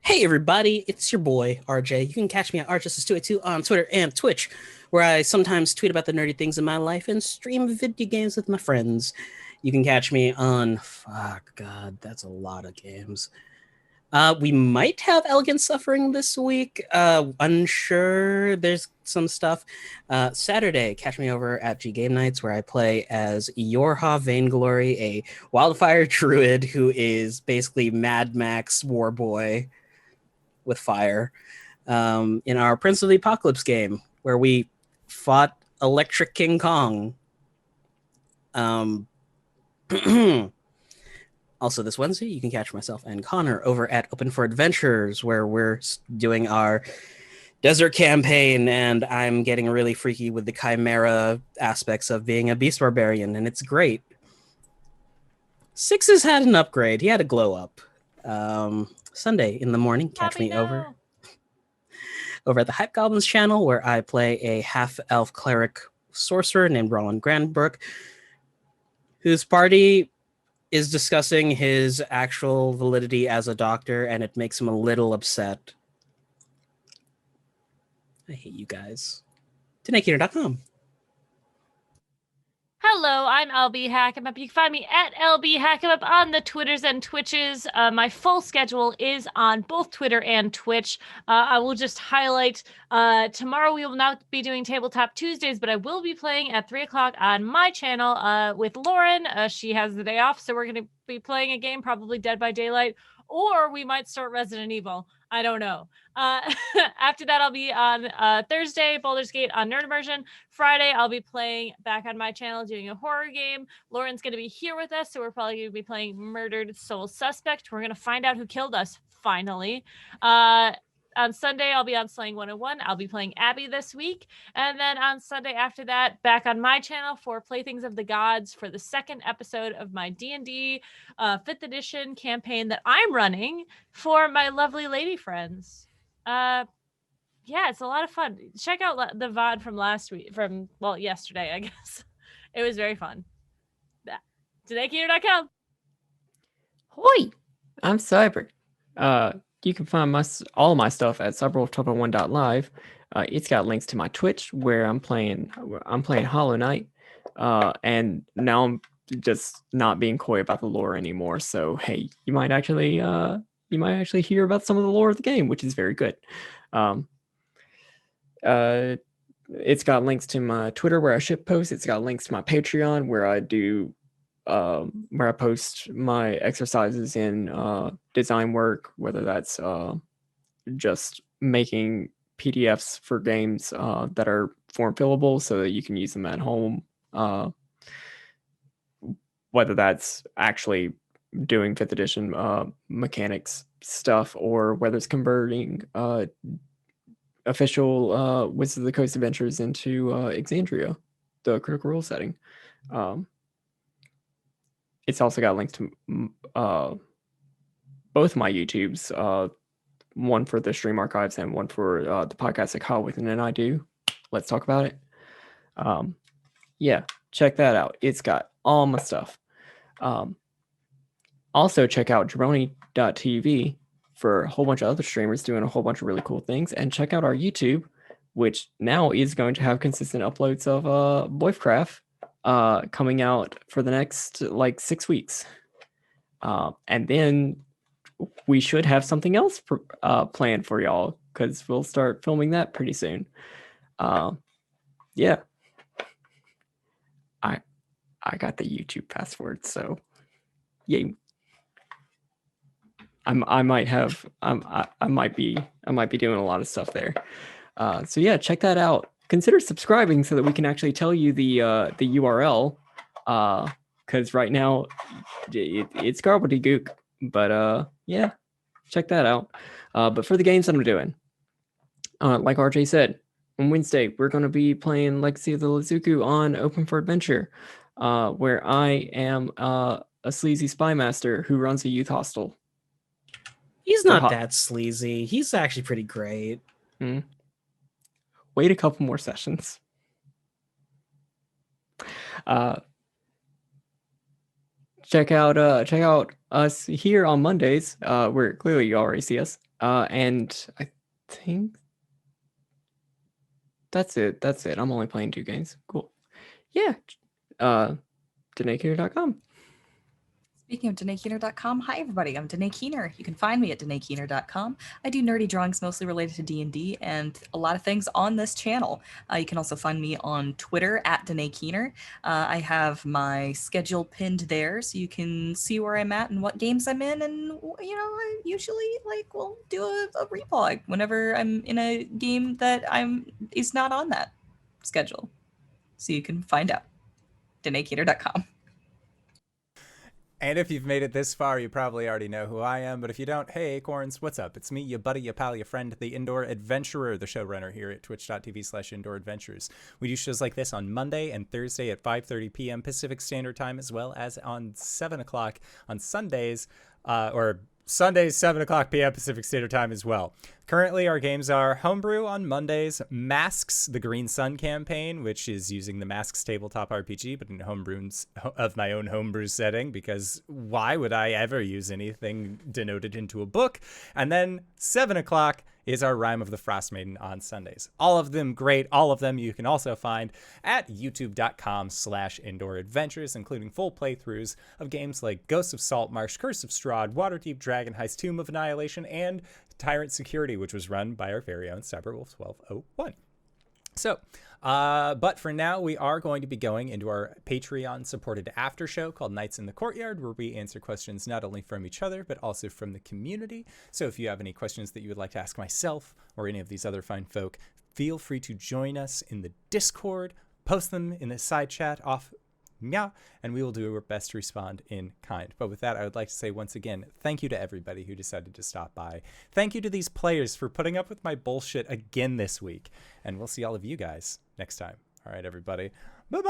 Hey everybody, it's your boy RJ. You can catch me at RJustice282 on Twitter and Twitch, where I sometimes tweet about the nerdy things in my life and stream video games with my friends. You can catch me on, that's a lot of games. We might have Elegant Suffering this week. Unsure. There's some stuff. Saturday, catch me over at G Game Nights, where I play as Yorha Vainglory, a wildfire druid who is basically Mad Max Warboy with fire, in our Prince of the Apocalypse game, where we fought Electric King Kong. Also, this Wednesday, you can catch myself and Connor over at Open for Adventures, where we're doing our desert campaign, and I'm getting really freaky with the chimera aspects of being a beast barbarian, and it's great. Six has had an upgrade. He had a glow up. Sunday in the morning, catch me over at the Hype Goblins channel, where I play a half-elf cleric sorcerer named Roland Grandbrook, whose party is discussing his actual validity as a doctor, and it makes him a little upset. I hate you guys. ToNakeeter.com. Hello, I'm LBHackEmUp. You can find me at LBHackEmUp on the Twitters and Twitches. My full schedule is on both Twitter and Twitch. I will just highlight, tomorrow we will not be doing Tabletop Tuesdays, but I will be playing at 3 o'clock on my channel with Lauren. She has the day off, so we're going to be playing a game, probably Dead by Daylight, or we might start Resident Evil. I don't know. After that, I'll be on Thursday, Baldur's Gate on Nerd Immersion. Friday, I'll be playing back on my channel, doing a horror game. Lauren's going to be here with us, so we're probably going to be playing Murdered Soul Suspect. We're going to find out who killed us, finally. On Sunday, I'll be on Slaying 101. I'll be playing Abby this week. And then on Sunday after that, back on my channel for Playthings of the Gods for the second episode of my D&D 5th edition campaign that I'm running for my lovely lady friends. Yeah, it's a lot of fun. Check out the VOD from yesterday, I guess. It was very fun. TodayKeener.com. Hoi! I'm Cyber. You can find all my stuff at cyberwolf1.live. It's got links to my Twitch where I'm playing Hollow Knight. And now I'm just not being coy about the lore anymore. So hey, you might actually hear about some of the lore of the game, which is very good. It's got links to my Twitter where I ship posts. It's got links to my Patreon where I post my exercises in design work, whether that's just making PDFs for games that are form fillable so that you can use them at home, whether that's actually doing 5th edition mechanics stuff, or whether it's converting official Wizards of the Coast adventures into Exandria, the Critical Role setting. It's also got links to both my YouTubes, one for the stream archives and one for the podcast that Kyle Within and I do. Let's talk about it. Yeah, check that out. It's got all my stuff. Also, check out Jabroni.tv for a whole bunch of other streamers doing a whole bunch of really cool things. And check out our YouTube, which now is going to have consistent uploads of Boyfcraft coming out for the next 6 weeks. And then we should have something else planned for y'all, because we'll start filming that pretty soon. Yeah. I got the YouTube password, so yay. I might be doing a lot of stuff there. So yeah, check that out. Consider subscribing so that we can actually tell you the URL. Because right now it's gobbledygook. But yeah, check that out. But for the games that I'm doing, like RJ said, on Wednesday we're going to be playing Legacy of the Lizuku on Open for Adventure, where I am a sleazy spy master who runs a youth hostel. He's not that sleazy. He's actually pretty great. Wait a couple more sessions. Check out us here on Mondays, where clearly you already see us. And I think that's it. I'm only playing 2 games. Cool. Yeah. DanaeKeener.com. Speaking of DanaeKeener.com, hi everybody, I'm Danae Keener. You can find me at DanaeKeener.com. I do nerdy drawings mostly related to D&D and a lot of things on this channel. You can also find me on Twitter at Danae Keener. I have my schedule pinned there so you can see where I'm at and what games I'm in, and I usually will do a replog whenever I'm in a game that is not on that schedule. So you can find out. DanaeKeener.com. And if you've made it this far, you probably already know who I am. But if you don't, hey, Acorns, what's up? It's me, your buddy, your pal, your friend, the Indoor Adventurer, the showrunner here at twitch.tv/Indoor Adventures. We do shows like this on Monday and Thursday at 5:30 p.m. Pacific Standard Time, as well as on 7 o'clock on Sundays, or Sundays, 7 o'clock p.m. Pacific Standard Time as well. Currently, our games are Homebrew on Mondays, Masks, the Green Sun campaign, which is using the Masks tabletop RPG, but in of my own homebrew setting, because why would I ever use anything denoted into a book? And then 7 o'clock is our Rhyme of the Frost Maiden on Sundays. All of them great. All of them you can also find at youtube.com/Indoor Adventures, including full playthroughs of games like Ghosts of Saltmarsh, Curse of Strahd, Waterdeep Dragon Heist, Tomb of Annihilation, and Tyrant Security, which was run by our very own Cyberwolf1201. So, but for now, we are going to be going into our Patreon-supported after show called Nights in the Courtyard, where we answer questions not only from each other, but also from the community. So if you have any questions that you would like to ask myself or any of these other fine folk, feel free to join us in the Discord, post them in the side chat off and we will do our best to respond in kind. But with that, I would like to say once again, thank you to everybody who decided to stop by. Thank you to these players for putting up with my bullshit again this week. And we'll see all of you guys next time. All right, everybody. Bye-bye!